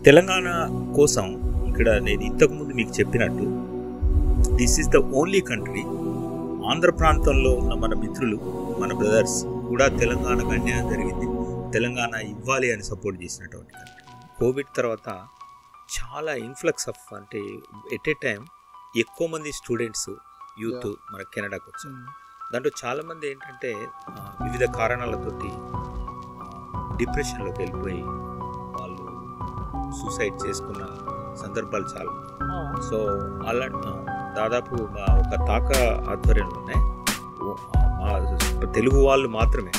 తెలంగాణ కోసం ఇక్కడ నేను ఇంతకుముందు మీకు చెప్పినట్టు this is the only country. Andhra ప్రాంతంలో ఉన్న మన మిత్రులు, మన బ్రదర్స్ కూడా తెలంగాణకు అన్యాయం జరిగింది, తెలంగాణ ఇవ్వాలి అని సపోర్ట్ చేసినటువంటి కంట్రీ. కోవిడ్ తర్వాత చాలా ఇన్ఫ్లక్స్ ఆఫ్, అంటే ఎట్ ఏ టైం ఎక్కువ మంది స్టూడెంట్స్, యూత్ మన కెనడాకు వచ్చారు. దాంట్లో చాలామంది ఏంటంటే వివిధ కారణాలతోటి డిప్రెషన్లోకి వెళ్ళిపోయి వాళ్ళు సూసైడ్ చేసుకున్న సందర్భాలు చాలా. సో అలా దాదాపు మా ఒక తాక ఆధ్వర్యంలోనే మా తెలుగు వాళ్ళు మాత్రమే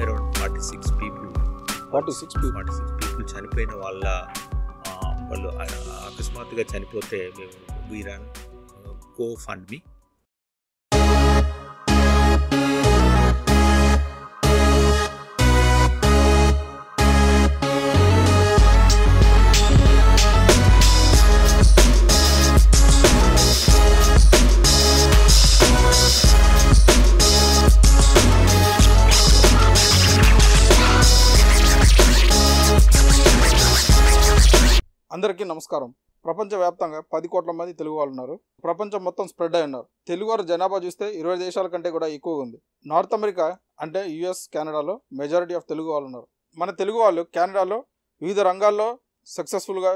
అరౌండ్ 46 పీపుల్ చనిపోయిన వాళ్ళు అకస్మాత్తుగా చనిపోతే మేము వీ రన్ గో ఫండ్ మీ. అందరికీ నమస్కారం. ప్రపంచవ్యాప్తంగా 10 కోట్ల మంది తెలుగు వాళ్ళు ఉన్నారు. ప్రపంచం మొత్తం స్ప్రెడ్ అయి ఉన్నారు. తెలుగువారు జనాభా చూస్తే 20 దేశాల కంటే కూడా ఎక్కువగా ఉంది. నార్త్ అమెరికా అంటే US, కెనడాలో మెజారిటీ ఆఫ్ తెలుగు వాళ్ళు ఉన్నారు. మన తెలుగు వాళ్ళు కెనడాలో వివిధ రంగాల్లో సక్సెస్ఫుల్గా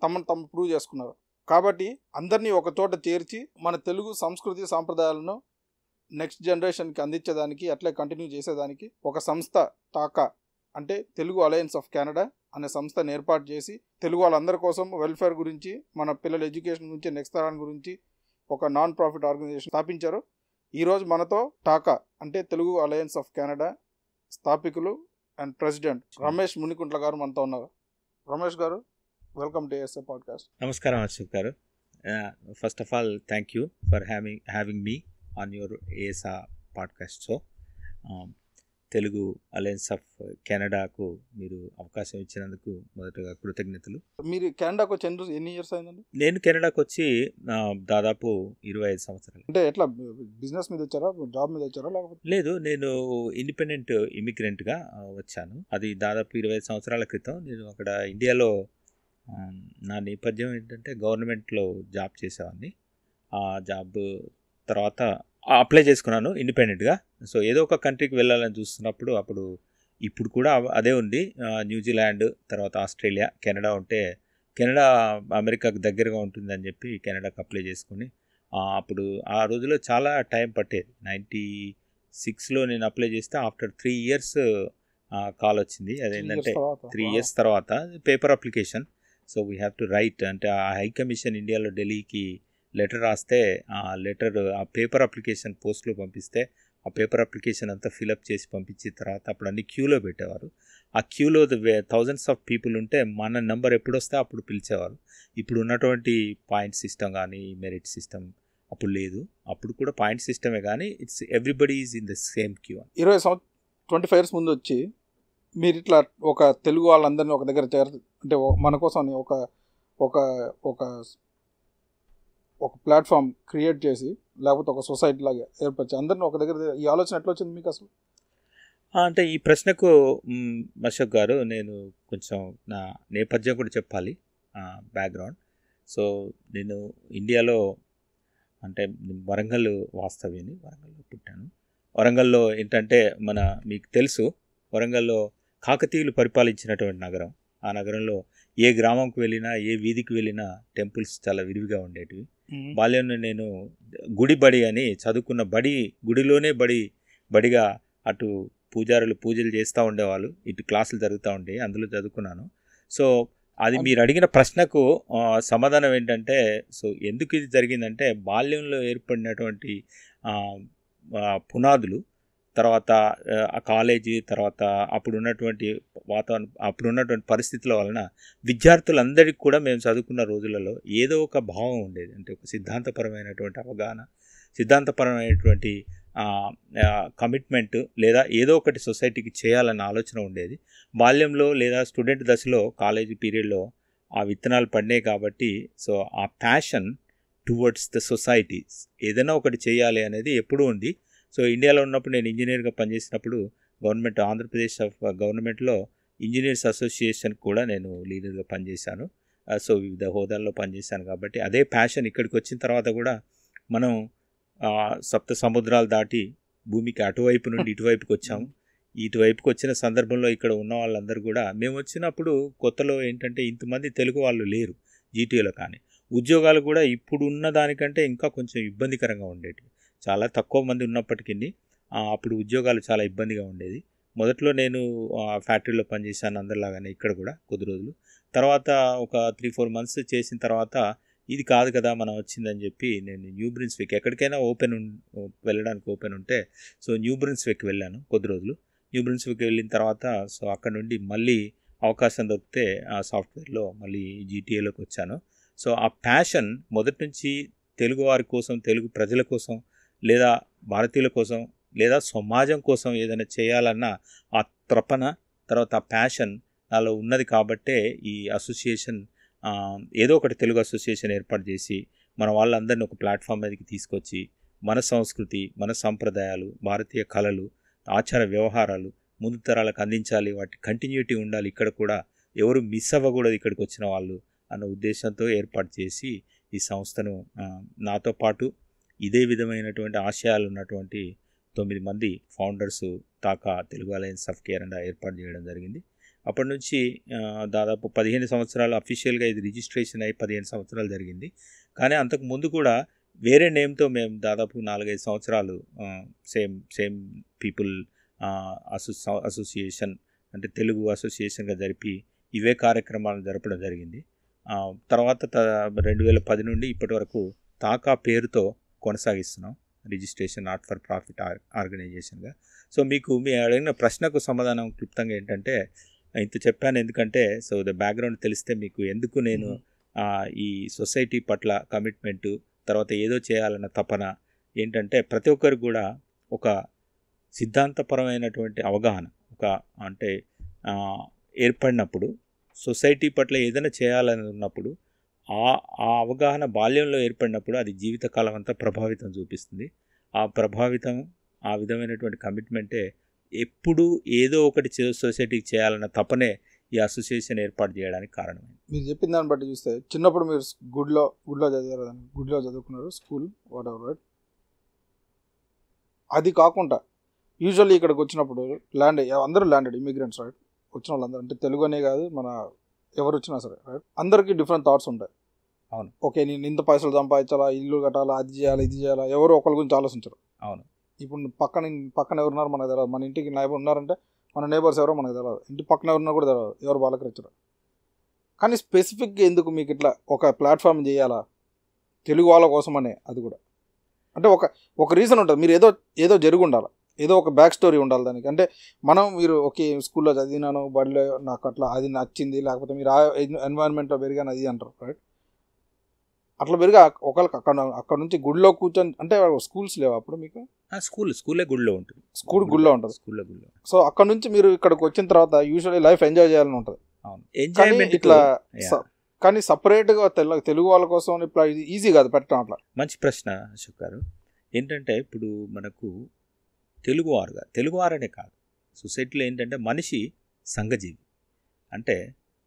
తమను ప్రూవ్ చేసుకున్నారు. కాబట్టి అందరినీ ఒక చోట చేర్చి మన తెలుగు సంస్కృతి సాంప్రదాయాలను నెక్స్ట్ జనరేషన్కి అందించేదానికి, అట్లే కంటిన్యూ చేసేదానికి ఒక సంస్థ టాకా అంటే తెలుగు అలయన్స్ ఆఫ్ కెనడా అనే సంస్థను ఏర్పాటు చేసి తెలుగు వాళ్ళందరి కోసం వెల్ఫేర్ గురించి, మన పిల్లల ఎడ్యుకేషన్ గురించి, నెక్స్ట్ తరం గురించి ఒక నాన్ ప్రాఫిట్ ఆర్గనైజేషన్ స్థాపించారు. ఈరోజు మనతో టాకా అంటే తెలుగు అలయన్స్ ఆఫ్ కెనడా స్థాపికులు అండ్ ప్రెసిడెంట్ రమేష్ మునికుంట్ల గారు మనతో ఉన్నారు. రమేష్ గారు, వెల్కమ్ టు ASA పాడ్కాస్ట్. నమస్కారం Ashok garu. First of all thank you for having me on your ASA podcast. So Telugu alliance of కెనడాకు మీరు అవకాశం ఇచ్చినందుకు మొదటగా కృతజ్ఞతలు. మీరు కెనడాకు వచ్చి ఎన్ని ఇయర్స్ అయిందండి? నేను కెనడాకు వచ్చి దాదాపు 25 సంవత్సరాలు. అంటే ఎట్లా బిజినెస్ మీద వచ్చారా, జాబ్ మీద వచ్చారా? లేకపోతే లేదు, నేను ఇండిపెండెంట్ ఇమిగ్రెంట్గా వచ్చాను. అది దాదాపు 25 సంవత్సరాల క్రితం. నేను అక్కడ ఇండియాలో నా నేపథ్యం ఏంటంటే గవర్నమెంట్లో జాబ్ చేసేవాడిని. ఆ జాబ్ తర్వాత అప్లై చేసుకున్నాను ఇండిపెండెంట్గా. సో ఏదో ఒక కంట్రీకి వెళ్ళాలని చూస్తున్నప్పుడు ఇప్పుడు కూడా అదే ఉంది. న్యూజిలాండ్, తర్వాత ఆస్ట్రేలియా, కెనడా ఉంటే కెనడా అమెరికాకు దగ్గరగా ఉంటుందని చెప్పి కెనడాకి అప్లై చేసుకుని అప్పుడు ఆ రోజుల్లో చాలా టైం పట్టేది. 96లో నేను అప్లై చేస్తే ఆఫ్టర్ 3 years కాల్ వచ్చింది. అదేంటంటే 3 years తర్వాత paper application. So we have to right, అంటే ఆ హై కమిషన్ ఇండియాలో ఢిల్లీకి లెటర్ రాస్తే ఆ పేపర్ అప్లికేషన్ పోస్ట్లో పంపిస్తే ఆ పేపర్ అప్లికేషన్ అంతా ఫిలప్ చేసి పంపించిన తర్వాత అప్పుడు అన్ని క్యూలో పెట్టేవారు. ఆ క్యూలో థౌజండ్స్ ఆఫ్ పీపుల్ ఉంటే మన నెంబర్ ఎప్పుడు వస్తే అప్పుడు పిలిచేవారు. ఇప్పుడు ఉన్నటువంటి పాయింట్ సిస్టమ్ కానీ మెరిట్ సిస్టమ్ అప్పుడు లేదు. అప్పుడు కూడా పాయింట్ సిస్టమే కానీ it's everybody is in the same queue. 25 years ముందు వచ్చి మీరు ఇట్లా ఒక తెలుగు వాళ్ళందరినీ ఒక దగ్గర అంటే మన కోసం ఒక ప్లాట్ఫామ్ క్రియేట్ చేసి, లేకపోతే ఒక సొసైటీ లాగా ఏర్పరిచి అందరినీ ఒక దగ్గర, ఈ ఆలోచన ఎట్లా వచ్చింది మీకు అసలు? అంటే ఈ ప్రశ్నకు అశోక్ గారు నేను కొంచెం నా నేపథ్యం కూడా చెప్పాలి, బ్యాక్గ్రౌండ్. సో నేను ఇండియాలో అంటే వరంగల్ వాస్తవ్యని, వరంగల్లో పుట్టాను. వరంగల్లో ఏంటంటే మీకు తెలుసు, వరంగల్లో కాకతీయులు పరిపాలించినటువంటి నగరం. ఆ నగరంలో ఏ గ్రామంకి వెళ్ళినా, ఏ వీధికి వెళ్ళినా టెంపుల్స్ చాలా విరివిగా ఉండేటివి. బాల్యంలో నేను గుడి అని చదువుకున్న గుడిలోనే బడిగా అటు పూజారులు పూజలు చేస్తూ ఉండేవాళ్ళు, ఇటు క్లాసులు జరుగుతూ ఉండేవి, అందులో చదువుకున్నాను. సో అది మీరు అడిగిన ప్రశ్నకు సమాధానం ఏంటంటే, సో ఎందుకు ఇది జరిగిందంటే బాల్యంలో ఏర్పడినటువంటి పునాదులు, తర్వాత ఆ కాలేజీ, తర్వాత అప్పుడున్నటువంటి వాతావరణం, అప్పుడున్నటువంటి పరిస్థితుల వలన విద్యార్థులందరికీ కూడా మేము చదువుకున్న రోజులలో ఏదో ఒక భావం ఉండేది. అంటే ఒక సిద్ధాంతపరమైనటువంటి అవగాహన, సిద్ధాంతపరమైనటువంటి కమిట్మెంట్, లేదా ఏదో ఒకటి సొసైటీకి చేయాలన్న ఆలోచన ఉండేది. బాల్యంలో లేదా స్టూడెంట్ దశలో, కాలేజీ పీరియడ్లో ఆ విత్తనాలు పడినాయి కాబట్టి సో ఆ ప్యాషన్ టువర్డ్స్ ద సొసైటీస్, ఏదైనా ఒకటి చేయాలి అనేది ఎప్పుడూ ఉంది. సో ఇండియాలో ఉన్నప్పుడు నేను ఇంజనీర్గా పనిచేసినప్పుడు ఆంధ్రప్రదేశ్ గవర్నమెంట్లో ఇంజనీర్స్ అసోసియేషన్ కూడా నేను లీడర్గా పనిచేశాను. సో వివిధ హోదాల్లో పనిచేశాను కాబట్టి అదే ప్యాషన్ ఇక్కడికి వచ్చిన తర్వాత కూడా మనం సప్త సముద్రాలు దాటి భూమికి అటువైపు నుండి ఇటువైపుకి వచ్చాము. ఇటువైపుకి వచ్చిన సందర్భంలో ఇక్కడ ఉన్న వాళ్ళందరూ కూడా మేము వచ్చినప్పుడు కొత్తలో ఏంటంటే ఇంతమంది తెలుగు వాళ్ళు లేరు జీటీఏలో. కానీ ఉద్యోగాలు కూడా ఇప్పుడు ఉన్న దానికంటే ఇంకా కొంచెం ఇబ్బందికరంగా ఉండేవి. చాలా తక్కువ మంది ఉన్నప్పటికీ అప్పుడు ఉద్యోగాలు చాలా ఇబ్బందిగా ఉండేది. మొదట్లో నేను ఫ్యాక్టరీలో పనిచేశాను అందరిలాగానే ఇక్కడ కూడా కొద్ది రోజులు. తర్వాత ఒక 3-4 మంత్స్ చేసిన తర్వాత ఇది కాదు కదా మనం వచ్చిందని చెప్పి నేను న్యూ బ్రిన్స్విక్ ఎక్కడికైనా వెళ్ళడానికి ఓపెన్ ఉంటే సో న్యూ బ్రిన్స్విక్ వెళ్ళాను కొద్ది రోజులు. న్యూ బ్రిన్స్విక్ వెళ్ళిన తర్వాత సో అక్కడ నుండి మళ్ళీ అవకాశం దొరికితే ఆ సాఫ్ట్వేర్లో మళ్ళీ జీటీఏలోకి వచ్చాను. సో ఆ ప్యాషన్ మొదటి నుంచి తెలుగు వారి కోసం, తెలుగు ప్రజల కోసం, లేదా భారతీయుల కోసం, లేదా సమాజం కోసం ఏదైనా చేయాలన్న ఆ తపన, తర్వాత ఆ ప్యాషన్ నాలో ఉన్నది కాబట్టే ఈ అసోసియేషన్ ఏదో ఒకటి తెలుగు అసోసియేషన్ ఏర్పాటు చేసి మన వాళ్ళందరినీ ఒక ప్లాట్ఫామ్ మీదకి తీసుకొచ్చి మన సంస్కృతి, మన సంప్రదాయాలు, భారతీయ కళలు, ఆచార వ్యవహారాలు ముందు తరాలకు అందించాలి, వాటి కంటిన్యూటీ ఉండాలి, ఇక్కడ కూడా ఎవరు మిస్ అవ్వకూడదు ఇక్కడికి వచ్చిన వాళ్ళు అన్న ఉద్దేశంతో ఏర్పాటు చేసి ఈ సంస్థను నాతో పాటు ఇదే విధమైనటువంటి ఆశయాలు ఉన్నటువంటి 9 మంది founders TACA Telugu alliance of Kerala ఏర్పాటు చేయడం జరిగింది. అప్పటి నుంచి దాదాపు 15 సంవత్సరాలు అఫీషియల్గా ఇది రిజిస్ట్రేషన్ అయ్యి 15 సంవత్సరాలు జరిగింది. కానీ అంతకు ముందు కూడా వేరే నేమ్తో మేము దాదాపు 4-5 సంవత్సరాలు సేమ్ పీపుల్ అసోసియేషన్ అంటే తెలుగు అసోసియేషన్గా జరిపి ఇవే కార్యక్రమాలను జరపడం జరిగింది. తర్వాత 2010 నుండి ఇప్పటి వరకు తాకా పేరుతో కొనసాగిస్తున్నాం, రిజిస్ట్రేషన్ నాట్ ఫర్ ప్రాఫిట్ ఆర్గనైజేషన్గా. సో మీకు మీ అడిగిన ప్రశ్నకు సమాధానం క్లుప్తంగా ఏంటంటే ఇంత చెప్పాను. ఎందుకంటే సో ద బ్యాక్గ్రౌండ్ తెలిస్తే మీకు ఎందుకు నేను ఈ సొసైటీ పట్ల కమిట్మెంటు, తర్వాత ఏదో చేయాలన్న తపన ఏంటంటే ప్రతి ఒక్కరికి కూడా ఒక సిద్ధాంతపరమైనటువంటి అవగాహన అంటే ఏర్పడినప్పుడు సొసైటీ పట్ల ఏదైనా చేయాలని ఉన్నప్పుడు ఆ అవగాహన బాల్యంలో ఏర్పడినప్పుడు అది జీవితకాలం అంతా ప్రభావితం చూపిస్తుంది. ఆ ప్రభావితం, ఆ విధమైనటువంటి కమిట్మెంటే ఎప్పుడు ఏదో ఒకటి సొసైటీకి చేయాలన్న తపనే ఈ అసోసియేషన్ ఏర్పాటు చేయడానికి కారణమైంది. మీరు చెప్పిన దాన్ని బట్టి చూస్తే చిన్నప్పుడు మీరు గుడిలో చదివారు, గుడిలో చదువుకున్నారు, స్కూల్ వాట్ ఎవర్ రైట్. అది కాకుండా యూజువల్లీ ఇక్కడికి వచ్చినప్పుడు అందరూ ల్యాండెడ్ ఇమిగ్రెంట్స్ రైట్. వచ్చిన వాళ్ళందరూ అంటే తెలుగు అనే కాదు, మన ఎవరు వచ్చినా సరే రైట్, అందరికీ డిఫరెంట్ థాట్స్ ఉంటాయి. అవును. ఓకే, నేను ఇంత పైసలు సంపాదించాలా, ఇల్లు కట్టాలా, అది చేయాలా, ఇది చేయాలా, ఎవరు ఒకరి గురించి ఆలోచించరు. అవును. ఇప్పుడు పక్కన ఎవరున్నారు మనకు తెలియదు, మన ఇంటికి నైబర్ ఉన్నారంటే మన నేబర్స్ ఎవరో మనకు తెలియదు, ఇంటి పక్కన ఎవరున్నా కూడా తెలియదు, ఎవరు వాళ్ళకి వచ్చారు. కానీ స్పెసిఫిక్గా ఎందుకు మీకు ఇట్లా ఒక ప్లాట్ఫామ్ చేయాలా తెలుగు వాళ్ళ కోసమనే, అది కూడా అంటే ఒక రీజన్ ఉంటుంది. మీరు ఏదో జరిగి ఉండాలి, ఏదో ఒక బ్యాక్ స్టోరీ ఉండాలి దానికి. అంటే మీరు ఒకే స్కూల్లో చదివినాను, బడిలో నాకు అట్లా అది నచ్చింది, లేకపోతే మీరు ఆ ఎన్వైరన్మెంట్లో పెరిగాను అది అంటారు రైట్. అట్లా పెరిగా ఒకళ్ళకి అక్కడ నుంచి గుడిలో కూర్చొని, అంటే స్కూల్స్ లేవు అప్పుడు మీకు? స్కూలే గుడిలో ఉంటుంది. గుడిలో ఉంటుంది. సో అక్కడ నుంచి మీరు ఇక్కడికి వచ్చిన తర్వాత యూజువల్లీ లైఫ్ ఎంజాయ్ చేయాలని ఉంటుంది. ఎంజాయ్మెంట్ ఇట్లా కానీ సపరేట్గా తెలుగు వాళ్ళ కోసం ఇట్లా ఇది ఈజీ కాదు పెట్టడం. అట్లా మంచి ప్రశ్న అశోక్ గారు. ఏంటంటే ఇప్పుడు మనకు తెలుగువారనే కాదు, సొసైటీలో ఏంటంటే మనిషి సంఘజీవి. అంటే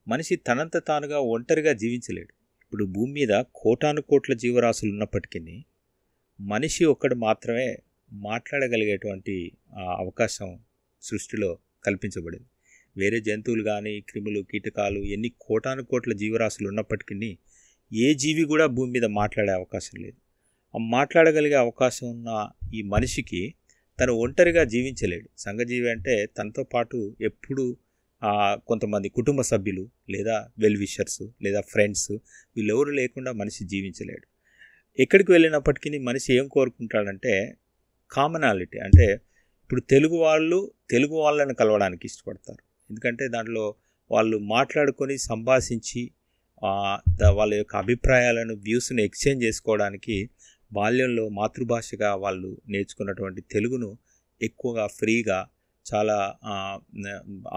మనిషి తనంత తానుగా ఒంటరిగా జీవించలేడు. ఇప్పుడు భూమి మీద కోటానుకోట్ల జీవరాశులు ఉన్నప్పటికీ మనిషి ఒక్కడు మాత్రమే మాట్లాడగలిగేటువంటి అవకాశం సృష్టిలో కల్పించబడింది. వేరే జంతువులు కానీ, క్రిములు, కీటకాలు, ఎన్ని కోటానుకోట్ల జీవరాశులు ఉన్నప్పటికీ ఏ జీవి కూడా భూమి మీద మాట్లాడే అవకాశం లేదు. మాట్లాడగలిగే అవకాశం ఉన్న ఈ మనిషికి తను ఒంటరిగా జీవించలేడు. సంఘజీవి అంటే తనతో పాటు ఎప్పుడు కొంతమంది కుటుంబ సభ్యులు, లేదా వెల్ విషర్స్, లేదా ఫ్రెండ్స్, వీళ్ళెవరు లేకుండా మనిషి జీవించలేడు. ఎక్కడికి వెళ్ళినప్పటికీ మనిషి ఏం కోరుకుంటాడంటే కామనాలిటీ. అంటే ఇప్పుడు తెలుగు వాళ్ళని కలవడానికి ఇష్టపడతారు. ఎందుకంటే దాంట్లో వాళ్ళు మాట్లాడుకొని సంభాషించి వాళ్ళ యొక్క అభిప్రాయాలను, వ్యూస్ని ఎక్స్చేంజ్ చేసుకోవడానికి బాల్యంలో మాతృభాషగా వాళ్ళు నేర్చుకున్నటువంటి తెలుగును ఎక్కువగా ఫ్రీగా చాలా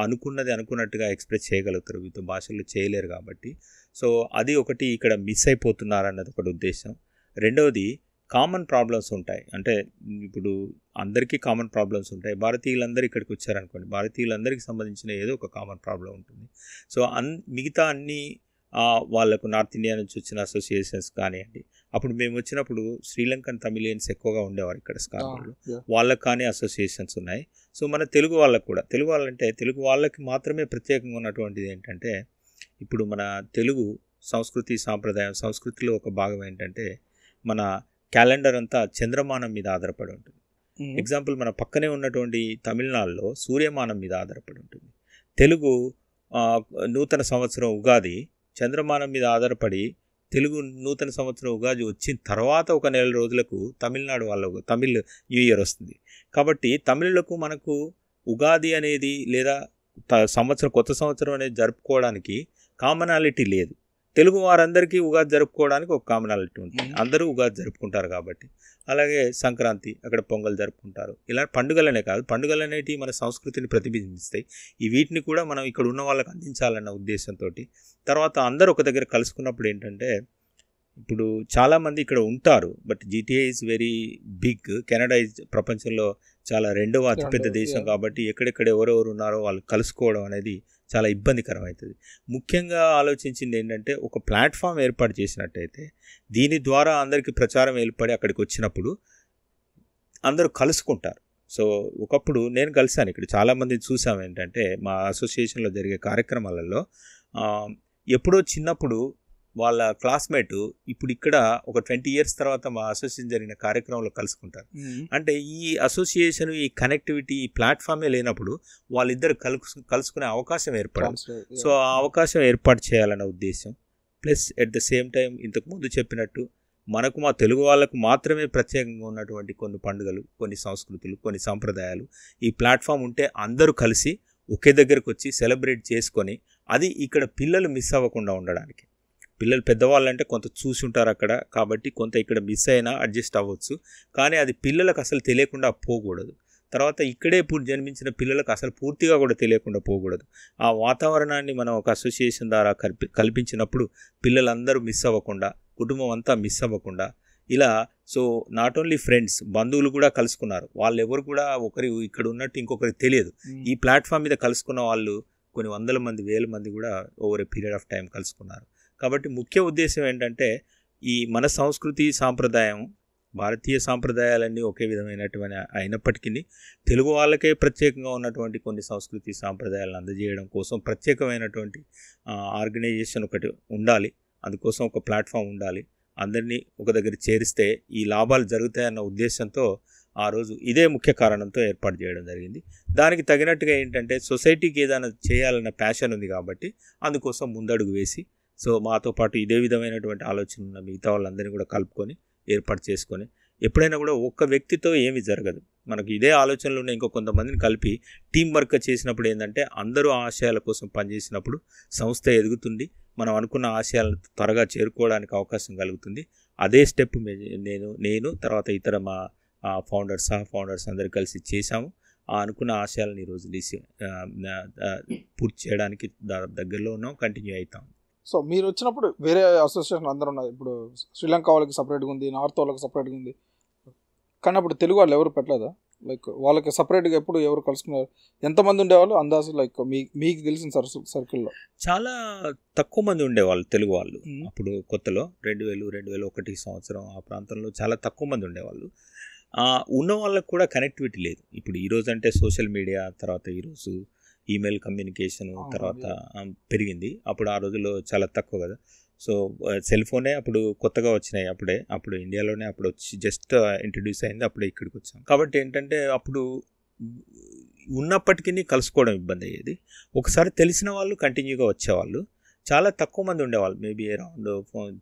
అనుకున్నట్టుగా ఎక్స్ప్రెస్ చేయగలుగుతారు. వివిధ భాషల్లో చేయలేరు కాబట్టి. సో అది ఒకటి ఇక్కడ మిస్ అయిపోతున్నారన్నది ఒకటి ఉద్దేశం. రెండవది కామన్ ప్రాబ్లమ్స్ ఉంటాయి. అంటే ఇప్పుడు అందరికీ కామన్ ప్రాబ్లమ్స్ ఉంటాయి. భారతీయులందరూ ఇక్కడికి వచ్చారనుకోండి, భారతీయులందరికీ సంబంధించిన ఏదో ఒక కామన్ ప్రాబ్లం ఉంటుంది. సో మిగతా అన్ని వాళ్ళకు నార్త్ ఇండియా నుంచి వచ్చిన అసోసియేషన్స్ కానివ్వండి, అప్పుడు మేము వచ్చినప్పుడు శ్రీలంకన్ తమిళియన్స్ ఎక్కువగా ఉండేవారు ఇక్కడ స్కార్బోరోలో. వాళ్ళకి కానీ అసోసియేషన్స్ ఉన్నాయి. సో మన తెలుగు వాళ్ళకు కూడా, తెలుగు వాళ్ళంటే తెలుగు వాళ్ళకి మాత్రమే ప్రత్యేకంగా ఉన్నటువంటిది ఏంటంటే, ఇప్పుడు మన తెలుగు సంస్కృతి సాంప్రదాయం, సంస్కృతిలో ఒక భాగం ఏంటంటే మన క్యాలెండర్ అంతా చంద్రమానం మీద ఆధారపడి ఉంటుంది. ఎగ్జాంపుల్, మన పక్కనే ఉన్నటువంటి తమిళనాడులో సూర్యమానం మీద ఆధారపడి ఉంటుంది. తెలుగు నూతన సంవత్సరం ఉగాది చంద్రమానం మీద ఆధారపడి, తెలుగు నూతన సంవత్సరం ఉగాది వచ్చిన తర్వాత ఒక నెల రోజులకు తమిళనాడు వాళ్ళకు తమిళ్ న్యూ ఇయర్ వస్తుంది. కాబట్టి తమిళులకు మనకు ఉగాది అనేది లేదా కొత్త సంవత్సరం అనేది జరుపుకోవడానికి కామనాలిటీ లేదు. తెలుగు వారందరికీ ఉగాది జరుపుకోవడానికి ఒక కామనాలిటీ ఉంటుంది. అందరూ ఉగాది జరుపుకుంటారు కాబట్టి. అలాగే సంక్రాంతి, అక్కడ పొంగల్ జరుపుకుంటారు. ఇలా పండుగలనే కాదు, పండుగలు అనేటివి మన సంస్కృతిని ప్రతిబింబిస్తాయి. ఈ వీటిని కూడా మనం ఇక్కడ ఉన్న వాళ్ళకి అందించాలన్న ఉద్దేశంతో తర్వాత అందరూ ఒక దగ్గర కలుసుకున్నప్పుడు ఏంటంటే, ఇప్పుడు చాలామంది ఇక్కడ ఉంటారు, but GTA is very big. Canada ప్రపంచంలో చాలా రెండవ అతిపెద్ద దేశం కాబట్టి ఎక్కడెక్కడ ఎవరెవరు ఉన్నారో వాళ్ళు కలుసుకోవడం అనేది చాలా ఇబ్బందికరం అవుతుంది. ముఖ్యంగా ఆలోచించింది ఏంటంటే, ఒక ప్లాట్ఫామ్ ఏర్పాటు చేసినట్టయితే దీని ద్వారా అందరికీ ప్రచారం ఏర్పడి అక్కడికి వచ్చినప్పుడు అందరూ కలుసుకుంటారు. సో ఒకప్పుడు నేను కలిశాను, ఇక్కడ చాలామందిని చూసాం. ఏంటంటే మా అసోసియేషన్లో జరిగే కార్యక్రమాలలో ఎప్పుడో చిన్నప్పుడు వాళ్ళ క్లాస్మేట్ ఇప్పుడు ఇక్కడ ఒక 20 years తర్వాత మా అసోసియేషన్ జరిగిన కార్యక్రమంలో కలుసుకుంటారు. అంటే ఈ అసోసియేషన్, ఈ కనెక్టివిటీ, ఈ ప్లాట్ఫామే లేనప్పుడు వాళ్ళిద్దరు కలుసుకునే అవకాశం ఏర్పడాలి. సో ఆ అవకాశం ఏర్పాటు చేయాలన్న ఉద్దేశం. Plus at the same time ఇంతకుముందు చెప్పినట్టు మనకు మా తెలుగు వాళ్ళకు మాత్రమే ప్రత్యేకంగా ఉన్నటువంటి కొన్ని పండుగలు, కొన్ని సంస్కృతులు, కొన్ని సంప్రదాయాలు ఈ ప్లాట్ఫామ్ ఉంటే అందరూ కలిసి ఒకే దగ్గరకు వచ్చి సెలబ్రేట్ చేసుకొని, అది ఇక్కడ పిల్లలు మిస్ అవ్వకుండా ఉండడానికి. పిల్లలు పెద్దవాళ్ళంటే కొంత చూసి ఉంటారు అక్కడ కాబట్టి కొంత ఇక్కడ మిస్ అయినా అడ్జస్ట్ అవ్వచ్చు. కానీ అది పిల్లలకు అసలు తెలియకుండా పోకూడదు. తర్వాత ఇక్కడే ఇప్పుడు జన్మించిన పిల్లలకు అసలు పూర్తిగా కూడా తెలియకుండా పోకూడదు. ఆ వాతావరణాన్ని మనం ఒక అసోసియేషన్ ద్వారా కల్పించినప్పుడు పిల్లలందరూ మిస్ అవ్వకుండా, కుటుంబం అంతా మిస్ అవ్వకుండా ఇలా. సో నాట్ ఓన్లీ ఫ్రెండ్స్, బంధువులు కూడా కలుసుకున్నారు. వాళ్ళు ఎవరు కూడా ఒకరి ఇక్కడ ఉన్నట్టు ఇంకొకరికి తెలియదు. ఈ ప్లాట్ఫామ్ మీద కలుసుకున్న వాళ్ళు కొన్ని 100 మంది, 1000 మంది కూడా over a period of time కలుసుకున్నారు. కాబట్టి ముఖ్య ఉద్దేశం ఏంటంటే, ఈ మన సంస్కృతి సాంప్రదాయం, భారతీయ సాంప్రదాయాలన్నీ ఒకే విధమైనటువంటి అయినప్పటికీ తెలుగు వాళ్ళకే ప్రత్యేకంగా ఉన్నటువంటి కొన్ని సంస్కృతి సాంప్రదాయాలను అందజేయడం కోసం ప్రత్యేకమైనటువంటి ఆర్గనైజేషన్ ఒకటి ఉండాలి. అందుకోసం ఒక ప్లాట్ఫామ్ ఉండాలి. అందరినీ ఒక దగ్గర చేరిస్తే ఈ లాభాలు జరుగుతాయన్న ఉద్దేశంతో ఆ రోజు ఇదే ముఖ్య కారణంతో ఏర్పాటు చేయడం జరిగింది. దానికి తగినట్టుగా ఏంటంటే, సొసైటీకి ఏదైనా చేయాలన్న ప్యాషన్ ఉంది కాబట్టి అందుకోసం ముందడుగు వేసి, సో మాతో పాటు ఇదే విధమైనటువంటి ఆలోచన ఉన్న మిగతా వాళ్ళందరినీ కూడా కలుపుకొని ఏర్పాటు చేసుకొని, ఎప్పుడైనా కూడా ఒక్క వ్యక్తితో ఏమీ జరగదు. మనకు ఇదే ఆలోచనలు ఉన్న ఇంకో కొంతమందిని కలిపి టీం వర్క్ చేసినప్పుడు ఏంటంటే, అందరూ ఆశయాల కోసం పనిచేసినప్పుడు సంస్థ ఎదుగుతుంది. మనం అనుకున్న ఆశయాలను త్వరగా చేరుకోవడానికి అవకాశం కలుగుతుంది. అదే స్టెప్ నేను తర్వాత ఇతర మా ఫౌండర్స్ అందరూ కలిసి చేశాము. అనుకున్న ఆశయాలను ఈరోజు పూర్తి చేయడానికి దగ్గరలో ఉన్నాం, కంటిన్యూ అవుతాం. సో మీరు వచ్చినప్పుడు వేరే అసోసియేషన్ అందరూ ఉన్నారు. ఇప్పుడు శ్రీలంక వాళ్ళకి సపరేట్గా ఉంది, నార్త్ వాళ్ళకి సపరేట్గా ఉంది. కానీ అప్పుడు తెలుగు వాళ్ళు ఎవరు పెట్టలేదా? లైక్ వాళ్ళకి సపరేట్గా ఎప్పుడు ఎవరు కలుసుకున్నారు? ఎంతమంది ఉండేవాళ్ళు అందాజు? లైక్ మీకు తెలిసిన సర్కిల్లో చాలా తక్కువ మంది ఉండేవాళ్ళు తెలుగు వాళ్ళు. అప్పుడు కొత్తలో 2001 సంవత్సరం ఆ ప్రాంతంలో చాలా తక్కువ మంది ఉండేవాళ్ళు. ఉన్న వాళ్ళకు కూడా కనెక్టివిటీ లేదు. ఇప్పుడు ఈరోజు అంటే సోషల్ మీడియా, తర్వాత ఈరోజు ఈమెయిల్ కమ్యూనికేషన్ తర్వాత పెరిగింది. అప్పుడు ఆ రోజుల్లో చాలా తక్కువ కదా. సో సెల్ ఫోనే అప్పుడు కొత్తగా వచ్చినాయి. అప్పుడు ఇండియాలోనే అప్పుడు వచ్చి జస్ట్ ఇంట్రడ్యూస్ అయింది. అప్పుడే ఇక్కడికి వచ్చాం. కాబట్టి ఏంటంటే అప్పుడు ఉన్నప్పటికీ కలుసుకోవడం ఇబ్బంది అయ్యేది. ఒకసారి తెలిసిన వాళ్ళు కంటిన్యూగా వచ్చేవాళ్ళు. చాలా తక్కువ మంది ఉండేవాళ్ళు. మేబీ అరౌండ్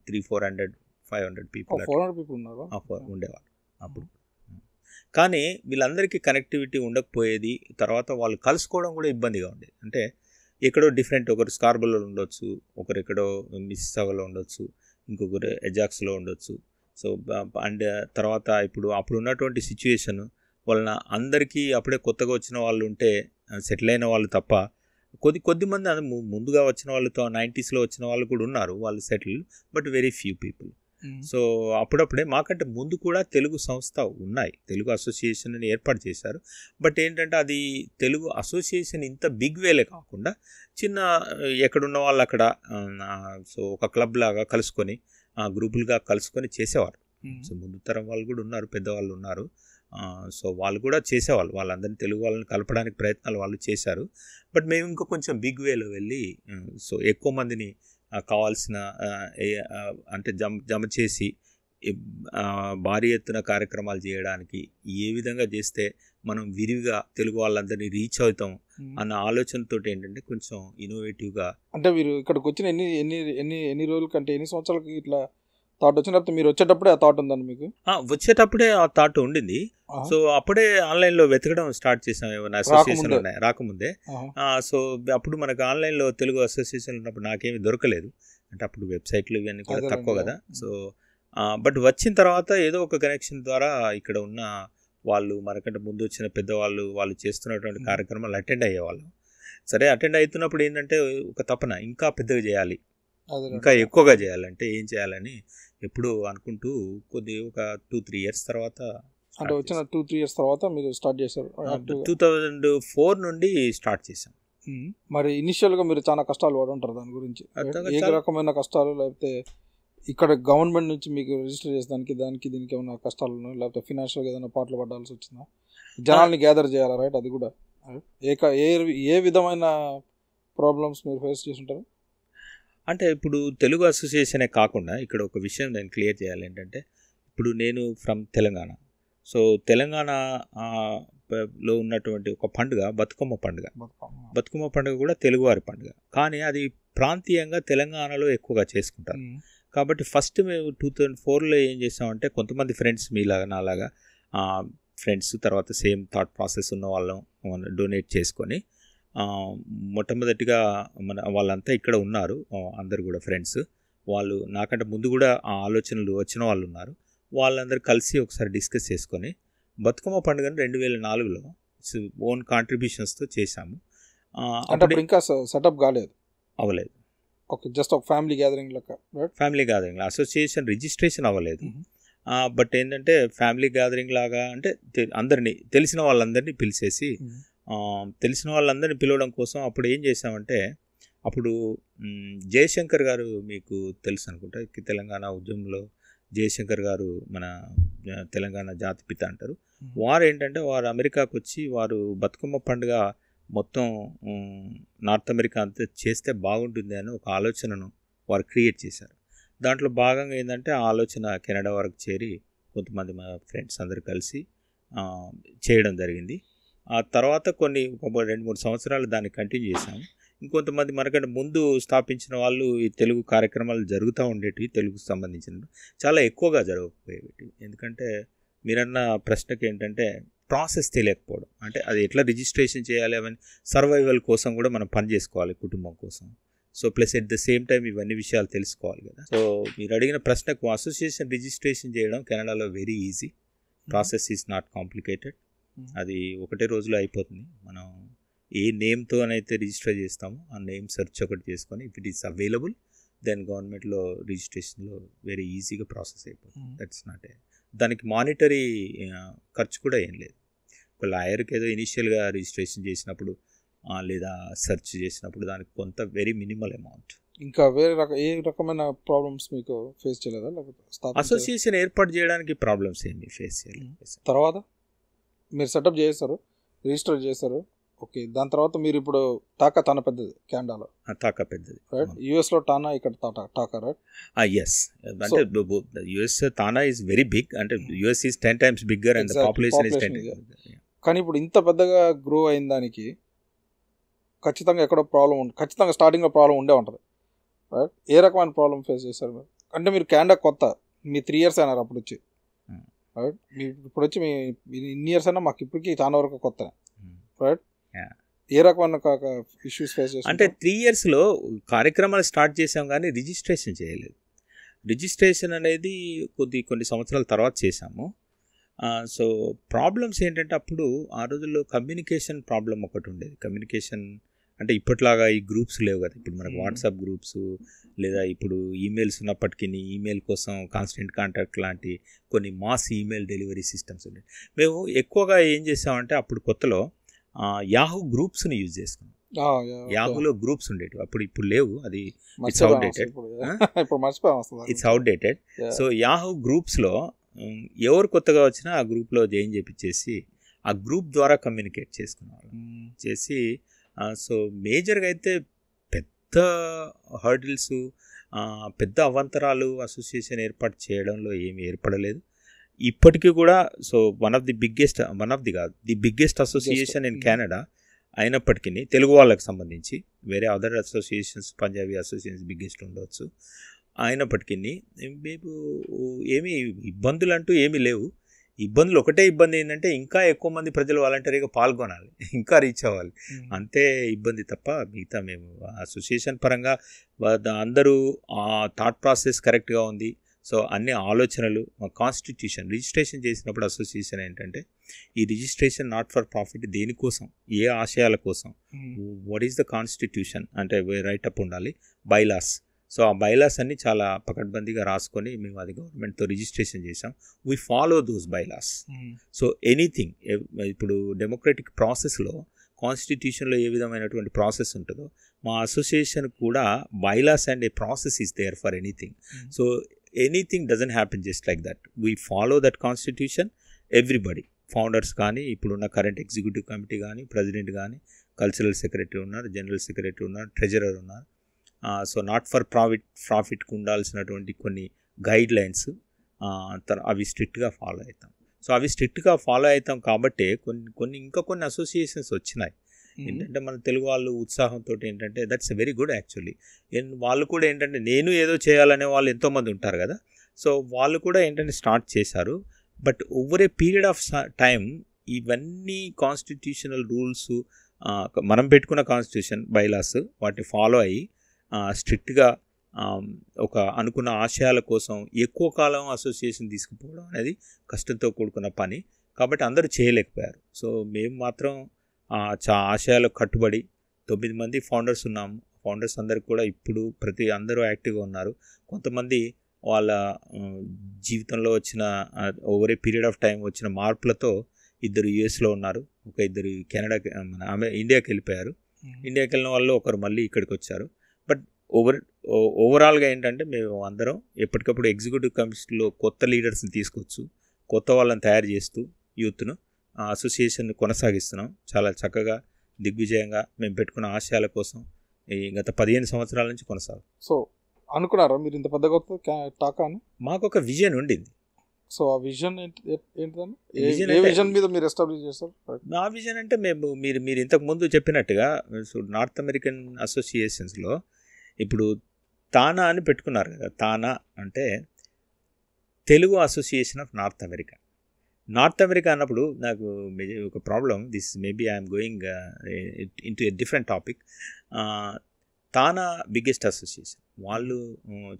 300-400-500 పీపుల్ ఉండేవాళ్ళు అప్పుడు. కానీ వీళ్ళందరికీ కనెక్టివిటీ ఉండకపోయేది. తర్వాత వాళ్ళు కలుసుకోవడం కూడా ఇబ్బందిగా ఉండేది. అంటే ఎక్కడో డిఫరెంట్, ఒకరు స్కార్బోరోలో ఉండొచ్చు, ఒకరు ఎక్కడో మిస్సిసాగాలో ఉండొచ్చు, ఇంకొకరు ఎజాక్స్లో ఉండొచ్చు. సో అండ్ తర్వాత అప్పుడు ఉన్నటువంటి సిచ్యువేషన్ వలన అందరికీ అప్పుడే కొత్తగా వచ్చిన వాళ్ళు ఉంటే, సెటిల్ అయిన వాళ్ళు తప్ప కొద్దిమంది ముందుగా వచ్చిన వాళ్ళతో 90s వచ్చిన వాళ్ళు కూడా ఉన్నారు, వాళ్ళు settle, but very few people. So అప్పుడప్పుడే మాకంటే ముందు కూడా తెలుగు సంస్థ ఉన్నాయి, తెలుగు అసోసియేషన్ అని ఏర్పాటు చేశారు. బట్ ఏంటంటే అది తెలుగు అసోసియేషన్ ఇంత బిగ్ వేలే కాకుండా చిన్న ఎక్కడున్న వాళ్ళు అక్కడ సో ఒక క్లబ్ లాగా కలుసుకొని గ్రూపులుగా కలుసుకొని చేసేవారు. సో ముందు తరం వాళ్ళు కూడా ఉన్నారు, పెద్దవాళ్ళు ఉన్నారు. సో వాళ్ళు కూడా చేసేవాళ్ళు, వాళ్ళందరినీ తెలుగు వాళ్ళని కలపడానికి ప్రయత్నాలు వాళ్ళు చేశారు. బట్ మేము ఇంకా కొంచెం బిగ్ వేలో వెళ్ళి సో ఎక్కువ మందిని కావాల్సిన అంటే జమ చేసి భారీ ఎత్తున కార్యక్రమాలు చేయడానికి ఏ విధంగా చేస్తే మనం విరివిగా తెలుగు వాళ్ళందరినీ రీచ్ అవుతాం అన్న ఆలోచనతో ఏంటంటే కొంచెం ఇన్నోవేటివ్గా. అంటే మీరు ఇక్కడికి వచ్చిన ఎన్ని ఎన్ని ఎన్ని ఎన్ని రోజుల కంటే ఎన్ని సంవత్సరాలకి ఇట్లా థాట్ వచ్చినప్పుడు మీరు వచ్చేటప్పుడే ఆ థాట్ ఉందండి మీకు? వచ్చేటప్పుడే ఆ థాట్ ఉండింది. సో అప్పుడే ఆన్లైన్లో వెతకడం స్టార్ట్ చేసాం, ఏమైనా అసోసియేషన్లు ఉన్నాయి రాకముందే. సో అప్పుడు మనకు ఆన్లైన్లో తెలుగు అసోసియేషన్ ఉన్నప్పుడు నాకేమీ దొరకలేదు, అంటే అప్పుడు వెబ్సైట్లు ఇవన్నీ కూడా తక్కువ కదా. సో బట్ వచ్చిన తర్వాత ఏదో ఒక కనెక్షన్ ద్వారా ఇక్కడ ఉన్న వాళ్ళు మనకంటే ముందు వచ్చిన పెద్దవాళ్ళు వాళ్ళు చేస్తున్నటువంటి కార్యక్రమాలు అటెండ్ అయ్యేవాళ్ళం. సరే అటెండ్ అవుతున్నప్పుడు ఏంటంటే ఒక తపన ఇంకా పెద్దగా చేయాలి, ఇంకా ఎక్కువగా చేయాలంటే ఏం చేయాలని ఎప్పుడు అనుకుంటూ ఒక 2-3 years తర్వాత, అంటే వచ్చిన 2-3 years తర్వాత మీరు స్టార్ట్ చేశారు? 2004 నుండి స్టార్ట్ చేశాం. మరి ఇనిషియల్గా మీరు చాలా కష్టాలు పడి ఉంటారు దాని గురించి, ఏ రకమైన కష్టాలు? లేకపోతే ఇక్కడ గవర్నమెంట్ నుంచి మీకు రిజిస్టర్ చేసేదానికి దీనికి ఏమైనా కష్టాలు ఉన్నాయి, లేకపోతే ఫినాన్షియల్గా ఏదైనా పాటలు పడాల్సి వచ్చిందా? జనాల్ని గ్యాదర్ చేయాలా, రైట్? అది కూడా ఏ విధమైన ప్రాబ్లమ్స్ మీరు ఫేస్ చేసి ఉంటారు? అంటే ఇప్పుడు తెలుగు అసోసియేషనే కాకుండా ఇక్కడ ఒక విషయం నేను క్లియర్ చేయాలి ఏంటంటే, ఇప్పుడు నేను ఫ్రమ్ తెలంగాణ. సో తెలంగాణలో ఉన్నటువంటి ఒక పండుగ బతుకమ్మ పండుగ. బతుకమ్మ పండుగ కూడా తెలుగువారి పండుగ, కానీ అది ప్రాంతీయంగా తెలంగాణలో ఎక్కువగా చేసుకుంటారు. కాబట్టి ఫస్ట్ మేము 2004లో ఏం చేసామంటే, కొంతమంది ఫ్రెండ్స్ మీలాగా నాలాగా ఫ్రెండ్స్, తర్వాత సేమ్ థాట్ ప్రాసెస్ ఉన్న వాళ్ళం డొనేట్ చేసుకొని మొట్టమొదటిగా వాళ్ళంతా ఇక్కడ ఉన్నారు, అందరు కూడా ఫ్రెండ్స్. వాళ్ళు నాకంటే ముందు కూడా ఆ ఆలోచనలు వచ్చిన వాళ్ళు ఉన్నారు. వాళ్ళందరూ కలిసి ఒకసారి డిస్కస్ చేసుకొని బతుకమ్మ పండుగను 2004లో ఓన్ కాంట్రిబ్యూషన్స్తో చేశాము. అంటే ఇంకా సెటప్ కాలేదు, అవ్వలేదు. ఓకే, జస్ట్ ఒక ఫ్యామిలీ గ్యాదరింగ్ లెక్క. ఫ్యామిలీ గ్యాదరింగ్, అసోసియేషన్ రిజిస్ట్రేషన్ అవ్వలేదు. బట్ ఏంటంటే ఫ్యామిలీ గ్యాదరింగ్ లాగా, అంటే అందరినీ తెలిసిన వాళ్ళందరినీ పిలిచేసి తెలిసిన వాళ్ళందరినీ పిలవడం కోసం అప్పుడు ఏం చేసామంటే, అప్పుడు జయశంకర్ గారు మీకు తెలుసు అనుకుంటా, తెలంగాణ ఉద్యమంలో జయశంకర్ గారు మన తెలంగాణ జాతిపిత అంటారు. వారు ఏంటంటే వారు అమెరికాకు వచ్చి వారు బతుకమ్మ పండుగ మొత్తం నార్త్ అమెరికా అంతా చేస్తే బాగుంటుంది అని ఒక ఆలోచనను వారు క్రియేట్ చేశారు. దాంట్లో భాగంగా ఏంటంటే ఆ ఆలోచన కెనడా వరకు చేరి కొంతమంది మా ఫ్రెండ్స్ అందరు కలిసి చేయడం జరిగింది. ఆ తర్వాత ఒక 2-3 సంవత్సరాలు దాన్ని కంటిన్యూ చేశాము. ఇంకొంతమంది మనకంటే ముందు స్థాపించిన వాళ్ళు ఈ తెలుగు కార్యక్రమాలు జరుగుతూ ఉండేటివి, తెలుగుకు సంబంధించినవి చాలా ఎక్కువగా జరగకపోయేవి. ఎందుకంటే మీరన్న ప్రశ్నకి ఏంటంటే ప్రాసెస్ తెలియకపోవడం, అంటే అది ఎట్లా రిజిస్ట్రేషన్ చేయాలి, అవన్నీ సర్వైవల్ కోసం కూడా మనం పని చేసుకోవాలి కుటుంబం కోసం. So plus at the same time ఇవన్నీ విషయాలు తెలుసుకోవాలి కదా. సో మీరు అడిగిన ప్రశ్నకు అసోసియేషన్ రిజిస్ట్రేషన్ చేయడం కెనడాలో very easy, process is not complicated. అది ఒకటే రోజులో అయిపోతుంది. మనం ఏ నేమ్తో అయితే రిజిస్టర్ చేస్తామో ఆ నేమ్ సెర్చ్ ఒకటి చేసుకొని if it is available then గవర్నమెంట్లో రిజిస్ట్రేషన్లో వెరీ ఈజీగా ప్రాసెస్ అయిపోతుంది. దట్స్ నాట్ దానికి మానిటరీ ఖర్చు కూడా ఏం లేదు. ఒక లాయర్కి ఏదో ఇనిషియల్గా రిజిస్ట్రేషన్ చేసినప్పుడు లేదా సెర్చ్ చేసినప్పుడు దానికి కొంత వెరీ మినిమల్ అమౌంట్. ఇంకా వేరే ఏ రకమైన ప్రాబ్లమ్స్ మీకు ఫేస్ చేయలేదా? అసోసియేషన్ ఏర్పాటు చేయడానికి ప్రాబ్లమ్స్ ఏమి ఫేస్ చేయలేదు. తర్వాత మీరు సెటప్ చేస్తారు, రిజిస్టర్ చేస్తారు, ఓకే. దాని తర్వాత మీరు ఇప్పుడు టాకా తానా పెద్దది, కెనడాలో టాకా పెద్దది, రైట్? యుఎస్లో టానా, ఇక్కడ టాకా, రైట్? ఎస్, అంటే యుఎస్ టానా ఈజ్ వెరీ బిగ్, అంటే US is 10 times bigger and population is 10 times. కానీ ఇప్పుడు ఇంత పెద్దగా గ్రో అయిన దానికి ఖచ్చితంగా ఎక్కడో ప్రాబ్లం ఉంది, ఖచ్చితంగా స్టార్టింగ్లో ప్రాబ్లం ఉండే ఉంటుంది, రైట్? ఏ రకమైన ప్రాబ్లం ఫేస్ చేశారు మీరు? అంటే మీరు కెనడా కొత్త, మీ 3 years అయినారు అప్పుడు వచ్చి, రైట్? మీరు ఇప్పుడు వచ్చి మీ ఇన్ని ఇయర్స్ అయినా మాకు ఇప్పటికీ చాలా వరకు కొత్త, రైట్? ఏ రకమైన ఇష్యూస్ ఫేస్ చేశారు? అంటే 3 yearsలో కార్యక్రమాలు స్టార్ట్ చేసాం కానీ రిజిస్ట్రేషన్ చేయలేదు. రిజిస్ట్రేషన్ అనేది కొన్ని సంవత్సరాల తర్వాత చేశాము. సో ప్రాబ్లమ్స్ ఏంటంటే అప్పుడు ఆ రోజుల్లో కమ్యూనికేషన్ ప్రాబ్లం ఒకటి ఉండేది. కమ్యూనికేషన్ అంటే ఇప్పట్లాగా ఈ గ్రూప్స్ లేవు కదా, ఇప్పుడు మనకు Hmm. వాట్సాప్ గ్రూప్స్ లేదా ఇప్పుడు ఈమెయిల్స్ ఉన్నప్పటికీ ఈమెయిల్ కోసం కాన్స్టెంట్ కాంటాక్ట్ లాంటి కొన్ని మాస్ ఈమెయిల్ డెలివరీ సిస్టమ్స్ ఉన్నాయి. మేము ఎక్కువగా ఏం చేసామంటే అప్పుడు కొత్తలో యాహూ గ్రూప్స్ని యూజ్ చేసుకున్నాం. యాహూలో గ్రూప్స్ ఉండేవి అప్పుడు, ఇప్పుడు లేవు, అది ఇట్స్ అవుట్డేటెడ్. ఇప్పుడు మర్చిపోయాం. It's outdated. సో యాహూ గ్రూప్స్లో ఎవరు కొత్తగా వచ్చినా ఆ గ్రూప్లో జాయిన్ చేపించేసి ఆ గ్రూప్ ద్వారా కమ్యూనికేట్ చేసుకునేవాళ్ళం చేసి. సో మేజర్గా అయితే పెద్ద హర్డిల్స్, పెద్ద అవాంతరాలు అసోసియేషన్ ఏర్పాటు చేయడంలో ఏమీ ఏర్పడలేదు ఇప్పటికీ కూడా. So one of the biggest association in Canada అయినప్పటికీ తెలుగు వాళ్ళకి సంబంధించి, వేరే other associations Punjabi associations biggest ఉండవచ్చు, అయినప్పటికీ మేము ఏమీ ఇబ్బందులు అంటూ ఏమీ లేవు. ఇబ్బందులు ఒకటే ఇబ్బంది ఏంటంటే ఇంకా ఎక్కువ మంది ప్రజలు వాలంటరీగా పాల్గొనాలి, ఇంకా రీచ్ అవ్వాలి, అంతే ఇబ్బంది తప్ప మిగతా మేము అసోసియేషన్ పరంగా అందరూ థాట్ ప్రాసెస్ కరెక్ట్గా ఉంది. సో అన్ని ఆలోచనలు, మా కాన్స్టిట్యూషన్ రిజిస్ట్రేషన్ చేసినప్పుడు అసోసియేషన్ ఏంటంటే ఈ రిజిస్ట్రేషన్ నాట్ ఫర్ ప్రాఫిట్, దేనికోసం, ఏ ఆశయాల కోసం, వాట్ ఈస్ ద కాన్స్టిట్యూషన్ అంటే రైట్ అప్ ఉండాలి, బైలాస్. సో ఆ బైలాస్ అన్ని చాలా పకడ్బందీగా రాసుకొని మేము అది గవర్నమెంట్తో రిజిస్ట్రేషన్ చేసాం. We follow those bylaws. So anything ఇప్పుడు డెమోక్రటిక్ ప్రాసెస్లో కాన్స్టిట్యూషన్లో ఏ విధమైనటువంటి ప్రాసెస్ ఉంటుందో మా అసోసియేషన్ కూడా bylaws and a process is there for anything. So anything doesn't happen just like that. We follow that constitution. Everybody, founders కానీ, ఇప్పుడున్న కరెంట్ ఎగ్జిక్యూటివ్ కమిటీ కానీ, ప్రెసిడెంట్ కానీ, కల్చరల్ సెక్రటరీ ఉన్నారు, జనరల్ సెక్రటరీ ఉన్నారు, treasurer ఉన్నారు. So not for ప్రాఫిట్కి ఉండాల్సినటువంటి కొన్ని guide lines అవి స్ట్రిక్ట్గా ఫాలో అవుతాం. సో అవి స్ట్రిక్ట్గా ఫాలో అవుతాం కాబట్టి కొన్ని అసోసియేషన్స్ వచ్చినాయి. ఏంటంటే మన తెలుగు వాళ్ళు ఉత్సాహంతో ఏంటంటే దట్స్ వెరీ గుడ్ యాక్చువల్లీ. వాళ్ళు కూడా ఏంటంటే నేను ఏదో చేయాలనే వాళ్ళు ఎంతోమంది ఉంటారు కదా, సో వాళ్ళు కూడా ఏంటంటే స్టార్ట్ చేశారు. But over a period of time ఇవన్నీ కాన్స్టిట్యూషనల్ రూల్స్, మనం పెట్టుకున్న కాన్స్టిట్యూషన్ బైలాస్ వాటిని ఫాలో అయ్యి స్ట్రిక్ట్గా ఒక అనుకున్న ఆశయాల కోసం ఎక్కువ కాలం అసోసియేషన్ తీసుకుపోవడం అనేది కష్టంతో కూడుకున్న పని కాబట్టి అందరూ చేయలేకపోయారు. సో మేము మాత్రం ఆశయాలకు కట్టుబడి 9 మంది ఫౌండర్స్ ఉన్నాము. ఫౌండర్స్ అందరికి కూడా ఇప్పుడు అందరూ యాక్టివ్గా ఉన్నారు. కొంతమంది వాళ్ళ జీవితంలో వచ్చిన over a period of time వచ్చిన మార్పులతో 2 యూఎస్లో ఉన్నారు, ఒక 2 కెనడాకి ఇండియాకి వెళ్ళిపోయారు. ఇండియాకి వెళ్ళిన వాళ్ళు ఒకరు మళ్ళీ ఇక్కడికి వచ్చారు. బట్ ఓవరాల్గా ఏంటంటే మేము అందరం ఎప్పటికప్పుడు ఎగ్జిక్యూటివ్ కమిటీలో కొత్త లీడర్స్ని తీసుకొచ్చు, కొత్త వాళ్ళని తయారు చేస్తూ యూత్ను అసోసియేషన్ కొనసాగిస్తున్నాం. చాలా చక్కగా దిగ్విజయంగా మేము పెట్టుకున్న ఆశయాల కోసం ఈ గత 15 సంవత్సరాల నుంచి కొనసాగు. సో అనుకున్నారా మీరు ఇంత పెద్దగా టాకా అని? మాకు ఒక విజన్ ఉండింది. సో ఆ విజన్ ఏంటిదండి? ఏ విజన్ మీద మీరు ఎస్టాబ్లిష్ చేస్తారు? నా విజన్ అంటే మీరు ఇంతకు ముందు చెప్పినట్టుగా నార్త్ అమెరికన్ అసోసియేషన్స్లో ఇప్పుడు తానా అని పెట్టుకున్నారు కదా. తానా అంటే Telugu association of North America. North America అన్నప్పుడు నాకు ఒక problem, this maybe I'm going into a different topic. TANA biggest association, వాళ్ళు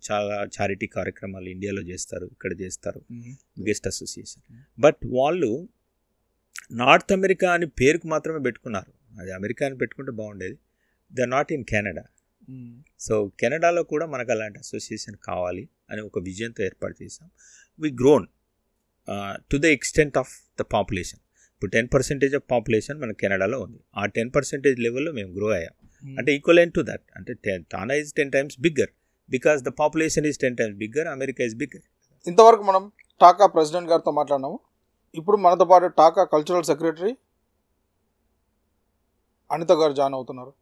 చాలా చారిటీ కార్యక్రమాలు ఇండియాలో చేస్తారు, ఇక్కడ చేస్తారు, బిగ్గెస్ట్ అసోసియేషన్. బట్ వాళ్ళు నార్త్ అమెరికా అని పేరుకు మాత్రమే పెట్టుకున్నారు. అది అమెరికా అని పెట్టుకుంటే బాగుండేది. They are not in Canada. So కెనడాలో కూడా మనకు అలాంటి అసోసియేషన్ కావాలి అని ఒక విజన్తో ఏర్పాటు చేసాం. We grown to the extent of the population. ఇప్పుడు 10% ఆఫ్ పాపులేషన్ మన కెనడాలో ఉంది. ఆ 10% లెవెల్లో మేము గ్రో అయ్యాం. అంటే ఈక్వలెంట్ టు దట్. అంటే TANA is 10 times bigger because the population is 10 times bigger, America is bigger. ఇంతవరకు మనం టాకా ప్రెసిడెంట్ గారితో మాట్లాడినాము. ఇప్పుడు మనతో పాటు టాకా కల్చరల్ సెక్రటరీ అనిత గారు జాయిన్ అవుతున్నారు.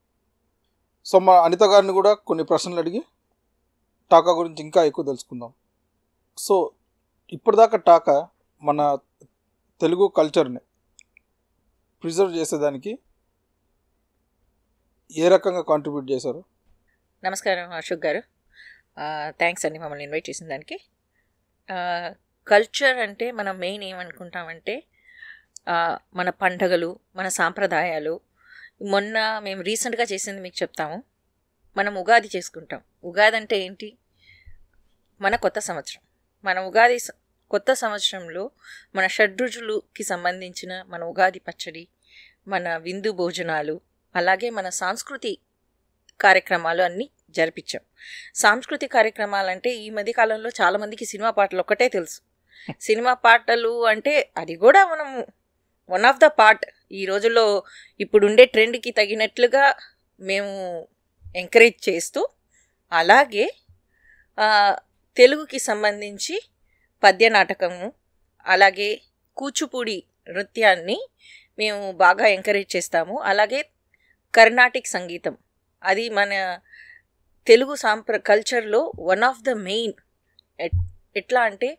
సో మా అనిత గారిని కూడా కొన్ని ప్రశ్నలు అడిగి టాకా గురించి ఇంకా ఎక్కువ తెలుసుకుందాం. సో ఇప్పటిదాకా టాకా మన తెలుగు కల్చర్ని ప్రిజర్వ్ చేసేదానికి ఏ రకంగా కాంట్రిబ్యూట్ చేశారు? నమస్కారం అశోక్ గారు, థ్యాంక్స్ అండి మమ్మల్ని ఇన్వైట్ చేసిన దానికి. కల్చర్ అంటే మనం మెయిన్ ఏమనుకుంటామంటే మన పండగలు, మన సాంప్రదాయాలు. మొన్న మేము రీసెంట్గా చేసింది మీకు చెప్తాము. మనం ఉగాది చేసుకుంటాం. ఉగాది అంటే ఏంటి? మన కొత్త సంవత్సరం. మన ఉగాది కొత్త సంవత్సరంలో మన షడ్రుచులుకి సంబంధించిన మన ఉగాది పచ్చడి, మన విందు భోజనాలు, అలాగే మన సాంస్కృతి కార్యక్రమాలు అన్నీ జరిపించాం. సాంస్కృతిక కార్యక్రమాలు అంటే ఈ మధ్య కాలంలో చాలామందికి సినిమా పాటలు ఒక్కటే తెలుసు. సినిమా పాటలు అంటే అది కూడా మనం వన్ ఆఫ్ ద పార్ట్. ఈ రోజుల్లో ఇప్పుడుండే ట్రెండ్కి తగినట్లుగా మేము ఎంకరేజ్ చేస్తూ, అలాగే తెలుగుకి సంబంధించి పద్య నాటకము, అలాగే కూచిపూడి నృత్యాన్ని మేము బాగా ఎంకరేజ్ చేస్తాము. అలాగే కర్ణాటిక్ సంగీతం, అది మన తెలుగు కల్చర్లో వన్ ఆఫ్ ద మెయిన్. ఎట్లా అంటే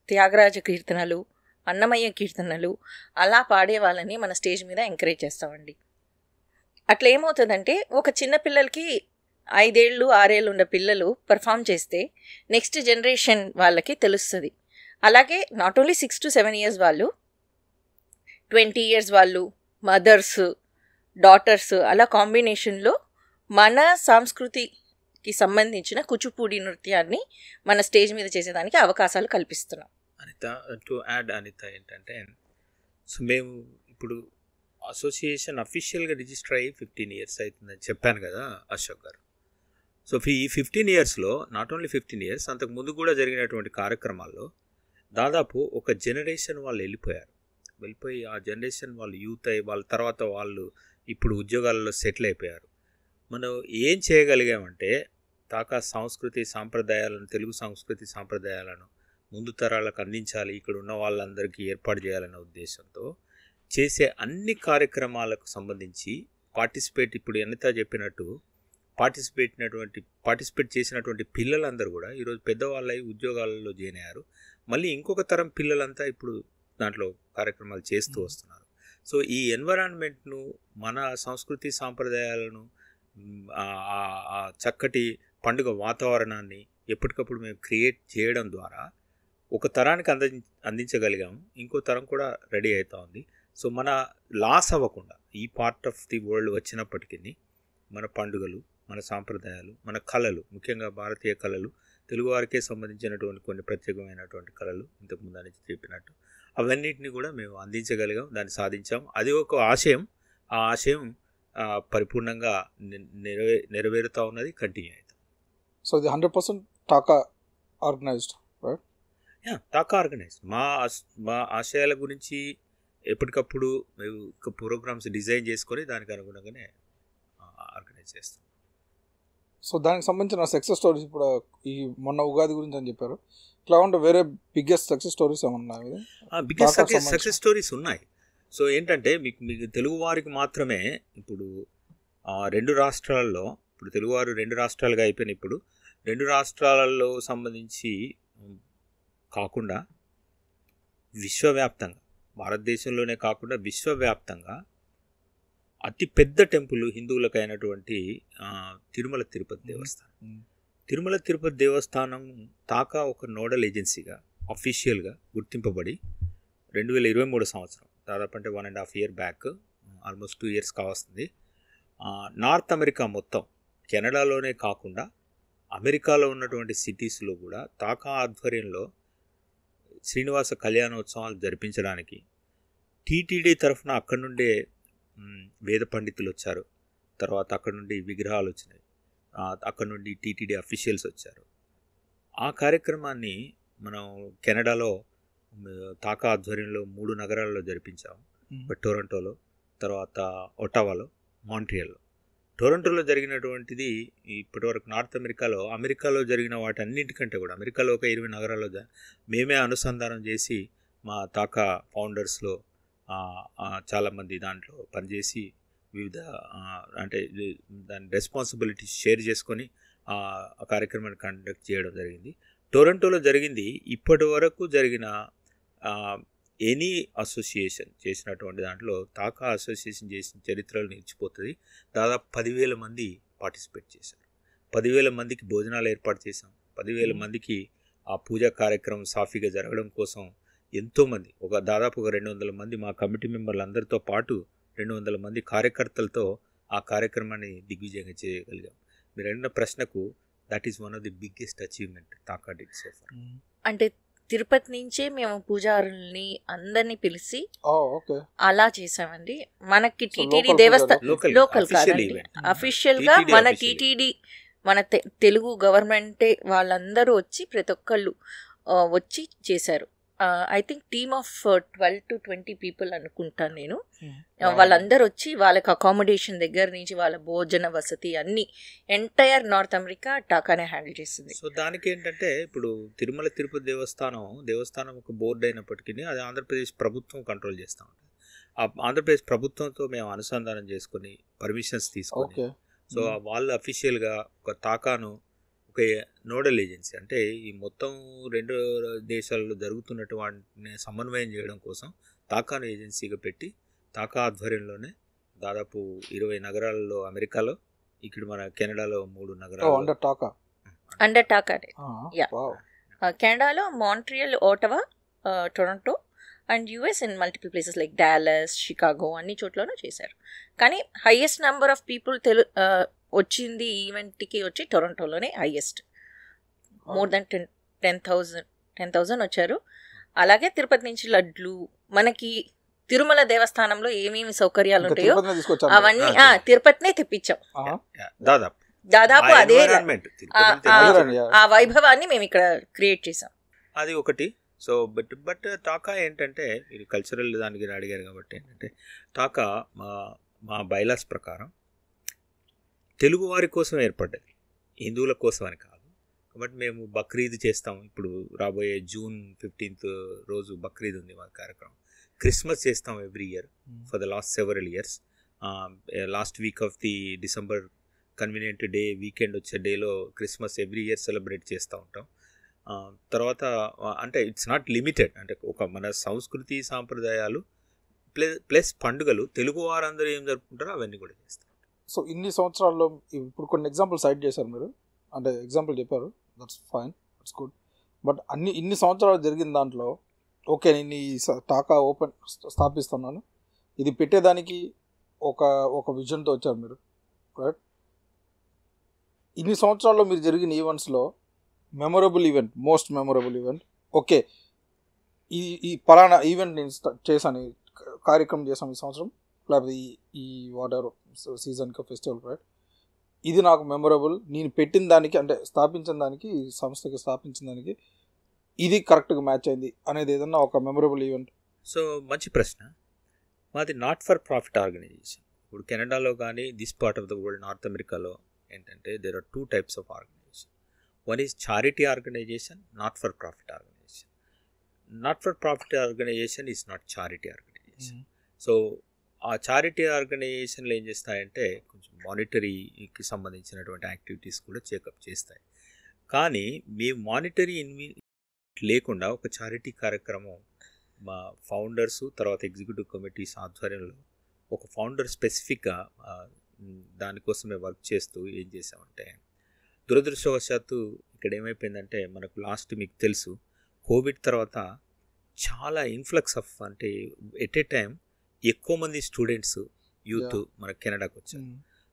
త్యాగరాజ కీర్తనలు, అన్నమయ్య కీర్తనలు అలా పాడే వాళ్ళని మన స్టేజ్ మీద ఎంకరేజ్ చేస్తామండి. అట్లా ఏమవుతుందంటే ఒక చిన్న పిల్లలకి 5 ఏళ్ళు 6 ఏళ్ళు ఉన్న పిల్లలు పర్ఫామ్ చేస్తే నెక్స్ట్ జనరేషన్ వాళ్ళకి తెలుస్తుంది. అలాగే నాట్ ఓన్లీ 6 to 7 years వాళ్ళు, 20 years వాళ్ళు, మదర్స్, డాటర్స్, అలా కాంబినేషన్లో మన సంస్కృతికి సంబంధించిన కూచిపూడి నృత్యాన్ని మన స్టేజ్ మీద చేసేదానికి అవకాశాలు కల్పిస్తున్నాం. అనిత, టు యాడ్ అనిత ఏంటంటే, సో మేము ఇప్పుడు అసోసియేషన్ అఫీషియల్గా రిజిస్టర్ అయ్యి 15 years అవుతుందని చెప్పాను కదా అశోక్ గారు. సో ఈ 15 yearsలో నాట్ ఓన్లీ 15 years, అంతకు ముందు కూడా జరిగినటువంటి కార్యక్రమాల్లో దాదాపు ఒక జనరేషన్ వాళ్ళు వెళ్ళిపోయి ఆ జనరేషన్ వాళ్ళు యూత్ అయ్యి వాళ్ళ తర్వాత వాళ్ళు ఇప్పుడు ఉద్యోగాలలో సెటిల్ అయిపోయారు. మనం ఏం చేయగలిగామంటే తాకా సంస్కృతి సాంప్రదాయాలను, తెలుగు సంస్కృతి సాంప్రదాయాలను ముందు తరాలకు అందించాలి, ఇక్కడ ఉన్న వాళ్ళందరికీ ఏర్పాటు చేయాలనే ఉద్దేశంతో చేసే అన్ని కార్యక్రమాలకు సంబంధించి ఇప్పుడు అనిత చెప్పినట్టు పార్టిసిపేట్ చేసినటువంటి పిల్లలందరూ కూడా ఈరోజు పెద్దవాళ్ళై ఉద్యోగాలలో జాయిన్ అయ్యారు. మళ్ళీ ఇంకొక తరం పిల్లలంతా ఇప్పుడు దాంట్లో కార్యక్రమాలు చేస్తూ వస్తున్నారు. సో ఈ ఎన్విరాన్మెంట్ను, మన సంస్కృతి సాంప్రదాయాలను, చక్కటి పండుగ వాతావరణాన్ని ఎప్పటికప్పుడు మేము క్రియేట్ చేయడం ద్వారా ఒక తరానికి అందించగలిగాము. ఇంకో తరం కూడా రెడీ అవుతా ఉంది. సో మన లాస్ అవ్వకుండా ఈ పార్ట్ ఆఫ్ ది వరల్డ్ వచ్చినప్పటికీ మన పండుగలు, మన సాంప్రదాయాలు, మన కళలు, ముఖ్యంగా భారతీయ కళలు, తెలుగువారికే సంబంధించినటువంటి కొన్ని ప్రత్యేకమైనటువంటి కళలు ఇంతకుముందు నుంచి చెప్పినట్టు అవన్నిటిని కూడా మేము అందించగలిగాం, దాన్ని సాధించాం. అది ఒక ఆశయం. ఆ ఆశయం పరిపూర్ణంగా నెరవేరుతూ ఉన్నది, కంటిన్యూ అవుతుంది. సో ఇది 100% taka organised, right? Taka organised. మా ఆశయాల గురించి ఎప్పటికప్పుడు మేము ప్రోగ్రామ్స్ డిజైన్ చేసుకొని దానికి అనుగుణంగానే ఆర్గనైజ్ చేస్తాం. సో దానికి సంబంధించిన సక్సెస్ స్టోరీస్ ఇప్పుడు ఈ మొన్న ఉగాది గురించి అని చెప్పారు, ఇట్లా ఉంటే వేరే బిగ్గెస్ట్ సక్సెస్ స్టోరీస్ ఏమన్నా? బిగ్గెస్ట్ సక్సెస్ స్టోరీస్ ఉన్నాయి. సో ఏంటంటే మీకు తెలుగు వారికి మాత్రమే ఇప్పుడు 2 రాష్ట్రాలలో, ఇప్పుడు తెలుగువారు 2 రాష్ట్రాలుగా అయిపోయిన ఇప్పుడు 2 రాష్ట్రాలలో సంబంధించి కాకుండా విశ్వవ్యాప్తంగా, భారతదేశంలోనే కాకుండా విశ్వవ్యాప్తంగా అతిపెద్ద టెంపుల్ హిందువులకు అయినటువంటి తిరుమల తిరుపతి దేవస్థానం. తిరుమల తిరుపతి దేవస్థానం తాకా ఒక నోడల్ ఏజెన్సీగా అఫీషియల్గా గుర్తింపబడి 2023 సంవత్సరం, దాదాపు అంటే 1.5 year బ్యాక్, ఆల్మోస్ట్ 2 years కావస్తుంది, నార్త్ అమెరికా మొత్తం, కెనడాలోనే కాకుండా అమెరికాలో ఉన్నటువంటి సిటీస్లో కూడా తాకా ఆధ్వర్యంలో శ్రీనివాస కళ్యాణోత్సవాలు జరిపించడానికి టీటీడీ తరఫున అక్కడి నుండే వేద పండితులు వచ్చారు. తర్వాత అక్కడ నుండి విగ్రహాలు వచ్చినాయి, అక్కడ నుండి టీటీడీ అఫీషియల్స్ వచ్చారు. ఆ కార్యక్రమాన్ని మనం కెనడాలో తాకా ఆధ్వర్యంలో 3 నగరాల్లో జరిపించాము. టొరంటోలో, తర్వాత ఒటావాలో, మాంట్రియాల్లో. టొరంటోలో జరిగినటువంటిది ఇప్పటివరకు నార్త్ అమెరికాలో జరిగిన వాటి అన్నింటికంటే కూడా అమెరికాలో ఒక 20 నగరాల్లో మేమే అనుసంధానం చేసి మా తాకా ఫౌండర్స్లో చాలామంది దాంట్లో పనిచేసి వివిధ అంటే దాని రెస్పాన్సిబిలిటీస్ షేర్ చేసుకొని ఆ కార్యక్రమాన్ని కండక్ట్ చేయడం జరిగింది. టొరంటోలో జరిగింది ఇప్పటి వరకు జరిగిన ఎనీ అసోసియేషన్ చేసినటువంటి దాంట్లో తాకా అసోసియేషన్ చేసిన చరిత్రలు నిలిచిపోతుంది. దాదాపు 10,000 మంది పార్టిసిపేట్ చేశారు. 10,000 మందికి భోజనాలు ఏర్పాటు చేశాం. 10,000 మందికి ఆ పూజా కార్యక్రమం సాఫీగా జరగడం కోసం ఎంతోమంది, దాదాపు 200 మంది మా కమిటీ మెంబర్లు అందరితో పాటు 200 మంది కార్యకర్తలతో ఆ కార్యక్రమాన్ని దిగ్విజయంగా చేయగలిగాం. మీరు అడిగిన ప్రశ్నకు that is one of the biggest achievement TACA did so far. అంటే తిరుపతి నుంచే మేము పూజారుల్ని అందరినీ పిలిచి ఓకే అలా చేసామండి. మనకి So, టీటీడీ local దేవస్థానం Local, లోకల్ official కాదండి, event. అఫీషియల్ గా TTD మన official. టీటీడీ మన తెలుగు గవర్నమెంటే వాళ్ళందరూ వచ్చి ప్రతి ఒక్కళ్ళు వచ్చి చేశారు. I think team of 12 to 20 people అనుకుంటాను నేను. వాళ్ళందరూ వచ్చి వాళ్ళకి అకామిడేషన్ దగ్గర నుంచి వాళ్ళ భోజన వసతి అన్ని ఎంటైర్ నార్త్ అమెరికా టాకానే హ్యాండిల్ చేసింది. సో దానికి ఏంటంటే ఇప్పుడు తిరుమల తిరుపతి దేవస్థానం ఒక బోర్డు అయినప్పటికీ అది ఆంధ్రప్రదేశ్ ప్రభుత్వం కంట్రోల్ చేస్తూ ఉంటుంది. ఆ ఆంధ్రప్రదేశ్ ప్రభుత్వంతో మేము అనుసంధానం చేసుకుని పర్మిషన్స్ తీసుకొని, ఓకే సో వాళ్ళు అఫీషియల్గా ఒక తాకాను ఒక నోడల్ ఏజెన్సీ, అంటే ఈ మొత్తం 2 దేశాల్లో జరుగుతున్నటువంటి సమన్వయం చేయడం కోసం తాకాను ఏజెన్సీగా పెట్టి తాకా ఆధ్వర్యంలోనే దాదాపు 20 నగరాల్లో అమెరికాలో, ఇక్కడ మన కెనడాలో 3 నగరాలు అండర్ టాకా అండర్ టాకానే. Yeah. వావ్ కెనడాలో Montreal, Ottawa, Toronto and US in multiple places like Dallas, Chicago అన్ని చోట్లను చేశారు. కానీ హైయెస్ట్ నెంబర్ ఆఫ్ పీపుల్ వచ్చింది ఈవెంట్కి వచ్చి టొరంటోలోనే హైయెస్ట్, మోర్ దెన్ 10,000 వచ్చారు. అలాగే తిరుపతి నుంచి లడ్లు, మనకి తిరుమల దేవస్థానంలో ఏమేమి సౌకర్యాలు ఉంటాయో అవన్నీ తిరుపతినే తెప్పించాం. దాదాపు అదే ఆ వైభవాన్ని మేము ఇక్కడ క్రియేట్ చేసాం. అది ఒకటి. సో బట్ టాకా ఏంటంటే మీరు కల్చరల్ దానికి అడిగారు కాబట్టి ఏంటంటే టాకా మా బైలాస్ ప్రకారం తెలుగు వారి కోసం ఏర్పడ్డది, హిందువుల కోసం అని కాదు. కాబట్టి మేము బక్రీద్ చేస్తాం. ఇప్పుడు రాబోయే June 15th రోజు బక్రీద్ ఉంది మా కార్యక్రమం. క్రిస్మస్ చేస్తాం every year for the last several years. Last week off the December convenient day, weekend వచ్చే డేలో క్రిస్మస్ ఎవ్రీ ఇయర్ సెలబ్రేట్ చేస్తూ ఉంటాం. తర్వాత అంటే ఇట్స్ నాట్ లిమిటెడ్, అంటే ఒక మన సంస్కృతి సాంప్రదాయాలు ప్లస్ పండుగలు తెలుగు వారందరూ ఏం జరుపుకుంటారో అవన్నీ కూడా చేస్తాం. సో ఇన్ని సంవత్సరాల్లో ఇప్పుడు కొన్ని ఎగ్జాంపుల్ సైట్ చేశారు మీరు, అంటే ఎగ్జాంపుల్ చెప్పారు, that's fine, that's good. But ఇన్ని సంవత్సరాలు జరిగిన దాంట్లో ఓకే నేను ఈ టాకా స్థాపిస్తున్నాను, ఇది పెట్టేదానికి ఒక విజన్తో వచ్చారు మీరు, రైట్? ఇన్ని సంవత్సరాల్లో మీరు జరిగిన ఈవెంట్స్లో memorable event, most memorable event, okay ఈ పలానా ఈవెంట్ నేను చేశాను, కార్యక్రమం చేశాను ఈ సంవత్సరం, లేకపోతే ఈ వాటర్ సీజన్కి ఫెస్టివల్, రైట్? ఇది నాకు మెమొరబుల్, నేను పెట్టిన దానికి అంటే స్థాపించిన దానికి, ఈ సంస్థకి స్థాపించిన దానికి ఇది కరెక్ట్గా మ్యాచ్ అయింది అనేది ఏదన్నా ఒక మెమొరబుల్ ఈవెంట్? సో మంచి ప్రశ్న. మాది నాట్ ఫర్ ప్రాఫిట్ ఆర్గనైజేషన్. ఇప్పుడు కెనడాలో కానీ this part of the world North అమెరికాలో ఏంటంటే there are 2 types of organization. One is charity organization, not for profit organization. Not for profit organization is not charity organization. So ఆ charity ఆర్గనైజేషన్లు ఏం చేస్తాయంటే కొంచెం మానిటరీకి సంబంధించినటువంటి యాక్టివిటీస్ కూడా చెకప్ చేస్తాయి. కానీ మేము మానిటరీ లేకుండా ఒక చారిటీ కార్యక్రమం మా ఫౌండర్సు తర్వాత ఎగ్జిక్యూటివ్ కమిటీస్ ఆధ్వర్యంలో ఒక ఫౌండర్ స్పెసిఫిక్గా దానికోసమే వర్క్ చేస్తూ ఏం చేసామంటే, దురదృష్టవశాత్తు ఇక్కడ ఏమైపోయిందంటే మనకు లాస్ట్ మీకు తెలుసు కోవిడ్ తర్వాత చాలా ఇన్ఫ్లక్స్ ఆఫ్, అంటే ఎట్ ఏ టైం ఎక్కువ మంది స్టూడెంట్స్ యూత్ మన కెనడాకి వచ్చారు.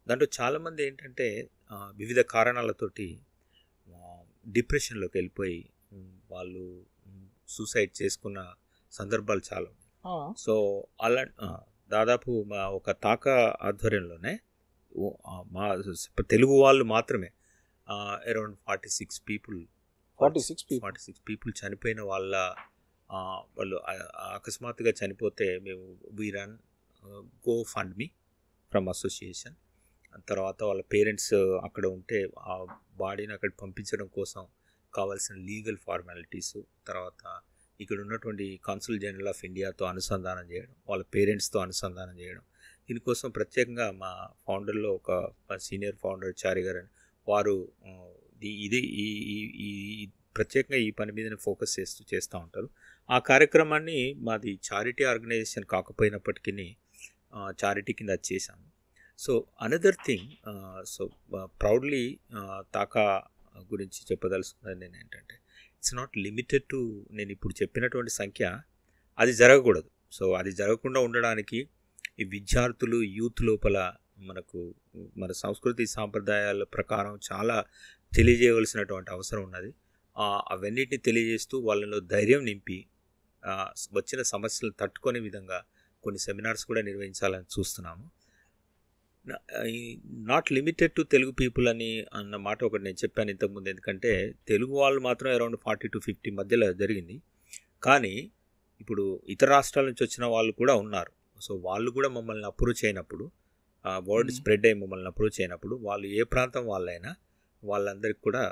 దాంట్లో చాలామంది ఏంటంటే వివిధ కారణాలతోటి డిప్రెషన్లోకి వెళ్ళిపోయి వాళ్ళు సూసైడ్ చేసుకున్న సందర్భాలు చాలా. సో అలా దాదాపు మా ఒక తాకా ఆధ్వర్యంలోనే మా తెలుగు వాళ్ళు మాత్రమే అరౌండ్ 46 people చనిపోయిన వాళ్ళు అకస్మాత్తుగా చనిపోతే మేము we run go fund me from association. తర్వాత వాళ్ళ పేరెంట్స్ అక్కడ ఉంటే ఆ బాడీని అక్కడ పంపించడం కోసం కావాల్సిన లీగల్ ఫార్మాలిటీసు, తర్వాత ఇక్కడ ఉన్నటువంటి కాన్సుల్ జనరల్ ఆఫ్ ఇండియాతో అనుసంధానం చేయడం, వాళ్ళ పేరెంట్స్తో అనుసంధానం చేయడం. దీనికోసం ప్రత్యేకంగా మా ఫౌండర్లో ఒక సీనియర్ ఫౌండర్ చారి గారు అని వారు ఇది ఈ ప్రత్యేకంగా ఈ పని మీదనే ఫోకస్ చేస్తూ ఉంటారు. ఆ కార్యక్రమాన్ని మాది చారిటీ ఆర్గనైజేషన్ కాకపోయినప్పటికీ చారిటీ కింద అది చేశాము. So another thing, so proudly TACA గురించి చెప్పదలుచుకున్నది నేను ఏంటంటే ఇట్స్ నాట్ లిమిటెడ్ టు నేను ఇప్పుడు చెప్పినటువంటి సంఖ్య, అది జరగకూడదు. సో అది జరగకుండా ఉండడానికి ఈ విద్యార్థులు యూత్ లోపల మనకు మన సంస్కృతి సాంప్రదాయాల ప్రకారం చాలా తెలియజేయవలసినటువంటి అవసరం ఉన్నది. అవన్నిటిని తెలియజేస్తూ వాళ్ళలో ధైర్యం నింపి వచ్చిన సమస్యలను తట్టుకునే విధంగా కొన్ని సెమినార్స్ కూడా నిర్వహించాలని చూస్తున్నాము. Not limited to Telugu people అని అన్న మాట ఒకటి నేను చెప్పాను ఇంతకుముందు. ఎందుకంటే తెలుగు వాళ్ళు మాత్రం అరౌండ్ 40 to 50 మధ్యలో జరిగింది. కానీ ఇప్పుడు ఇతర రాష్ట్రాల నుంచి వచ్చిన వాళ్ళు కూడా ఉన్నారు. సో వాళ్ళు కూడా మమ్మల్ని అప్రోచ్ అయినప్పుడు, వర్డ్ స్ప్రెడ్ అయ్యి మమ్మల్ని అప్రోచ్ అయినప్పుడు వాళ్ళు ఏ ప్రాంతం వాళ్ళైనా వాళ్ళందరికీ కూడా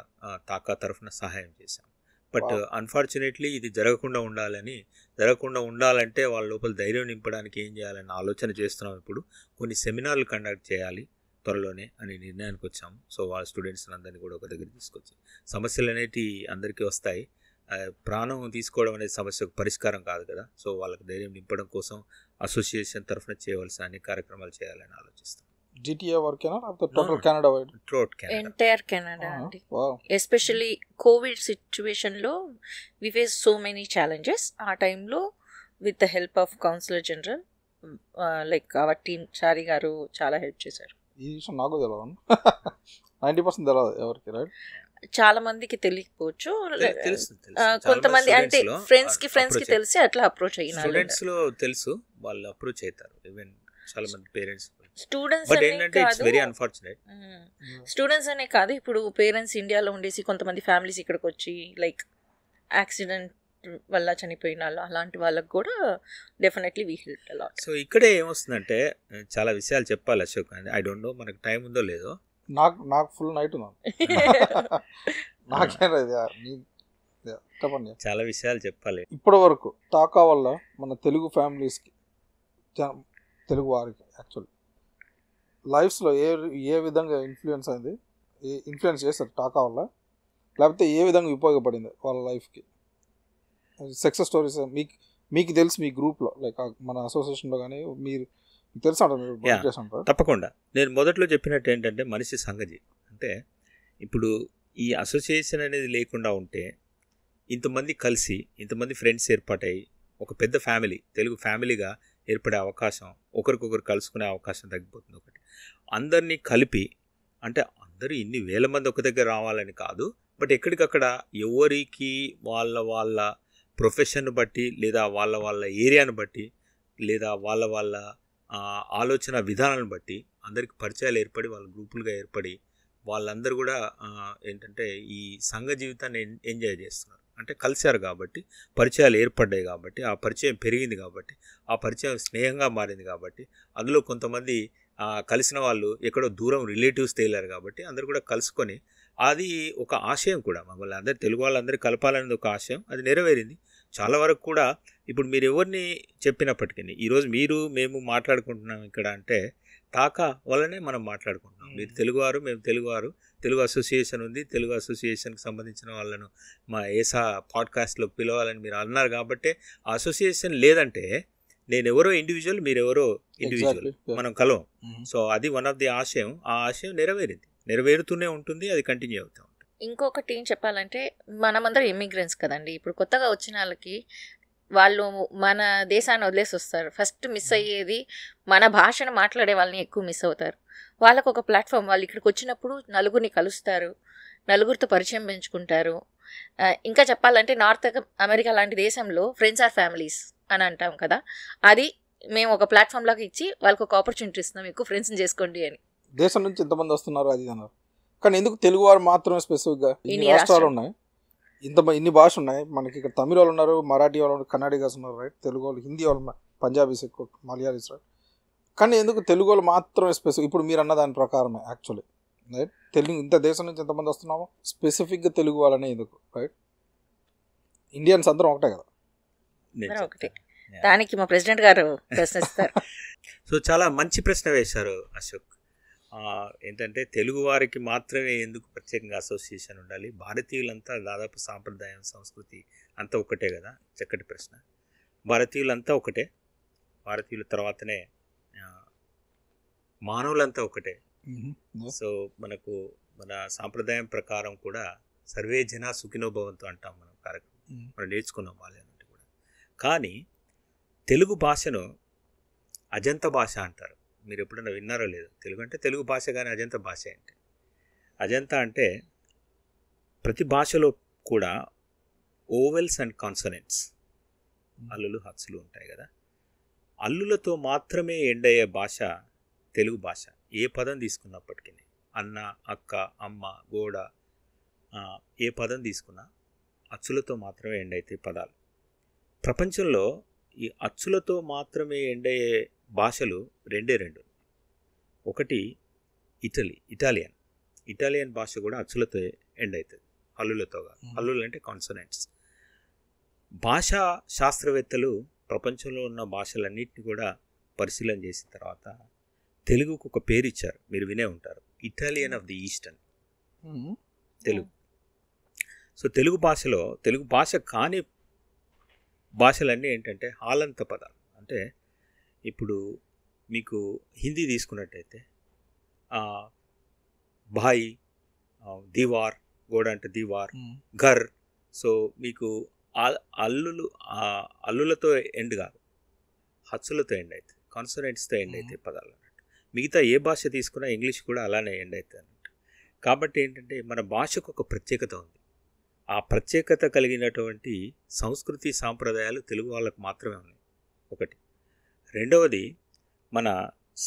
తాకా తరఫున సహాయం చేశాం. బట్ అన్ఫార్చునేట్లీ ఇది జరగకుండా ఉండాలంటే వాళ్ళ లోపల ధైర్యం నింపడానికి ఏం చేయాలని ఆలోచన చేస్తున్నాం. ఇప్పుడు కొన్ని సెమినార్లు కండక్ట్ చేయాలి త్వరలోనే అని నిర్ణయానికి వచ్చాము. సో వాళ్ళ స్టూడెంట్స్ అందరినీ కూడా ఒక దగ్గర తీసుకొచ్చి, సమస్యలు అనేవి అందరికీ వస్తాయి, ప్రాణం తీసుకోవడం అనేది సమస్యకు పరిష్కారం కాదు కదా. సో వాళ్ళకి ధైర్యం నింపడం కోసం అసోసియేషన్ తరఫున చేయవలసిన అన్ని కార్యక్రమాలు చేయాలని ఆలోచిస్తాం. GTA వరకేనా లేకపోతే total Canada wide? Entire Canada అండి. ఎస్పెషల్లీ కోవిడ్ సిచ్యువేషన్లో we face so many challenges. ఆ టైంలో with the help of councillor general like our team Chari garu చాలా హెల్ప్ చేశారు. ఈ విషయం నాకు తెలియదు, 90% తెలియదు ఎవరికి, రైట్? చాలా మందికి తెలియకపోవచ్చు, కొంతమంది అంటే ఫ్రెండ్స్ కి తెలిసి అట్లా అప్రోచ్ అయిన స్టూడెంట్స్ లో తెలుసు, వాళ్ళు అప్రోచ్ అవుతారు. ఈవెన్ చాలా మంది పేరెంట్స్ స్టూడెంట్స్ అనే కాదు, ఇప్పుడు పేరెంట్స్ ఇండియాలో ఉండేసి కొంతమంది ఫ్యామిలీస్ ఇక్కడికి వచ్చి లైక్ యాక్సిడెంట్ వల్ల చనిపోయిన వాళ్ళు, అలాంటి వాళ్ళకి కూడా definitely we help a lot. So ఇక్కడే ఏమొస్తుందంటే చాలా విషయాలు చెప్పాలి అశోక్. ఐ డోంట్ నో మనకు టైం ఉందో లేదో. నాకు ఫుల్ నైట్ ఉన్నాను. చెప్పండి, చాలా విషయాలు చెప్పాలి. ఇప్పటి వరకు టాకా వల్ల మన తెలుగు ఫ్యామిలీస్కి, తెలుగు వారికి యాక్చువల్లీ లైఫ్స్లో ఏ విధంగా ఇన్ఫ్లుయెన్స్ చేస్తారు టాకా వల్ల, లేకపోతే ఏ విధంగా ఉపయోగపడింది వాళ్ళ లైఫ్కి? సక్సెస్ స్టోరీస్ మీకు తెలుసు, మీ గ్రూప్లో లైక్ మన అసోసియేషన్లో కానీ మీకు తెలుసు అంటారు? తప్పకుండా. నేను మొదట్లో చెప్పినట్టు ఏంటంటే మనిషి సంగతి. అంటే ఇప్పుడు ఈ అసోసియేషన్ అనేది లేకుండా ఉంటే ఇంతమంది కలిసి, ఇంతమంది ఫ్రెండ్స్ ఏర్పాటయ్యి ఒక పెద్ద ఫ్యామిలీ, తెలుగు ఫ్యామిలీగా ఏర్పడే అవకాశం, ఒకరికొకరు కలుసుకునే అవకాశం తగ్గిపోతుంది. ఒకటి, అందరినీ కలిపి, అంటే అందరూ ఇన్ని వేల మంది ఒక దగ్గర రావాలని కాదు, బట్ ఎక్కడికక్కడ ఎవరికి వాళ్ళ ప్రొఫెషన్ బట్టి, లేదా వాళ్ళ ఏరియాను బట్టి, లేదా వాళ్ళ ఆలోచన విధానాలను బట్టి అందరికి పరిచయాలు ఏర్పడి, వాళ్ళ గ్రూపులుగా ఏర్పడి వాళ్ళందరూ కూడా ఏంటంటే ఈ సంఘ జీవితాన్ని ఎంజాయ్ చేస్తున్నారు. అంటే కలిశారు కాబట్టి, పరిచయాలు ఏర్పడ్డాయి కాబట్టి, ఆ పరిచయం పెరిగింది కాబట్టి, ఆ పరిచయం స్నేహంగా మారింది కాబట్టి, అందులో కొంతమంది కలిసిన వాళ్ళు ఎక్కడో దూరం రిలేటివ్స్ తేలారు కాబట్టి అందరూ కూడా కలుసుకొని, అది ఒక ఆశయం కూడా, మమ్మల్ని అందరు తెలుగు వాళ్ళందరూ కలపాలనేది ఒక ఆశయం, అది నెరవేరింది చాలా వరకు కూడా. ఇప్పుడు మీరు ఎవరిని చెప్పినప్పటికీ, ఈరోజు మేము మాట్లాడుకుంటున్నాం ఇక్కడ అంటే టాకా వల్లనే మనం మాట్లాడుకుంటున్నాం. మీరు తెలుగువారు, మేము తెలుగువారు, తెలుగు అసోసియేషన్ ఉంది, తెలుగు అసోసియేషన్కి సంబంధించిన వాళ్ళను మా ఏసా పాడ్కాస్ట్లోకి పిలవాలని మీరు అన్నారు కాబట్టి, ఆ అసోసియేషన్ లేదంటే నేనెవరో ఇండివిజువల్, మీరెవరో ఇండివిజువల్, మనం కలవం. సో అది వన్ ఆఫ్ ది ఆశయం. ఆ ఆశయం నెరవేరింది, నెరవేరుతూనే ఉంటుంది, అది కంటిన్యూ అవుతూ ఉంటుంది. ఇంకొకటి ఏం చెప్పాలంటే, మనమందరం ఇమిగ్రెంట్స్ కదండి. ఇప్పుడు కొత్తగా వచ్చిన వాళ్ళకి వాళ్ళు మన దేశాన్ని వదిలేసి వస్తారు. ఫస్ట్ మిస్ అయ్యేది మన భాషను మాట్లాడే వాళ్ళని ఎక్కువ మిస్ అవుతారు. వాళ్ళకు ఒక ప్లాట్ఫామ్, వాళ్ళు ఇక్కడికి వచ్చినప్పుడు నలుగురిని కలుస్తారు, నలుగురితో పరిచయం పెంచుకుంటారు. ఇంకా చెప్పాలంటే నార్త్ అమెరికా లాంటి దేశంలో ఫ్రెండ్స్ ఆర్ ఫ్యామిలీస్ అని అంటాం కదా, అది మేము ఒక ప్లాట్ఫామ్ లాగా ఇచ్చి వాళ్ళకి ఒక ఆపర్చునిటీ ఇస్తున్నాం, ఎక్కువ ఫ్రెండ్స్ని చేసుకోండి అని. దేశం నుంచి ఎంతమంది వస్తున్నారు అది అన్నారు, కానీ ఎందుకు తెలుగు వారు మాత్రమే స్పెసిఫిక్గా? ఇన్ని రాష్ట్రాలు ఉన్నాయి, ఇన్ని భాషలు ఉన్నాయి మనకి. ఇక్కడ తమిళ వాళ్ళు ఉన్నారు, మరాఠీ వాళ్ళు ఉన్నారు, కన్నడిగాస్ ఉన్నారు, రైట్? తెలుగు వాళ్ళు, హిందీ వాళ్ళు, పంజాబీస్ ఎక్కువ, మలయాళీస్, రైట్? కానీ ఎందుకు తెలుగు వాళ్ళు మాత్రమే స్పెసిఫిక్? ఇప్పుడు మీరు అన్న దాని ప్రకారమే యాక్చువల్లీ, రైట్? తెలుగు ఇంత దేశం నుంచి ఎంతమంది వస్తున్నామో స్పెసిఫిక్గా తెలుగు వాళ్ళనే ఎందుకు, రైట్? ఇండియన్స్ అందరం ఒకటే కదా. ఒకటే, దానికి మా ప్రెసిడెంట్ గారు ప్రశ్నిస్తారు. సో చాలా మంచి ప్రశ్న వేశారు అశోక్. ఏంటంటే తెలుగు వారికి మాత్రమే ఎందుకు ప్రత్యేకంగా అసోసియేషన్ ఉండాలి? భారతీయులంతా దాదాపు సాంప్రదాయం, సంస్కృతి అంతా ఒకటే కదా. చక్కటి ప్రశ్న. భారతీయులంతా ఒకటే, భారతీయుల తర్వాతనే మానవులంతా ఒకటే. సో మనకు మన సాంప్రదాయం ప్రకారం కూడా సర్వే జన సుఖినో భవంతు అంటాం మనం కార్యక్రమం, మనం నేర్చుకున్నాం వాళ్ళంటే కూడా. కానీ తెలుగు భాషను అజంత భాష అంటారు. మీరు ఎప్పుడైనా విన్నారో లేదో? తెలుగు అంటే తెలుగు భాష, కానీ అజంత భాష అంటే, అజంత అంటే ప్రతి భాషలో కూడా ఓవెల్స్ అండ్ కాన్సనెంట్స్, అల్లులు హత్సులు ఉంటాయి కదా, అల్లులతో మాత్రమే ఎండ్ అయ్యే భాష తెలుగు భాష. ఏ పదం తీసుకున్నప్పటికీ, అన్న, అక్క, అమ్మ, గోడ, ఏ పదం తీసుకున్నా అచ్చులతో మాత్రమే ఎండ్ అవుతాయి పదాలు. ప్రపంచంలో ఈ అచ్చులతో మాత్రమే ఎండ్ అయ్యే భాషలు రెండు. ఒకటి ఇటాలియన్ భాష కూడా అచ్చులతో ఎండ్ అవుతుంది, హల్లులతో కాదు. హల్లులు అంటే కాన్సనెంట్స్. భాషా శాస్త్రవేత్తలు ప్రపంచంలో ఉన్న భాషలన్నింటినీ కూడా పరిశీలన చేసిన తర్వాత తెలుగుకు ఒక పేరు ఇచ్చారు, మీరు వినే ఉంటారు, ఇటాలియన్ ఆఫ్ ది ఈస్ట్ అని. తెలుగు. సో తెలుగు భాష కాని భాషలన్నీ ఏంటంటే హాలంత పదాలు. అంటే ఇప్పుడు మీకు హిందీ తీసుకున్నట్టయితే భాయ్, దీవార్, గోడ అంటే దీవార్, ఘర్. సో మీకు అల్లులతో ఎండ్ కాదు, హచ్చులతో ఎండ్ అవుతుంది, కాన్సనెంట్స్తో ఎండ్ అవుతాయి పదాలు అన్నట్టు. మిగతా ఏ భాష తీసుకున్నా ఇంగ్లీష్ కూడా అలానే ఎండ్ అవుతుంది అన్నట్టు. కాబట్టి ఏంటంటే మన భాషకు ఒక ప్రత్యేకత ఉంది. ఆ ప్రత్యేకత కలిగినటువంటి సంస్కృతి సాంప్రదాయాలు తెలుగు వాళ్ళకు మాత్రమే ఉన్నాయి, ఒకటి. రెండవది, మన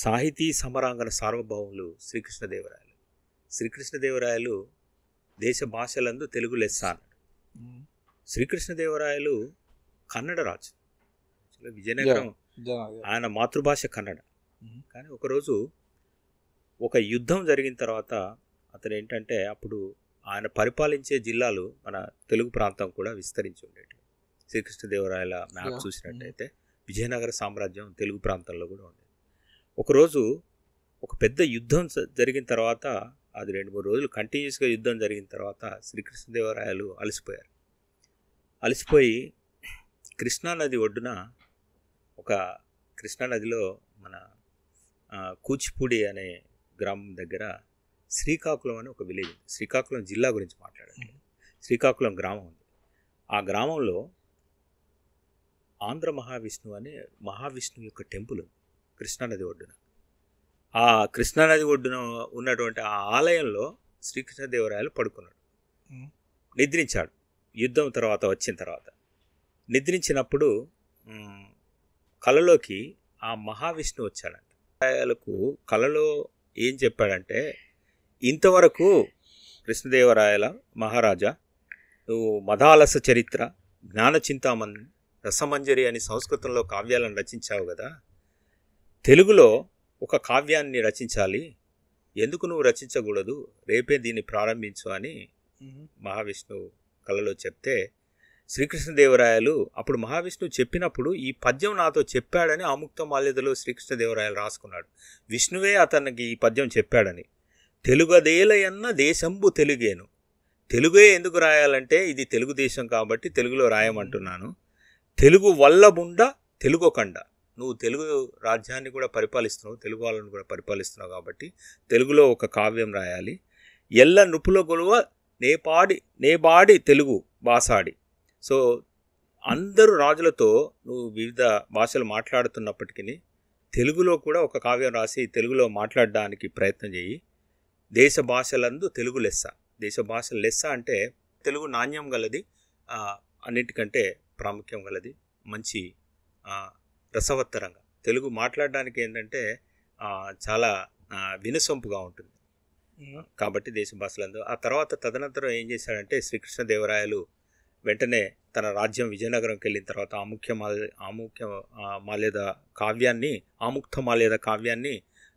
సాహితీ సమరాంగణ సార్వభౌములు శ్రీకృష్ణదేవరాయలు దేశ భాషలందు తెలుగు లెస్స అన్నాడు. శ్రీకృష్ణదేవరాయలు కన్నడ రాజు, విజయనగరం, ఆయన మాతృభాష కన్నడ. కానీ ఒకరోజు ఒక యుద్ధం జరిగిన తర్వాత అతను ఏంటంటే, అప్పుడు ఆయన పరిపాలించే జిల్లాలు మన తెలుగు ప్రాంతం కూడా విస్తరించి ఉండేవి. శ్రీకృష్ణదేవరాయల మ్యాప్ చూసినట్టయితే విజయనగర సామ్రాజ్యం తెలుగు ప్రాంతంలో కూడా ఉండేది. ఒకరోజు ఒక పెద్ద యుద్ధం జరిగిన తర్వాత, అది 2-3 రోజులు కంటిన్యూస్గా యుద్ధం జరిగిన తర్వాత శ్రీకృష్ణదేవరాయలు అలసిపోయి కృష్ణానది ఒడ్డున, కృష్ణానదిలో మన కూచిపూడి అనే గ్రామం దగ్గర శ్రీకాకుళం అని ఒక విలేజ్ ఉంది. శ్రీకాకుళం జిల్లా గురించి మాట్లాడాలి. శ్రీకాకుళం గ్రామం ఉంది. ఆ గ్రామంలో ఆంధ్ర మహావిష్ణువు అనే మహావిష్ణువు యొక్క టెంపుల్ ఉంది కృష్ణానది ఒడ్డున. ఆ కృష్ణానది ఒడ్డున ఉన్నటువంటి ఆ ఆలయంలో శ్రీకృష్ణదేవరాయలు పడుకున్నాడు, నిద్రించాడు. యుద్ధం వచ్చిన తర్వాత నిద్రించినప్పుడు కలలోకి ఆ మహావిష్ణువు వచ్చాడంట. రాయలకు కలలో ఏం చెప్పాడంటే, ఇంతవరకు కృష్ణదేవరాయల మహారాజా, నువ్వు మదాలస చరిత్ర, జ్ఞానచింతామణి, రసమంజరి అని సంస్కృతంలో కావ్యాలను రచించావు కదా, తెలుగులో ఒక కావ్యాన్ని రచించాలి, ఎందుకు నువ్వు రచించకూడదు, రేపే దీన్ని ప్రారంభించు అని మహావిష్ణువు కలలో చెప్తే, శ్రీకృష్ణదేవరాయలు అప్పుడు మహావిష్ణువు చెప్పినప్పుడు ఈ పద్యం నాతో చెప్పాడని ఆముక్త మాల్యదలో శ్రీకృష్ణదేవరాయలు రాసుకున్నాడు. విష్ణువే అతనికి ఈ పద్యం చెప్పాడని. తెలుగదేలయన్న దేశంబు తెలుగేను. తెలుగే ఎందుకు రాయాలంటే ఇది తెలుగుదేశం కాబట్టి తెలుగులో రాయమంటున్నాను. తెలుగు వల్లబుండ తెలుగొకండ, నువ్వు తెలుగు రాజ్యాన్ని కూడా పరిపాలిస్తున్నావు, తెలుగు వాళ్ళని కూడా పరిపాలిస్తున్నావు కాబట్టి తెలుగులో ఒక కావ్యం రాయాలి. ఎల్ల నృపుల గొలువ నేబాడి తెలుగు బాసాడి. సో అందరూ రాజులతో నువ్వు వివిధ భాషలు మాట్లాడుతున్నప్పటికీ తెలుగులో కూడా ఒక కావ్యం రాసి తెలుగులో మాట్లాడడానికి ప్రయత్నం చేయి. దేశ భాషలందు తెలుగు లెస్స. దేశ భాషల లెస్స అంటే తెలుగు నాణ్యం గలది, అన్నిటికంటే ప్రాముఖ్యం గలది, మంచి రసవత్తరంగా. తెలుగు మాట్లాడడానికి ఏంటంటే చాలా వినసొంపుగా ఉంటుంది కాబట్టి దేశ భాషలందు. ఆ తర్వాత తదనంతరం ఏం చేశాడంటే, శ్రీకృష్ణదేవరాయలు వెంటనే తన రాజ్యం విజయనగరంకి వెళ్ళిన తర్వాత ఆముక్త మాల్యద కావ్యాన్ని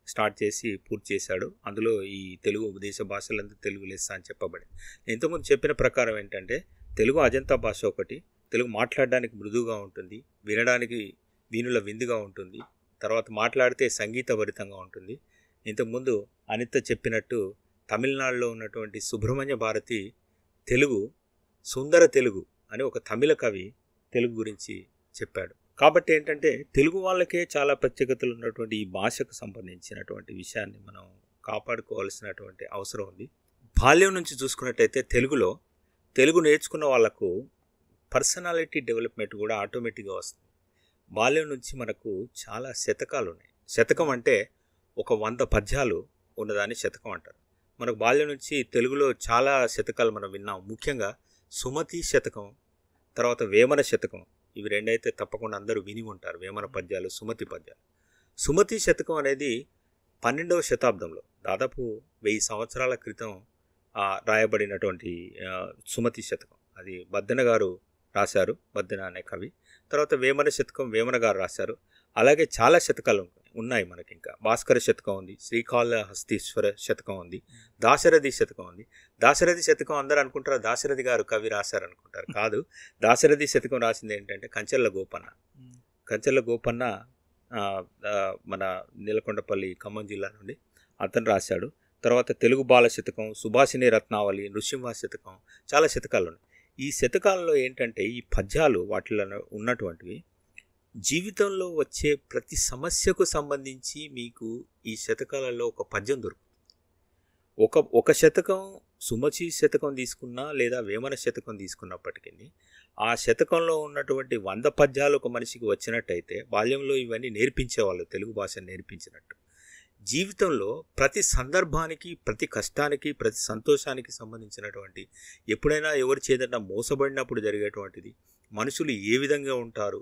స్టార్ట్ చేసి పూర్తి చేశాడు. అందులో ఈ తెలుగు దేశ భాషలందు తెలుగు లెస్స అని చెప్పబడింది. ఇంతకుముందు చెప్పిన ప్రకారం ఏంటంటే, తెలుగు అజంతా భాష ఒకటి, తెలుగు మాట్లాడడానికి మృదువుగా ఉంటుంది, వినడానికి వీణుల విందుగా ఉంటుంది, తర్వాత మాట్లాడితే సంగీతభరితంగా ఉంటుంది. ఇంతకుముందు అనిత చెప్పినట్టు తమిళనాడులో ఉన్నటువంటి సుబ్రహ్మణ్య భారతి తెలుగు, సుందర తెలుగు అని ఒక తమిళ కవి తెలుగు గురించి చెప్పాడు. కాబట్టి ఏంటంటే తెలుగు వాళ్ళకే చాలా ప్రత్యేకతలు ఉన్నటువంటి ఈ భాషకు సంబంధించినటువంటి విషయాన్ని మనం కాపాడుకోవాల్సినటువంటి అవసరం ఉంది. బాల్యం నుంచి చూసుకున్నట్టయితే తెలుగు నేర్చుకున్న వాళ్ళకు పర్సనాలిటీ డెవలప్మెంట్ కూడా ఆటోమేటిక్గా వస్తుంది. బాల్యం నుంచి మనకు చాలా శతకాలు ఉన్నాయి. శతకం అంటే ఒక 100 పద్యాలు ఉన్నదాన్ని శతకం అంటారు. మనకు బాల్యం నుంచి తెలుగులో చాలా శతకాలు మనం విన్నాం. ముఖ్యంగా సుమతి శతకం, తర్వాత వేమన శతకం. ఇవి రెండైతే తప్పకుండా అందరూ విని ఉంటారు, వేమన పద్యాలు, సుమతి పద్యాలు. సుమతి శతకం అనేది 12వ శతాబ్దంలో దాదాపు 1000 సంవత్సరాల క్రితం రాయబడినటువంటి సుమతి శతకం. అది బద్దెన గారు రాశారు, బద్దెన అనే కవి. తర్వాత వేమన శతకం వేమన గారు రాశారు. అలాగే చాలా శతకాలు ఉన్నాయి మనకి. ఇంకా భాస్కర శతకం ఉంది, శ్రీకాళహస్తీశ్వర శతకం ఉంది, దాశరథి శతకం ఉంది. దాశరథి శతకం అందరూ అనుకుంటారు దాశరథి గారు కవి రాశారు అనుకుంటారు. కాదు, దాశరథి శతకం రాసింది ఏంటంటే కంచెల్ల గోపన్న. కంచెల్ల గోపన్న మన నీలకొండపల్లి ఖమ్మం జిల్లా నుండి అతను రాశాడు. తర్వాత తెలుగు బాల శతకం, సుభాషిణి రత్నావళి, నృసింహ శతకం, చాలా శతకాలు ఉన్నాయి. ఈ శతకాలలో ఏంటంటే ఈ పద్యాలు వాటిలో ఉన్నటువంటివి జీవితంలో వచ్చే ప్రతి సమస్యకు సంబంధించి మీకు ఈ శతకాలలో ఒక పద్యం దొరుకుతుంది. ఒక శతకం సుమతి శతకం తీసుకున్నా లేదా వేమన శతకం తీసుకున్నప్పటికీ ఆ శతకంలో ఉన్నటువంటి 100 పద్యాలు ఒక మనిషికి వచ్చినట్టయితే బాల్యంలో ఇవన్నీ నేర్పించేవాళ్ళు, తెలుగు భాషను నేర్పించినట్టు. జీవితంలో ప్రతి సందర్భానికి, ప్రతి కష్టానికి, ప్రతి సంతోషానికి సంబంధించినటువంటి, ఎప్పుడైనా ఎవరి చేదన్నా మోసబడినప్పుడు జరిగేటువంటిది, మనుషులు ఏ విధంగా ఉంటారు,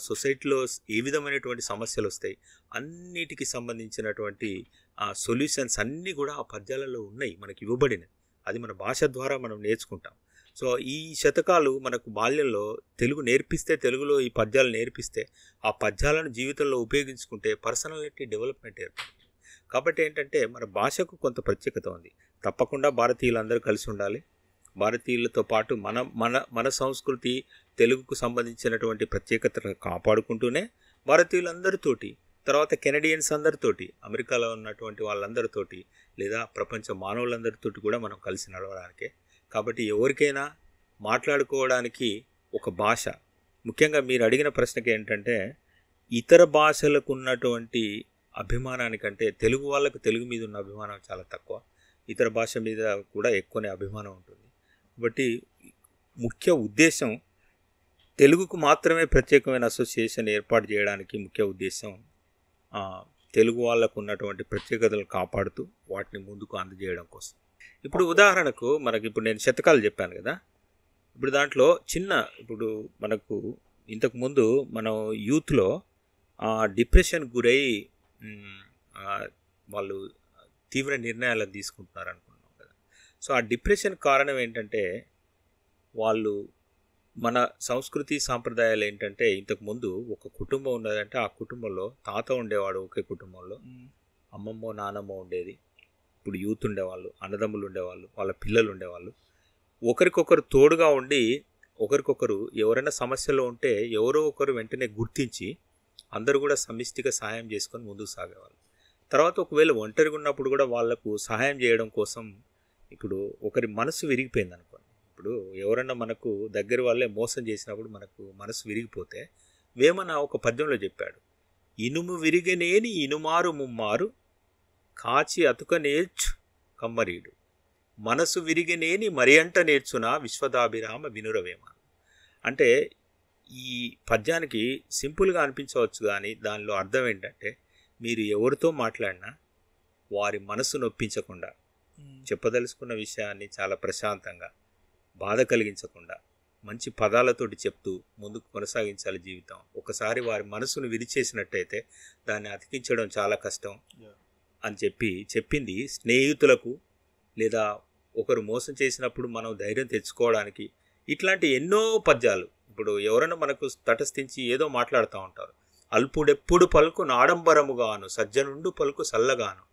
సొసైటీలో ఏ విధమైనటువంటి సమస్యలు వస్తాయి, అన్నిటికీ సంబంధించినటువంటి సొల్యూషన్స్ అన్నీ కూడా ఆ పద్యాలలో ఉన్నాయి, మనకి ఇవ్వబడినవి. అది మన భాష ద్వారా మనం నేర్చుకుంటాం. సో ఈ శతకాలు మనకు బాల్యంలో తెలుగు నేర్పిస్తే, తెలుగులో ఈ పద్యాలు నేర్పిస్తే, ఆ పద్యాలను జీవితంలో ఉపయోగించుకుంటే పర్సనాలిటీ డెవలప్మెంట్ ఏర్పడుతుంది. కాబట్టి ఏంటంటే మన భాషకు కొంత ప్రత్యేకత ఉంది. తప్పకుండా భారతీయులందరూ కలిసి ఉండాలి. భారతీయులతో పాటు మన సంస్కృతి, తెలుగుకు సంబంధించినటువంటి ప్రత్యేకతను కాపాడుకుంటూనే భారతీయులందరితోటి, తర్వాత కెనడియన్స్ అందరితోటి, అమెరికాలో ఉన్నటువంటి వాళ్ళందరితోటి, లేదా ప్రపంచ మానవులందరితోటి కూడా మనం కలిసి నడవడానికే. కాబట్టి ఎవరికైనా మాట్లాడుకోవడానికి ఒక భాష, ముఖ్యంగా మీరు అడిగిన ప్రశ్నకి ఏంటంటే ఇతర భాషలకు ఉన్నటువంటి అభిమానానికంటే తెలుగు వాళ్ళకు తెలుగు మీద ఉన్న అభిమానం చాలా తక్కువ, ఇతర భాష మీద కూడా ఎక్కువనే అభిమానం ఉంటుంది. కాబట్టి ముఖ్య ఉద్దేశం తెలుగుకు మాత్రమే ప్రత్యేకమైన అసోసియేషన్ ఏర్పాటు చేయడానికి ముఖ్య ఉద్దేశం తెలుగు వాళ్ళకు ఉన్నటువంటి ప్రత్యేకతలు కాపాడుతూ వాటిని ముందుకు అందజేయడం కోసం. ఇప్పుడు ఉదాహరణకు ఇప్పుడు నేను శతకాలు చెప్పాను కదా, ఇప్పుడు దాంట్లో ఇప్పుడు మనకు ఇంతకుముందు మనం యూత్లో డిప్రెషన్ గురై వాళ్ళు తీవ్ర నిర్ణయాలను తీసుకుంటున్నారు అనుకుంటున్నాం కదా. సో ఆ డిప్రెషన్ కారణం ఏంటంటే వాళ్ళు మన సంస్కృతి సాంప్రదాయాలు ఏంటంటే ఇంతకుముందు ఒక కుటుంబం ఉన్నదంటే ఆ కుటుంబంలో తాత ఉండేవాడు, ఒకే కుటుంబంలో అమ్మమ్మో నానమ్మో ఉండేది. ఇప్పుడు యూత్ ఉండేవాళ్ళు, అన్నదమ్ములు ఉండేవాళ్ళు, వాళ్ళ పిల్లలు ఉండేవాళ్ళు. ఒకరికొకరు తోడుగా ఉండి ఒకరికొకరు ఎవరైనా సమస్యలో ఉంటే ఎవరో ఒకరు వెంటనే గుర్తించి అందరూ కూడా సమిష్టిగా సహాయం చేసుకొని ముందుకు సాగేవాళ్ళు. తర్వాత ఒకవేళ ఒంటరిగా ఉన్నప్పుడు కూడా వాళ్లకు సహాయం చేయడం కోసం ఇప్పుడు ఒకరి మనసు విరిగిపోయింది అనుకోండి. ఇప్పుడు ఎవరైనా మనకు దగ్గర వాళ్ళే మోసం చేసినప్పుడు మనకు మనసు విరిగిపోతే వేమన ఒక పద్యంలో చెప్పాడు, ఇనుము విరిగనేని ఇనుమారు ముమ్మారు కాచి అతుక నేర్చు కమ్మరీడు, మనసు విరిగనేని మరి అంట నేర్చున విశ్వదాభిరామ వినురవేమ. అంటే ఈ పద్యానికి సింపుల్గా అనిపించవచ్చు, కానీ దానిలో అర్థం ఏంటంటే మీరు ఎవరితో మాట్లాడినా వారి మనసు నొప్పించకుండా, చెప్పదలుచుకున్న విషయాన్ని చాలా ప్రశాంతంగా, బాధ కలిగించకుండా మంచి పదాలతోటి చెప్తూ ముందుకు కొనసాగించాలి జీవితం. ఒకసారి వారి మనసును విరిచేసినట్టయితే దాన్ని అతికించడం చాలా కష్టం అని చెప్పింది స్నేహితులకు, లేదా ఒకరు మోసం చేసినప్పుడు మనం ధైర్యం తెచ్చుకోవడానికి. ఇట్లాంటి ఎన్నో పద్యాలు ఇప్పుడు ఎవరైనా మనకు తటస్థించి ఏదో మాట్లాడుతూ ఉంటారు. అల్పుడెప్పుడు పలుకు నాడంబరముగాను సజ్జనుండు పలుకు చల్లగాను.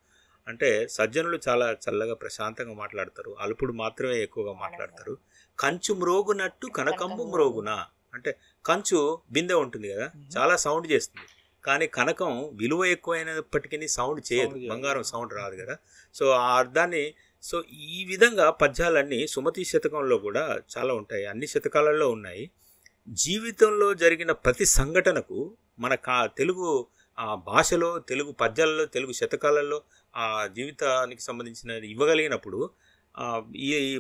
అంటే సజ్జనులు చాలా చల్లగా ప్రశాంతంగా మాట్లాడతారు, అల్పుడు మాత్రమే ఎక్కువగా మాట్లాడతారు. కంచు మ్రోగునట్టు కనకంబు మ్రోగునా, అంటే కంచు బిందె ఉంటుంది కదా, చాలా సౌండ్ చేస్తుంది, కానీ కనకం విలువ ఎక్కువైనప్పటికీ సౌండ్ చేయదు, బంగారం సౌండ్ రాదు కదా. సో ఆ అర్థాన్ని, సో ఈ విధంగా పద్యాలన్నీ సుమతి శతకంలో కూడా చాలా ఉంటాయి, అన్ని శతకాలలో ఉన్నాయి. జీవితంలో జరిగిన ప్రతి సంఘటనకు మన తెలుగు భాషలో, తెలుగు పద్యాలలో, తెలుగు శతకాలలో ఆ జీవితానికి సంబంధించిన ఇవ్వగలిగినప్పుడు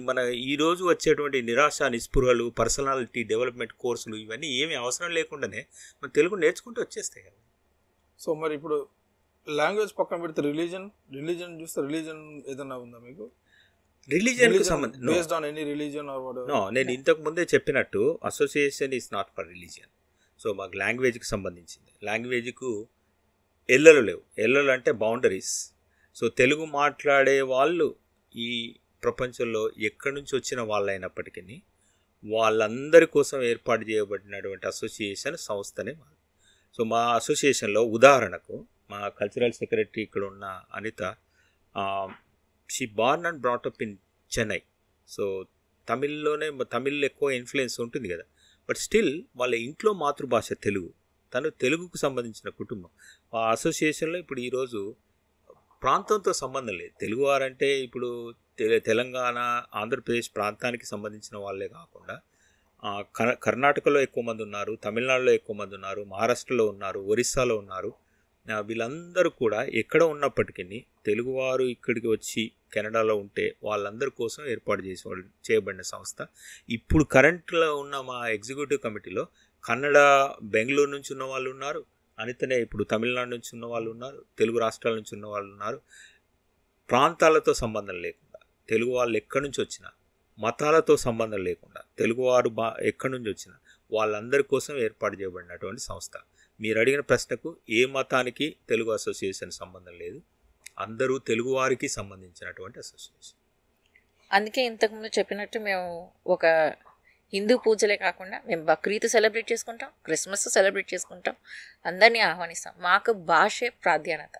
మన ఈరోజు వచ్చేటువంటి నిరాశ, నిస్పృహలు, పర్సనాలిటీ డెవలప్మెంట్ కోర్సులు ఇవన్నీ ఏమీ అవసరం లేకుండానే మన తెలుగు నేర్చుకుంటూ వచ్చేస్తాయి కదా. సో మరి ఇప్పుడు లాంగ్వేజ్ పక్కన పెడితే రిలీజన్ చూస్తే రిలీజన్ ఏదన్నా ఉందా మీకు? రిలీజియన్కు సంబంధించి based on any religion or what no, నేను ఇంతకు ముందే చెప్పినట్టు association is not for religion. So మాకు లాంగ్వేజ్కి సంబంధించింది. లాంగ్వేజ్కు ఎల్లలు లేవు. ఎల్లలు అంటే బౌండరీస్. సో తెలుగు మాట్లాడే వాళ్ళు ఈ ప్రపంచంలో ఎక్కడి నుంచి వచ్చిన వాళ్ళైనప్పటికీ వాళ్ళందరి కోసం ఏర్పాటు చేయబడినటువంటి అసోసియేషన్ సంస్థనే మాది. సో మా అసోసియేషన్లో ఉదాహరణకు మా కల్చరల్ సెక్రటరీ ఇక్కడ ఉన్న Anitha, she born and brought up in Chennai. So తమిళ్లో ఎక్కువ ఇన్ఫ్లుయెన్స్ ఉంటుంది కదా, బట్ స్టిల్ వాళ్ళ ఇంట్లో మాతృభాష తెలుగు. తను తెలుగుకు సంబంధించిన కుటుంబం. ఆ అసోసియేషన్లో ఇప్పుడు ఈరోజు ప్రాంతంతో సంబంధం లేదు. తెలుగువారంటే ఇప్పుడు తెలంగాణ, ఆంధ్రప్రదేశ్ ప్రాంతానికి సంబంధించిన వాళ్ళే కాకుండా కర్ణాటకలో ఎక్కువ మంది ఉన్నారు, తమిళనాడులో ఎక్కువ మంది ఉన్నారు, మహారాష్ట్రలో ఉన్నారు, ఒరిస్సాలో ఉన్నారు. వీళ్ళందరూ కూడా ఎక్కడ ఉన్నప్పటికీ తెలుగువారు ఇక్కడికి వచ్చి కెనడాలో ఉంటే వాళ్ళందరి కోసం ఏర్పాటు చేయబడిన సంస్థ. ఇప్పుడు కరెంట్లో ఉన్న మా ఎగ్జిక్యూటివ్ కమిటీలో కన్నడ, బెంగళూరు నుంచి ఉన్న వాళ్ళు ఉన్నారు, అనితనే ఇప్పుడు తమిళనాడు నుంచి ఉన్న వాళ్ళు ఉన్నారు, తెలుగు రాష్ట్రాల నుంచి ఉన్న వాళ్ళు ఉన్నారు. ప్రాంతాలతో సంబంధం లేకుండా తెలుగు వాళ్ళు ఎక్కడి నుంచి వచ్చినా, మతాలతో సంబంధం లేకుండా తెలుగువారు ఎక్కడి నుంచి వచ్చినా వాళ్ళందరి కోసం ఏర్పాటు చేయబడినటువంటి సంస్థ. మీరు అడిగిన ప్రశ్నకు ఏ మతానికి తెలుగు అసోసియేషన్ సంబంధం లేదు, అందరూ తెలుగువారికి సంబంధించినటువంటి అసోసియేషన్. అందుకే ఇంతకుముందు చెప్పినట్టు మేము ఒక హిందూ పూజలే కాకుండా మేము బక్రీద్ సెలబ్రేట్ చేసుకుంటాం, క్రిస్మస్ సెలబ్రేట్ చేసుకుంటాం, అందరినీ ఆహ్వానిస్తాం. మాకు భాషే ప్రాధాన్యత.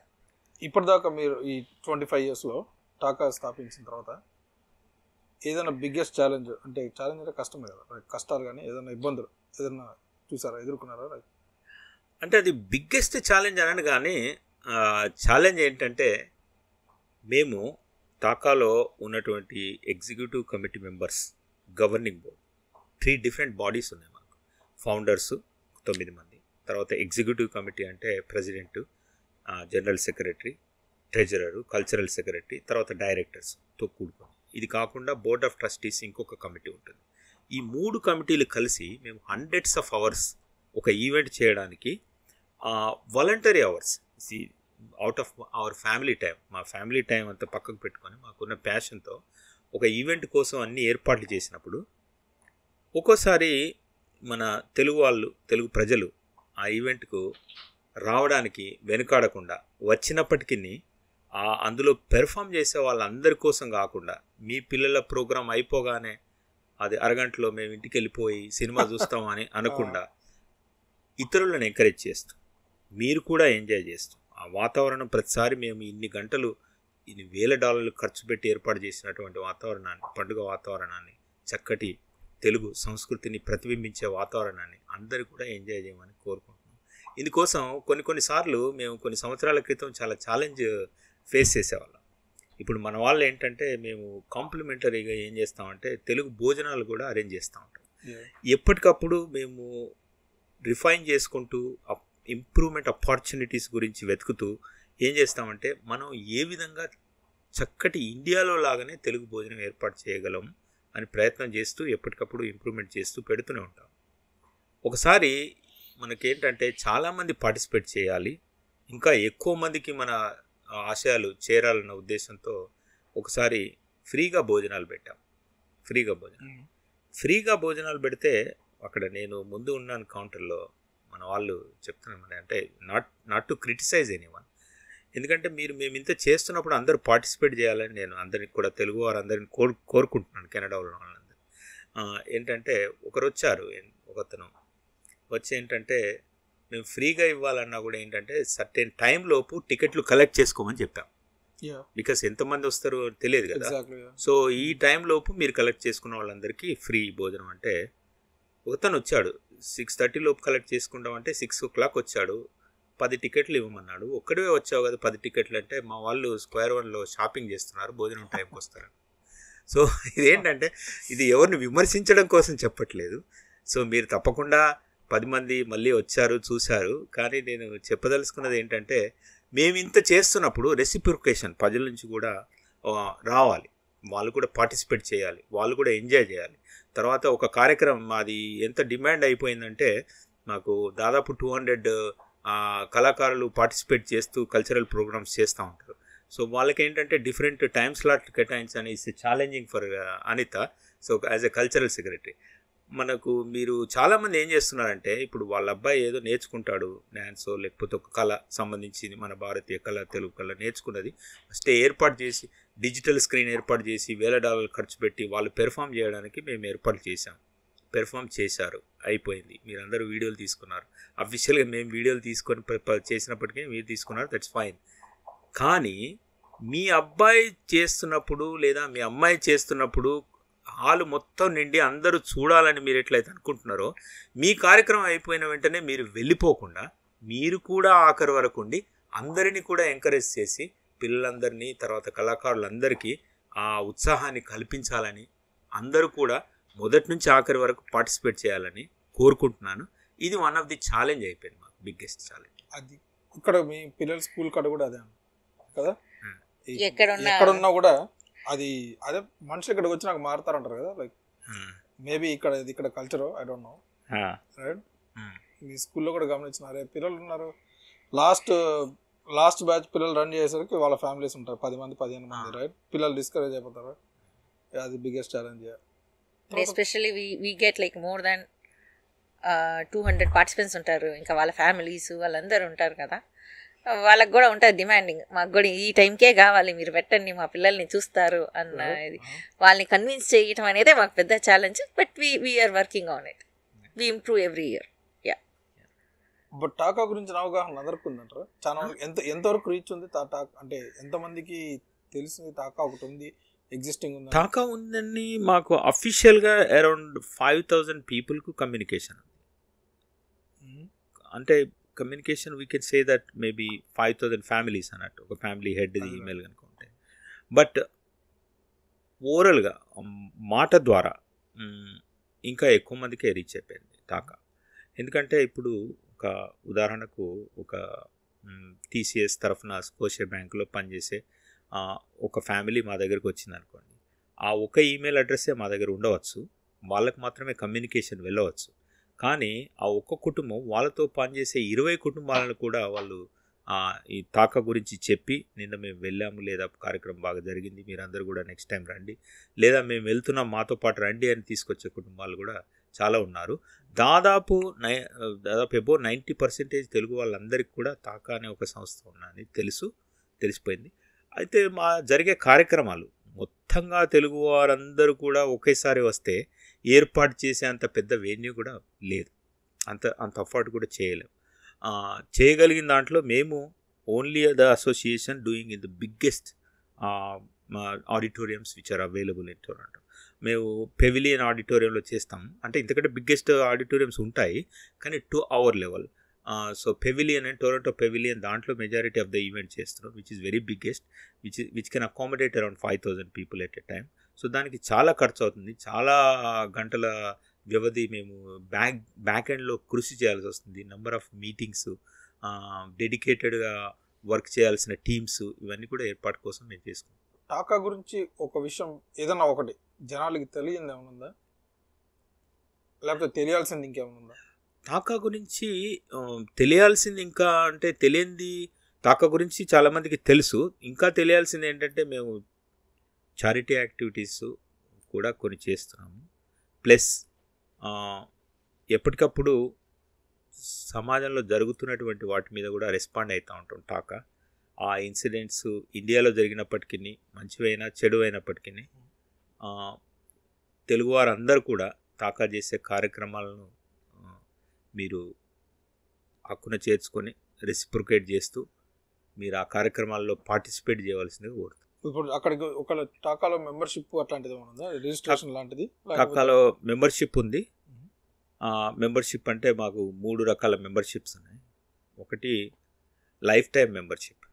ఇప్పటిదాకా మీరు ఈ 25 yearsలో టాకా స్థాపించిన తర్వాత ఏదైనా బిగ్గెస్ట్ ఛాలెంజ్ అంటే కష్టమే కదా, కష్టాలు కానీ ఏదైనా ఇబ్బందులు ఏదైనా చూసారా, ఎదుర్కొన్నారా? అంటే అది బిగ్గెస్ట్ ఛాలెంజ్ అనను, కానీ ఛాలెంజ్ ఏంటంటే మేము టాకాలో ఉన్నటువంటి executive committee members, governing board, 3 different bodies ఉన్నాయి మాకు. ఫౌండర్సు 9 మంది, తర్వాత ఎగ్జిక్యూటివ్ కమిటీ అంటే president, general secretary, treasurer, cultural secretary, తర్వాత డైరెక్టర్స్తో కూడుకొని. ఇది కాకుండా బోర్డ్ ఆఫ్ ట్రస్టీస్ ఇంకొక కమిటీ ఉంటుంది. ఈ 3 కమిటీలు కలిసి మేము hundreds of hours ఒక ఈవెంట్ చేయడానికి voluntary hours out of our family time, మా ఫ్యామిలీ టైం అంతా పక్కకు పెట్టుకొని మాకున్న ప్యాషన్తో ఒక ఈవెంట్ కోసం అన్ని ఏర్పాట్లు చేసినప్పుడు ఒక్కోసారి మన తెలుగు ప్రజలు ఆ ఈవెంట్కు రావడానికి వెనుకాడకుండా వచ్చినప్పటికీ అందులో పెర్ఫామ్ చేసే వాళ్ళందరి కోసం కాకుండా మీ పిల్లల ప్రోగ్రాం అయిపోగానే అది అరగంటలో మేము ఇంటికి వెళ్ళిపోయి సినిమా చూస్తామని అనకుండా ఇతరులను ఎంకరేజ్ చేస్తూ మీరు కూడా ఎంజాయ్ చేస్తూ ఆ వాతావరణం ప్రతిసారి మేము ఇన్ని గంటలు ఇన్ని $1,000 ఖర్చు పెట్టి ఏర్పాటు చేసినటువంటి వాతావరణాన్ని, పండుగ వాతావరణాన్ని, చక్కటి తెలుగు సంస్కృతిని ప్రతిబింబించే వాతావరణాన్ని అందరూ కూడా ఎంజాయ్ చేయమని కోరుకుంటున్నాం. ఇందుకోసం కొన్నిసార్లు మేము కొన్ని సంవత్సరాల క్రితం చాలా ఛాలెంజ్ ఫేస్ చేసేవాళ్ళం. ఇప్పుడు మన వాళ్ళు ఏంటంటే మేము కాంప్లిమెంటరీగా ఏం చేస్తామంటే తెలుగు భోజనాలు కూడా అరేంజ్ చేస్తూ ఉంటాం. ఎప్పటికప్పుడు మేము రిఫైన్ చేసుకుంటూ ఇంప్రూవ్మెంట్ ఆపర్చునిటీస్ గురించి వెతుకుతూ ఏం చేస్తామంటే మనం ఏ విధంగా చక్కటి ఇండియాలో లాగానే తెలుగు భోజనం ఏర్పాటు చేయగలం అని ప్రయత్నం చేస్తూ ఎప్పటికప్పుడు ఇంప్రూవ్మెంట్ చేస్తూ పెడుతూనే ఉంటాం. ఒకసారి మనకేంటంటే చాలామంది పార్టిసిపేట్ చేయాలి, ఇంకా ఎక్కువ మందికి మన ఆశయాలు చేరాలన్న ఉద్దేశంతో ఒకసారి ఫ్రీగా భోజనాలు పెట్టాం. ఫ్రీగా భోజనాలు పెడితే అక్కడ నేను ముందు ఉన్నాను కౌంటర్లో, మన వాళ్ళు చెప్తున్నాం అంటే నాట్ టు క్రిటిసైజ్ ఎనీవన్, ఎందుకంటే మేము ఇంత చేస్తున్నప్పుడు అందరూ పార్టిసిపేట్ చేయాలని నేను అందరికి కూడా తెలుగు వారందరిని కోరుకుంటున్నాను. కెనడాలో వాళ్ళందరూ ఏంటంటే ఒకతను వచ్చి ఏంటంటే మేము ఫ్రీగా ఇవ్వాలన్నా కూడా ఏంటంటే సర్టెన్ టైం లోపు టికెట్లు కలెక్ట్ చేసుకోమని చెప్పాం. బికాస్ ఎంతమంది వస్తారో తెలియదు కదా. సో ఈ టైం లోపు మీరు కలెక్ట్ చేసుకున్న వాళ్ళందరికీ ఫ్రీ భోజనం అంటే ఒకతను వచ్చాడు 6:30 లోపు కలెక్ట్ చేసుకుంటాం అంటే 6 o'clock వచ్చాడు. 10 టికెట్లు ఇవ్వమన్నాడు. ఒక్కడే వచ్చావు కదా 10 టికెట్లు అంటే మా వాళ్ళు స్క్వేర్ 1లో షాపింగ్ చేస్తున్నారు, భోజనం టైంకి వస్తారు. సో ఇదేంటంటే ఇది ఎవరిని విమర్శించడం కోసం చెప్పట్లేదు. సో మీరు తప్పకుండా 10 మంది మళ్ళీ వచ్చారు చూశారు, కానీ నేను చెప్పదలుచుకున్నది ఏంటంటే మేము ఇంత చేస్తున్నప్పుడు రెసిప్రికేషన్ ప్రజల నుంచి కూడా రావాలి, వాళ్ళు కూడా పార్టిసిపేట్ చేయాలి, వాళ్ళు కూడా ఎంజాయ్ చేయాలి. తర్వాత ఒక కార్యక్రమం మాది ఎంత డిమాండ్ అయిపోయిందంటే మాకు దాదాపు 200 కళాకారులు పార్టిసిపేట్ చేస్తూ కల్చరల్ ప్రోగ్రామ్స్ చేస్తూ ఉంటారు. సో వాళ్ళకి ఏంటంటే డిఫరెంట్ టైమ్ స్లాట్ కేటాయించని is challenging for Anitha. So as a cultural secretary మనకు మీరు చాలామంది ఏం చేస్తున్నారంటే ఇప్పుడు వాళ్ళ అబ్బాయి ఏదో నేర్చుకుంటాడు డ్యాన్సో లేకపోతే ఒక కళ సంబంధించింది మన భారతీయ కళ తెలుగు కళ నేర్చుకున్నది ఫస్ట్ ఏర్పాటు చేసి డిజిటల్ స్క్రీన్ ఏర్పాటు చేసి $1,000 ఖర్చు పెట్టి వాళ్ళు పెర్ఫామ్ చేయడానికి మేము ఏర్పాటు చేశాం. పెర్ఫామ్ చేశారు, అయిపోయింది, మీరందరూ వీడియోలు తీసుకున్నారు. అఫీషియల్గా మేము వీడియోలు తీసుకొని చేసినప్పటికీ మీరు తీసుకున్నారు, దట్స్ ఫైన్. కానీ మీ అబ్బాయి చేస్తున్నప్పుడు లేదా మీ అమ్మాయి చేస్తున్నప్పుడు హాలు మొత్తం నిండి అందరూ చూడాలని మీరు ఎట్లయితే అనుకుంటున్నారో మీ కార్యక్రమం అయిపోయిన వెంటనే మీరు వెళ్ళిపోకుండా మీరు కూడా ఆఖరి వరకు ఉండి అందరినీ కూడా ఎంకరేజ్ చేసి పిల్లలందరినీ తర్వాత కళాకారులందరికీ ఆ ఉత్సాహాన్ని కల్పించాలని అందరూ కూడా మొదటి నుంచి ఆఖరి వరకు పార్టిసిపేట్ చేయాలని కోరుకుంటున్నాను. ఇది వన్ ఆఫ్ ది ఛాలెంజ్ అయిపోయింది, మాకు బిగ్గెస్ట్ ఛాలెంజ్. అది ఇక్కడ మీ పిల్లల స్కూల్ కాడ కూడా అదే కదా, ఎక్కడున్నా కూడా అది అదే మనుషులు ఇక్కడికి వచ్చి నాకు మారుతారంటారు కదా, లైక్ మేబీ ఇక్కడ culture I don't know right. మీ స్కూల్లో కూడా గమనించినారే పిల్లలు ఉన్నారు, లాస్ట్ బ్యాచ్ పిల్లలు రన్ చేసేసరికి వాళ్ళ ఫ్యామిలీస్ ఉంటారు 10 మంది 15 మంది రైట్. పిల్లలు డిస్కరేజ్ అయిపోతారు, అది biggest challenge. Especially we get like more than 200 participants ఉంటారు, ఇంకా వాళ్ళ ఫ్యామిలీస్ వాళ్ళందరూ ఉంటారు కదా, వాళ్ళకి కూడా ఉంటుంది డిమాండింగ్, మాకు కూడా ఈ టైంకే కావాలి మీరు పెట్టండి మా పిల్లల్ని చూస్తారు అన్న ఇది. వాళ్ళని కన్విన్స్ చేయటం అనేది మాకు పెద్ద challenge. But we are working on it, we improve every year. But TACA గురించి అవగాహన అందరికి ఉందంటారు చాలా. ఎంతవరకు రీచ్ ఉంది అంటే ఎంతమందికి తెలిసింది టాకా ఒకటి ఉంది ఎగ్జిస్టింగ్ ఉంది? టాకా ఉందని మాకు అఫీషియల్గా అరౌండ్ 5,000 పీపుల్కు కమ్యూనికేషన్ అంటే communication we can say that maybe 5,000 families అన్నట్టు, ఒక ఫ్యామిలీ హెడ్ది ఈమెయిల్ కనుక ఉంటే. బట్ ఓవరాల్గా మాట ద్వారా ఇంకా ఎక్కువ మందికే రీచ్ అయిపోయింది టాకా. ఎందుకంటే ఇప్పుడు ఒక ఉదాహరణకు ఒక TCS తరఫున స్కోషియా బ్యాంకులో పనిచేసే ఒక ఫ్యామిలీ మా దగ్గరకు వచ్చింది అనుకోండి, ఆ ఒక ఈమెయిల్ అడ్రస్సే మా దగ్గర ఉండవచ్చు, వాళ్ళకు మాత్రమే కమ్యూనికేషన్ వెళ్ళవచ్చు. కానీ ఆ ఒక్క కుటుంబం వాళ్ళతో పనిచేసే 20 కుటుంబాలను కూడా వాళ్ళు ఈ టాకా గురించి చెప్పి నిన్న మేము వెళ్ళాము, లేదా కార్యక్రమం బాగా జరిగింది, మీరందరూ కూడా నెక్స్ట్ టైం రండి, లేదా మేము వెళ్తున్నాం మాతో పాటు రండి అని తీసుకొచ్చే కుటుంబాలు కూడా చాలా ఉన్నారు. దాదాపు ఎబో 90% తెలుగు వాళ్ళందరికీ కూడా టాకా అనే ఒక సంస్థ ఉన్నదని తెలిసిపోయింది. అయితే మా జరిగే కార్యక్రమాలు మొత్తంగా తెలుగు వారందరూ కూడా ఒకేసారి వస్తే ఏర్పాటు చేసే అంత పెద్ద వెన్యూ కూడా లేదు, అంత అఫోర్డ్ కూడా చేయలేము. చేయగలిగిన దాంట్లో మేము only the association doing in the biggest auditoriums which are available in Toronto. మేము పెవిలియన్ ఆడిటోరియంలో చేస్తాం, అంటే ఇంతకంటే బిగ్గెస్ట్ ఆడిటోరియంస్ ఉంటాయి కానీ to our level. So pavilion and Toronto pavilion దాంట్లో మెజారిటీ ఆఫ్ ద ఈవెంట్ చేస్తున్నాం, which is very biggest, which can accommodate around 5,000 people at a time. So దానికి చాలా ఖర్చు అవుతుంది, చాలా గంటల వ్యవధి మేము బ్యాక్ ఎండ్లో కృషి చేయాల్సి వస్తుంది, నెంబర్ ఆఫ్ మీటింగ్స్, డెడికేటెడ్గా వర్క్ చేయాల్సిన టీమ్స్, ఇవన్నీ కూడా ఏర్పాటు కోసం మేము చేసుకుంటాం. టాకా గురించి ఒక విషయం ఏదన్నా ఒకటి జనాలకి తెలియంది ఏమైనా ఉందా, లేకపోతే తెలియాల్సింది ఇంకేమైనా ఉందా? టాకా గురించి తెలియాల్సింది ఇంకా అంటే తెలియంది టాకా గురించి చాలామందికి తెలుసు. ఇంకా తెలియాల్సింది ఏంటంటే మేము చారిటీ యాక్టివిటీస్ కూడా కొన్ని చేస్తున్నాము, ప్లస్ ఎప్పటికప్పుడు సమాజంలో జరుగుతున్నటువంటి వాటి మీద కూడా రెస్పాండ్ అవుతూ ఉంటాం. టాకా ఆ ఇన్సిడెంట్స్ ఇండియాలో జరిగినప్పటికీ మంచివైనా చెడు అయినప్పటికీ తెలుగువారందరూ కూడా టాకా చేసే కార్యక్రమాలను మీరు హక్కున చేర్చుకొని రెసిప్రొకేట్ చేస్తూ మీరు ఆ కార్యక్రమాల్లో పార్టిసిపేట్ చేయవలసిందిగా కోరుతాం. ఇప్పుడు అక్కడికి ఒక టాకాలో మెంబర్షిప్ అట్లాంటిది ఉందా, రిజిస్ట్రేషన్ లాంటిది? టాకాలో మెంబర్షిప్ ఉంది. మెంబర్షిప్ అంటే మాకు 3 రకాల మెంబర్షిప్స్ ఉన్నాయి. ఒకటి లైఫ్ టైం మెంబర్షిప్,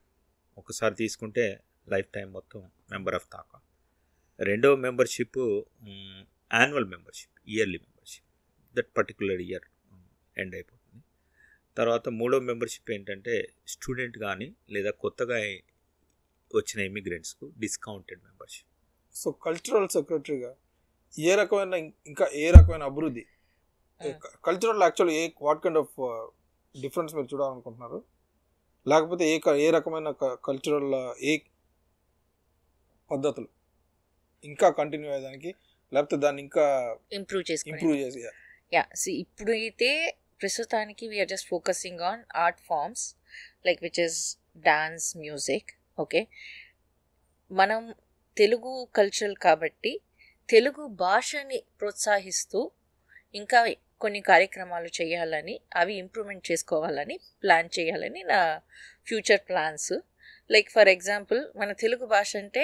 ఒకసారి తీసుకుంటే లైఫ్ టైం మొత్తం మెంబర్ ఆఫ్ టాకా. రెండవ membership annual membership, yearly membership, that particular year end అయిపోతుంది. తర్వాత మూడో మెంబర్షిప్ ఏంటంటే స్టూడెంట్ కానీ లేదా కొత్తగా వచ్చిన ఇమిగ్రెంట్స్కు డిస్కౌంటెడ్ మెంబర్షిప్. సో కల్చరల్ సెక్రటరీగా ఇంకా ఏ రకమైన అభివృద్ధి cultural actually what kind of difference మీరు చూడాలనుకుంటున్నారు, లేకపోతే ఏ రకమైన కల్చరల్ పద్ధతులు ఇంకా కంటిన్యూ అయ్యేదానికి, లేకపోతే దాన్ని ఇంకా ఇంప్రూవ్ చేసి ఇప్పుడు అయితే ప్రస్తుతానికి we are just focusing on art forms like which is dance, music. Okay, మనం తెలుగు కల్చర్ కాబట్టి తెలుగు భాషని ప్రోత్సహిస్తూ ఇంకా కొన్ని కార్యక్రమాలు చేయాలని, అవి ఇంప్రూవ్మెంట్ చేసుకోవాలని ప్లాన్ చేయాలని నా future plans. Like for example, మన తెలుగు భాష అంటే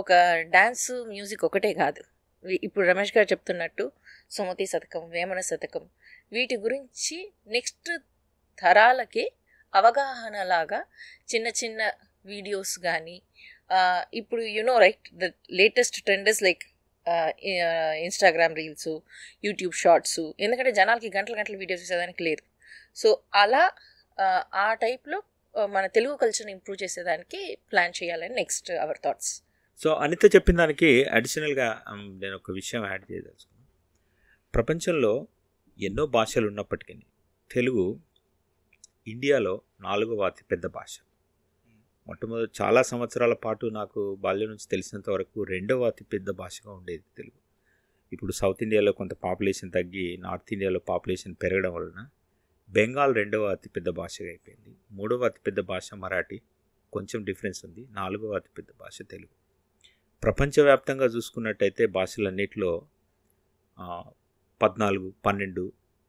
ఒక డ్యాన్స్, మ్యూజిక్ ఒకటే కాదు. ఇప్పుడు రమేష్ గారు చెప్తున్నట్టు సుమతి శతకం, వేమన శతకం, వీటి గురించి నెక్స్ట్ తరాలకి అవగాహనలాగా చిన్న చిన్న వీడియోస్ కానీ, ఇప్పుడు right, the latest trend is like Instagram reels, YouTube shorts. ఎందుకంటే జనాలకి గంటల వీడియోస్ చూసేదానికి లేదు. సో అలా ఆ టైప్లో మన తెలుగు కల్చర్ని ఇంప్రూవ్ చేసేదానికి ప్లాన్ చేయాలని next our thoughts. So Anitha చెప్పిన దానికి అడిషనల్గా నేను ఒక విషయం యాడ్ చేయదలుచుకున్నాను. ప్రపంచంలో ఎన్నో భాషలు ఉన్నప్పటికీ తెలుగు ఇండియాలో 4వ అతిపెద్ద భాష. మొట్టమొదటి చాలా సంవత్సరాల పాటు నాకు బాల్యం నుంచి తెలిసినంత వరకు 2వ అతిపెద్ద భాషగా ఉండేది తెలుగు. ఇప్పుడు సౌత్ ఇండియాలో కొంత పాపులేషన్ తగ్గి నార్త్ ఇండియాలో పాపులేషన్ పెరగడం వలన బెంగాల్ 2వ అతిపెద్ద భాషగా అయిపోయింది. 3వ అతిపెద్ద భాష మరాఠీ, కొంచెం డిఫరెన్స్ ఉంది. 4వ అతిపెద్ద భాష తెలుగు. ప్రపంచవ్యాప్తంగా చూసుకున్నట్టయితే భాషలన్నిటిలో 14, 12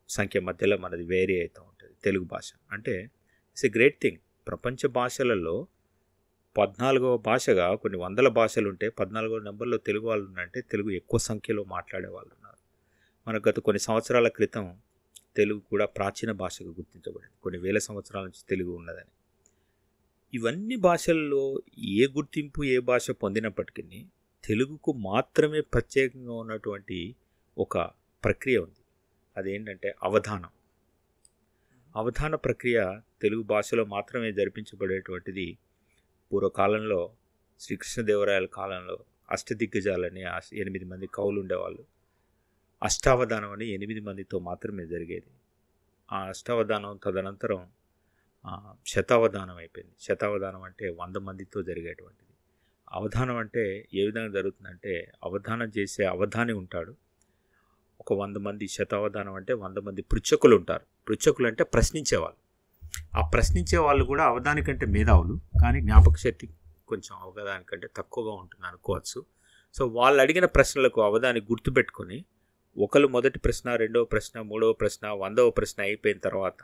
సంఖ్య మధ్యలో మనది వేరీ అవుతూ ఉంటుంది తెలుగు భాష. అంటే ఇట్స్ ఎ గ్రేట్ థింగ్. ప్రపంచ భాషలలో 14వ భాషగా కొన్ని వందల భాషలు ఉంటే 14వ నెంబర్లో తెలుగు వాళ్ళు ఉన్నారంటే తెలుగు ఎక్కువ సంఖ్యలో మాట్లాడే వాళ్ళు ఉన్నారు. మనకు గత కొన్ని సంవత్సరాల క్రితం తెలుగు కూడా ప్రాచీన భాషగా గుర్తించబడింది. కొన్ని వేల సంవత్సరాల నుంచి తెలుగు ఉన్నదని. ఇవన్నీ భాషల్లో ఏ గుర్తింపు ఏ భాష పొందినప్పటికీ తెలుగుకు మాత్రమే ప్రత్యేకంగా ఉన్నటువంటి ఒక ప్రక్రియ ఉంది. అదేంటంటే అవధానం. అవధాన ప్రక్రియ తెలుగు భాషలో మాత్రమే జరిపించబడేటువంటిది. పూర్వకాలంలో శ్రీకృష్ణదేవరాయల కాలంలో అష్టదిగ్గజాలని 8 మంది కవులు ఉండేవాళ్ళు. అష్టావధానం అని 8 మందితో మాత్రమే జరిగేది. ఆ అష్టావధానం తదనంతరం శతావధానం అయిపోయింది. శతావధానం అంటే 100 మందితో జరిగేటువంటిది. అవధానం అంటే ఏ విధంగా జరుగుతుందంటే, అవధానం చేసే అవధాని ఉంటాడు, ఒక 100 మంది. శతావధానం అంటే 100 మంది పృచ్ఛకులు ఉంటారు. పృచ్ఛకులు అంటే ప్రశ్నించేవాళ్ళు. ఆ ప్రశ్నించే వాళ్ళు కూడా అవధానికంటే మేధావులు, కానీ జ్ఞాపక శక్తి కొంచెం అవధానికంటే తక్కువగా ఉంటుంది అనుకోవచ్చు. సో వాళ్ళు అడిగిన ప్రశ్నలకు అవధాని గుర్తుపెట్టుకొని ఒకరు మొదటి ప్రశ్న, 2వ ప్రశ్న, 3వ ప్రశ్న, 100వ ప్రశ్న అయిపోయిన తర్వాత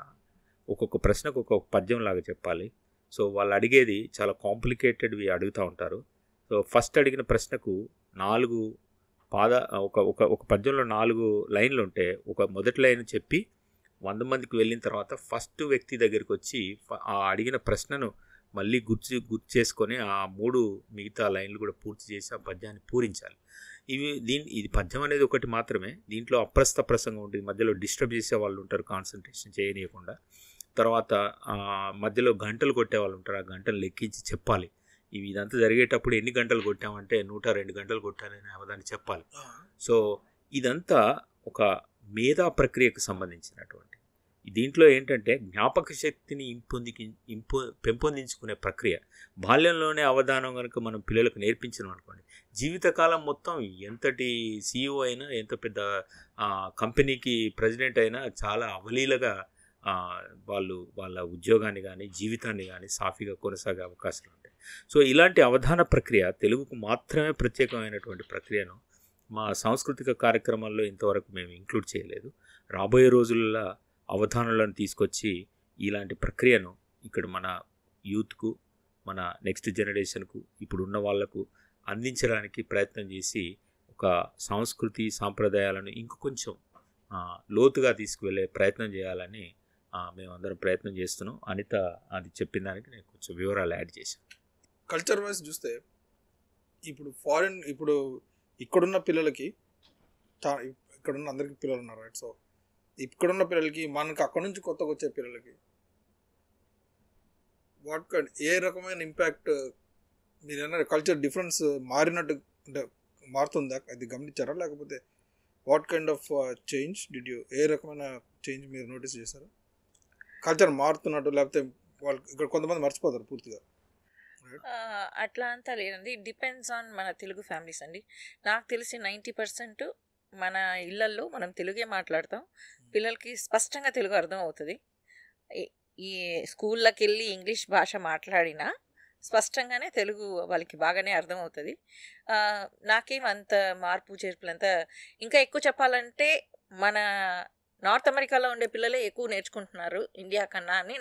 ఒక్కొక్క ప్రశ్నకు ఒక్కొక్క పద్యం లాగా చెప్పాలి. సో వాళ్ళు అడిగేది చాలా కాంప్లికేటెడ్వి అడుగుతూ ఉంటారు. సో ఫస్ట్ అడిగిన ప్రశ్నకు 4 ఒక పద్యంలో 4 లైన్లు ఉంటే ఒక మొదటి లైన్ చెప్పి 100 మందికి వెళ్ళిన తర్వాత ఫస్ట్ వ్యక్తి దగ్గరికి వచ్చి ఆ అడిగిన ప్రశ్నను మళ్ళీ గుర్తు చేసుకొని ఆ 3 మిగతా లైన్లు కూడా పూర్తి చేసి ఆ పద్యాన్ని పూరించాలి. ఇది పద్యం అనేది ఒకటి మాత్రమే. దీంట్లో అప్రస్త ప్రసంగం ఉంటుంది, మధ్యలో డిస్టర్బ్ చేసే వాళ్ళు ఉంటారు కాన్సన్ట్రేషన్ చేయనీయకుండా. తర్వాత మధ్యలో గంటలు కొట్టే వాళ్ళు ఉంటారు, ఆ గంటలు లెక్కించి చెప్పాలి. ఇదంతా జరిగేటప్పుడు ఎన్ని గంటలు కొట్టామంటే 102 గంటలు కొట్టానని అవదాన్ని చెప్పాలి. సో ఇదంతా ఒక మేధా ప్రక్రియకు సంబంధించినటువంటి. దీంట్లో ఏంటంటే జ్ఞాపక శక్తిని పెంపొందించుకునే ప్రక్రియ. బాల్యంలోనే అవధానం కనుక మనం పిల్లలకు నేర్పించినాం అనుకోండి, జీవితకాలం మొత్తం ఎంతటి CEO అయినా, ఎంత పెద్ద కంపెనీకి ప్రెసిడెంట్ అయినా చాలా అవలీలగా వాళ్ళు వాళ్ళ ఉద్యోగాన్ని కానీ జీవితాన్ని కానీ సాఫీగా కొనసాగే అవకాశాలు ఉంటాయి. సో ఇలాంటి అవధాన ప్రక్రియ తెలుగుకు మాత్రమే ప్రత్యేకమైనటువంటి ప్రక్రియను మా సాంస్కృతిక కార్యక్రమాల్లో ఇంతవరకు మేము ఇంక్లూడ్ చేయలేదు. రాబోయే రోజుల్లో అవధానాలను తీసుకొచ్చి ఇలాంటి ప్రక్రియను ఇక్కడ మన యూత్కు, మన నెక్స్ట్ జనరేషన్కు, ఇప్పుడు ఉన్న వాళ్లకు అందించడానికి ప్రయత్నం చేసి ఒక సంస్కృతి సాంప్రదాయాలను ఇంకొంచెం లోతుగా తీసుకువెళ్ళే ప్రయత్నం చేయాలని మేమందరం ప్రయత్నం చేస్తున్నాం. అనిత అది చెప్పిన దానికి నేను కొంచెం వివరాలు యాడ్ చేశాను. కల్చర్ వైజ్ చూస్తే ఇప్పుడు ఇక్కడున్న పిల్లలకి, ఇక్కడున్న అందరికీ పిల్లలు ఉన్నారు రైట్. సో ఇక్కడున్న పిల్లలకి, మనకు అక్కడ నుంచి కొత్తగా వచ్చే పిల్లలకి ఏ రకమైన ఇంపాక్ట్ మీరు ఏమైనా కల్చర్ డిఫరెన్స్ మారినట్టు అంటే మారుతుందా, అది గమనించారా? లేకపోతే వాట్ కైండ్ ఆఫ్ చేంజ్ ఏ రకమైన చేంజ్ మీరు నోటీస్ చేశారా? కల్చర్ మారుతున్నట్టు, లేకపోతే వాళ్ళు ఇక్కడ కొంతమంది మర్చిపోతారు పూర్తిగా. అట్లా అంతా లేదండి. ఇట్ డిపెండ్స్ ఆన్ మన తెలుగు ఫ్యామిలీస్ అండి. నాకు తెలిసి 90% మన ఇళ్ళల్లో మనం తెలుగే మాట్లాడతాం. పిల్లలకి స్పష్టంగా తెలుగు అర్థం అవుతుంది. ఈ స్కూళ్ళకి వెళ్ళి ఇంగ్లీష్ భాష మాట్లాడినా స్పష్టంగానే తెలుగు వాళ్ళకి బాగానే అర్థమవుతుంది. నాకేం అంత మార్పు చేర్పులంతా ఇంకా ఎక్కువ చెప్పాలంటే మన నార్త్ అమెరికాలో ఉండే పిల్లలే ఎక్కువ నేర్చుకుంటున్నారు ఇండియా కన్నా అని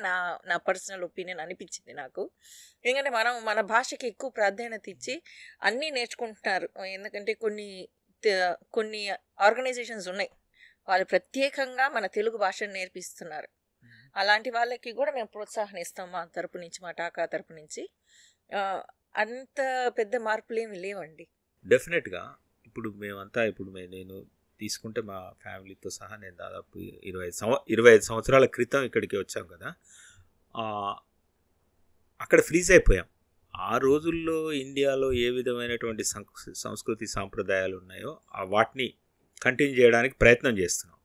నా పర్సనల్ ఒపీనియన్ అనిపించింది నాకు. ఎందుకంటే మనం మన భాషకి ఎక్కువ ప్రాధాన్యత ఇచ్చి అన్నీ నేర్చుకుంటున్నారు. ఎందుకంటే కొన్ని ఆర్గనైజేషన్స్ ఉన్నాయి, వాళ్ళు ప్రత్యేకంగా మన తెలుగు భాషను నేర్పిస్తున్నారు. అలాంటి వాళ్ళకి కూడా మేము ప్రోత్సాహం ఇస్తాం మా తరపు నుంచి, మా టాకా తరపు నుంచి. అంత పెద్ద మార్పులు ఏమి లేవండి. డెఫినెట్గా ఇప్పుడు నేను తీసుకుంటే మా ఫ్యామిలీతో సహా నేను దాదాపు 25 సంవత్సరాల క్రితం ఇక్కడికి వచ్చాం కదా. అక్కడ ఫ్రీజ్ అయిపోయాం. ఆ రోజుల్లో ఇండియాలో ఏ విధమైనటువంటి సంస్కృతి సాంప్రదాయాలు ఉన్నాయో వాటిని కంటిన్యూ చేయడానికి ప్రయత్నం చేస్తున్నాం.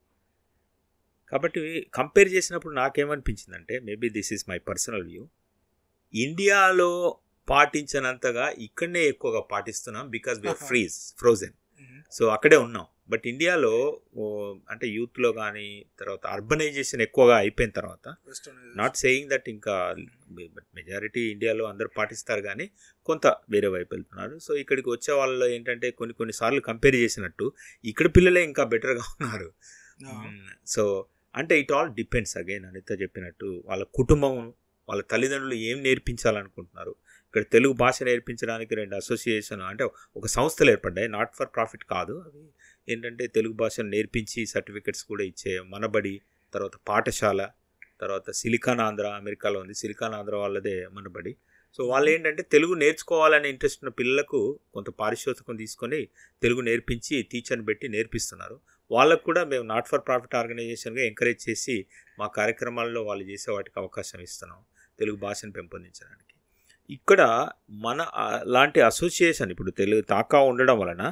కాబట్టి కంపేర్ చేసినప్పుడు నాకేమనిపించిందంటే, maybe this is my personal view, ఇండియాలో పాటించినంతగా ఇక్కడనే ఎక్కువగా పాటిస్తున్నాం బికాజ్ వీఆర్ ఫ్రోజన్. సో అక్కడే ఉన్నాం. బట్ ఇండియాలో అంటే యూత్లో కానీ తర్వాత అర్బనైజేషన్ ఎక్కువగా అయిపోయిన తర్వాత, నాట్ సేయింగ్ దట్ ఇంకా మెజారిటీ ఇండియాలో అందరూ పాటిస్తారు కానీ కొంత వేరే వైపు వెళ్తున్నారు. సో ఇక్కడికి వచ్చే వాళ్ళు ఏంటంటే కొన్నిసార్లు కంపేర్ చేసినట్టు ఇక్కడ పిల్లలే ఇంకా బెటర్గా ఉన్నారు. సో అంటే it all depends. Again Anitha చెప్పినట్టు వాళ్ళ కుటుంబం, వాళ్ళ తల్లిదండ్రులు ఏం నేర్పించాలనుకుంటున్నారు. ఇక్కడ తెలుగు భాష నేర్పించడానికి 2 అసోసియేషన్ అంటే ఒక సంస్థలు ఏర్పడ్డాయి, నాట్ ఫర్ ప్రాఫిట్ కాదు. అవి ఏంటంటే తెలుగు భాషను నేర్పించి సర్టిఫికెట్స్ కూడా ఇచ్చే మనబడి, తర్వాత పాఠశాల, తర్వాత సిలికాన్ ఆంధ్ర, అమెరికాలో ఉంది సిలికాన్ ఆంధ్ర వాళ్ళదే మనబడి. సో వాళ్ళు ఏంటంటే తెలుగు నేర్చుకోవాలనే ఇంట్రెస్ట్ ఉన్న పిల్లలకు కొంత పారితోషికం తీసుకొని తెలుగు నేర్పించి టీచర్ని పెట్టి నేర్పిస్తున్నారు. వాళ్ళకు కూడా మేము నాట్ ఫర్ ప్రాఫిట్ ఆర్గనైజేషన్గా ఎంకరేజ్ చేసి మా కార్యక్రమాల్లో వాళ్ళు చేసే వాటికి అవకాశం ఇస్తున్నాం తెలుగు భాషను పెంపొందించడానికి. ఇక్కడ మన లాంటి అసోసియేషన్ ఇప్పుడు తెలుగు తాకా ఉండడం వలన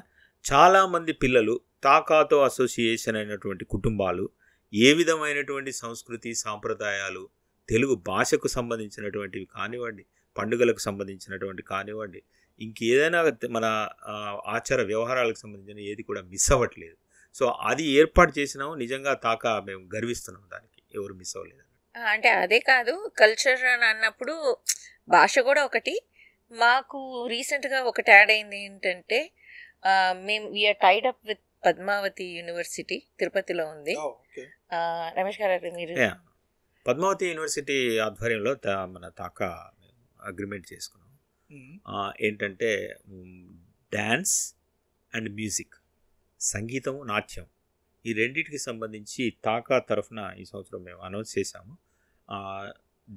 చాలామంది పిల్లలు తాకాతో అసోసియేషన్ అయినటువంటి కుటుంబాలు ఏ విధమైనటువంటి సంస్కృతి సాంప్రదాయాలు, తెలుగు భాషకు సంబంధించినటువంటివి కానివ్వండి, పండుగలకు సంబంధించినటువంటి కానివ్వండి, ఇంకేదైనా మన ఆచార వ్యవహారాలకు సంబంధించిన ఏది కూడా మిస్ అవ్వట్లేదు. సో అది ఏర్పాటు చేసినాము. నిజంగా తాకా మేము గర్విస్తున్నాం, దానికి ఎవరు మిస్ అవ్వలేదు. అంటే అదే కాదు, కల్చర్ అని అన్నప్పుడు భాష కూడా ఒకటి. మాకు రీసెంట్గా ఒకటి యాడ్ అయింది ఏంటంటే, మేము we are tied up with Padmavati university, తిరుపతిలో ఉంది. రమేష్ గారు మీరు పద్మావతి యూనివర్సిటీ ఆధ్వర్యంలో మన తాకా అగ్రిమెంట్ చేసుకున్నాం. ఏంటంటే డ్యాన్స్ అండ్ మ్యూజిక్, సంగీతం, నాట్యం, ఈ రెండింటికి సంబంధించి తాకా తరఫున ఈ సంవత్సరం మేము అనౌన్స్ చేశాము.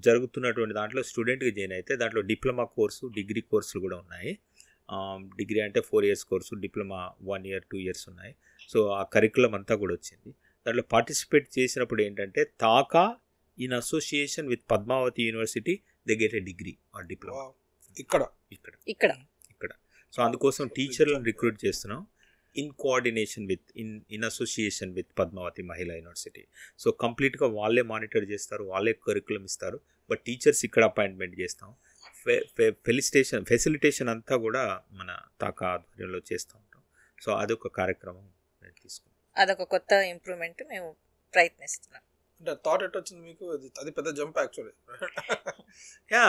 జరుగుతున్నటువంటి దాంట్లో స్టూడెంట్కి జాయిన్ అయితే దాంట్లో డిప్లొమా కోర్సు, డిగ్రీ కోర్సులు కూడా ఉన్నాయి. డిగ్రీ అంటే 4 years course, diploma 1 year 2 years ఉన్నాయి. సో ఆ కరికులం అంతా కూడా వచ్చింది. దాంట్లో పార్టిసిపేట్ చేసినప్పుడు ఏంటంటే TACA in association with Padmavati university they get a degree or diploma ఇక్కడ. సో అందుకోసం టీచర్లను రిక్రూట్ చేస్తున్నాం in coordination with in association with Padmavati Mahila university. So కంప్లీట్గా వాళ్ళే మానిటర్ చేస్తారు, వాళ్ళే కరికులం ఇస్తారు. బట్ టీచర్స్ ఇక్కడ అపాయింట్మెంట్ చేస్తాం. ఫెసిలిటేషన్ అంతా కూడా మన తాకా ఆధ్వర్యంలో చేస్తూ ఉంటాం. సో అదొక కార్యక్రమం నేను తీసుకున్నాం. అదొక కొత్త ఇంప్రూవ్మెంట్ మేము ప్రయత్నిస్తున్నాం. అంటే థాట్ ఎట్ వచ్చింది మీకు? అది పెద్ద జంప్ యాక్చువల్లీ.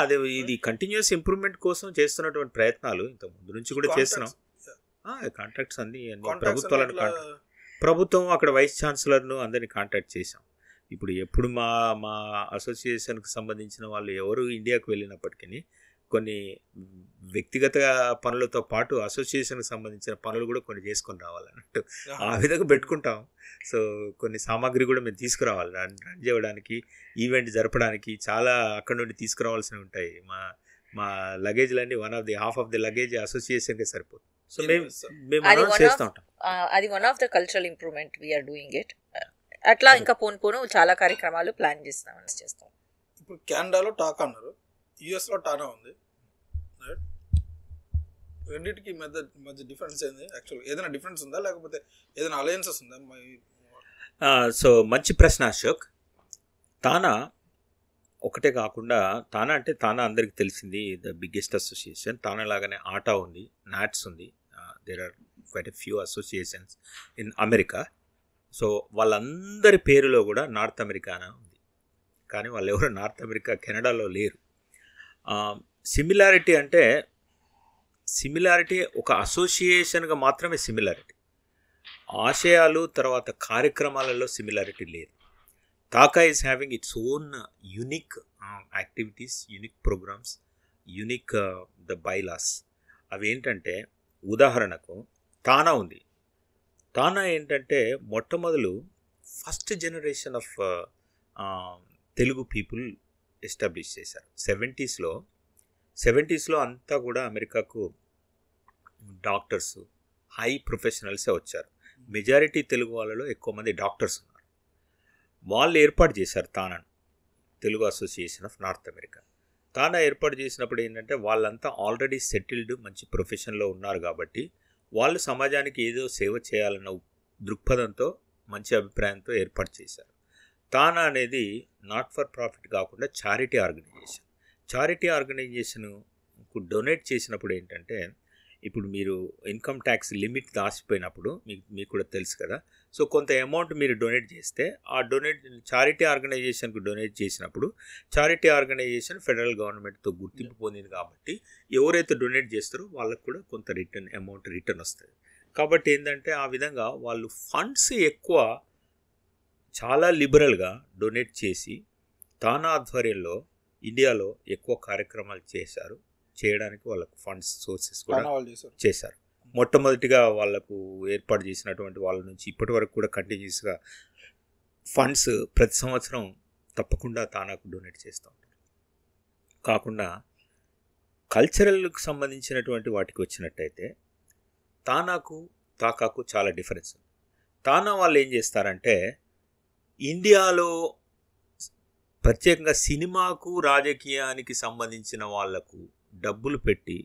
అదే ఇది కంటిన్యూస్ ఇంప్రూవ్మెంట్ కోసం చేస్తున్నటువంటి ప్రయత్నాలు ఇంత ముందు నుంచి కూడా చేస్తున్నాం. కాంటాక్ట్స్ అన్ని ప్రభుత్వాలను ప్రభుత్వం అక్కడ వైస్ ఛాన్సలర్ను అందరినీ కాంటాక్ట్ చేశాం. ఎప్పుడు మా అసోసియేషన్కి సంబంధించిన వాళ్ళు ఎవరు ఇండియాకు వెళ్ళినప్పటికీ కొన్ని వ్యక్తిగత పనులతో పాటు అసోసియేషన్కి సంబంధించిన పనులు కూడా కొన్ని చేసుకొని రావాలన్నట్టు ఆ విధంగా పెట్టుకుంటాం. సో కొన్ని సామాగ్రి కూడా మేము తీసుకురావాలి రన్ చేయడానికి, ఈవెంట్ జరపడానికి చాలా అక్కడ నుండి తీసుకురావాల్సినవి ఉంటాయి. మా లగేజ్లన్నీ హాఫ్ ఆఫ్ ది లగేజ్ అసోసియేషన్కే సరిపోతుంది. సో మేము చేస్తూ ఉంటాం. అది one of the cultural improvement we are doing it. అట్లా ఇంకా పోను చాలా కార్యక్రమాలు ప్లాన్ చేస్తాం. ఇప్పుడు కెనడాలో టాకా అన్నారు, యుఎస్లో టానా ఉంది. రెండింటికి మధ్య డిఫరెన్స్ ఏంది? యాక్చువల్గా ఏదైనా డిఫరెన్స్ ఉందా, లేకపోతే ఏదైనా అలయన్సెస్ ఉందా? సో మంచి ప్రశ్న అశోక్. తానా ఒకటే కాకుండా తానా అంటే తానా అందరికి తెలిసింది ద బిగ్గెస్ట్ అసోసియేషన్. తానా లాగానే ఆటా ఉంది, నాట్స్ ఉంది. There are quite a few associations in America. So వాళ్ళందరి పేరులో కూడా నార్త్ అమెరికానా ఉంది, కానీ వాళ్ళు ఎవరు నార్త్ అమెరికా కెనడాలో లేరు. సిమిలారిటీ అంటే సిమిలారిటీ ఒక అసోసియేషన్గా మాత్రమే సిమిలారిటీ, ఆశయాలు తర్వాత కార్యక్రమాలలో సిమిలారిటీ లేదు. TACA is having its own unique activities, unique programmes, unique the bylaws. అవి ఏంటంటే ఉదాహరణకు తానా ఉంది. తానా ఏంటంటే మొట్టమొదలు first generation of Telugu people establish చేశారు 70s అంతా కూడా అమెరికాకు డాక్టర్స్, హై ప్రొఫెషనల్సే వచ్చారు. మెజారిటీ తెలుగు వాళ్ళలో ఎక్కువ మంది డాక్టర్స్ ఉన్నారు. వాళ్ళు ఏర్పాటు చేశారు తానాను, Telugu association of North America. TANA ఏర్పాటు చేసినప్పుడు ఏంటంటే వాళ్ళంతా ఆల్రెడీ సెటిల్డ్ మంచి ప్రొఫెషన్లో ఉన్నారు కాబట్టి వాళ్ళు సమాజానికి ఏదో సేవ చేయాలన్న దృక్పథంతో, మంచి అభిప్రాయంతో ఏర్పాటు చేశారు. తానా అనేది నాట్ ఫర్ ప్రాఫిట్ కాకుండా చారిటీ ఆర్గనైజేషన్. చారిటీ ఆర్గనైజేషన్కు డొనేట్ చేసినప్పుడు ఏంటంటే, ఇప్పుడు మీరు ఇన్కమ్ ట్యాక్స్ లిమిట్ దాచిపోయినప్పుడు మీకు కూడా తెలుసు కదా. సో కొంత అమౌంట్ మీరు డొనేట్ చేస్తే ఆ చారిటీ ఆర్గనైజేషన్కు డొనేట్ చేసినప్పుడు చారిటీ ఆర్గనైజేషన్ ఫెడరల్ గవర్నమెంట్తో గుర్తింపు పొందింది కాబట్టి ఎవరైతే డొనేట్ చేస్తారో వాళ్ళకు కూడా కొంత అమౌంట్ రిటర్న్ వస్తుంది. కాబట్టి ఏంటంటే ఆ విధంగా వాళ్ళు ఫండ్స్ ఎక్కువ చాలా లిబరల్గా డొనేట్ చేసి తానా ఆధ్వర్యంలో ఇండియాలో ఎక్కువ కార్యక్రమాలు చేయడానికి వాళ్ళకు ఫండ్స్ సోర్సెస్ కూడా చేశారు. మొట్టమొదటిగా వాళ్ళకు ఏర్పాటు చేసినటువంటి వాళ్ళ నుంచి ఇప్పటి వరకు కూడా కంటిన్యూస్గా ఫండ్స్ ప్రతి సంవత్సరం తప్పకుండా తానాకు డొనేట్ చేస్తూ ఉంటారు. కాకుండా కల్చరల్కి సంబంధించినటువంటి వాటికి వచ్చినట్టయితే తాకాకు చాలా డిఫరెన్స్ ఉంది. తానా వాళ్ళు ఏం చేస్తారంటే ఇండియాలో ప్రత్యేకంగా సినిమాకు, రాజకీయానికి సంబంధించిన వాళ్లకు డబ్బులు పెట్టి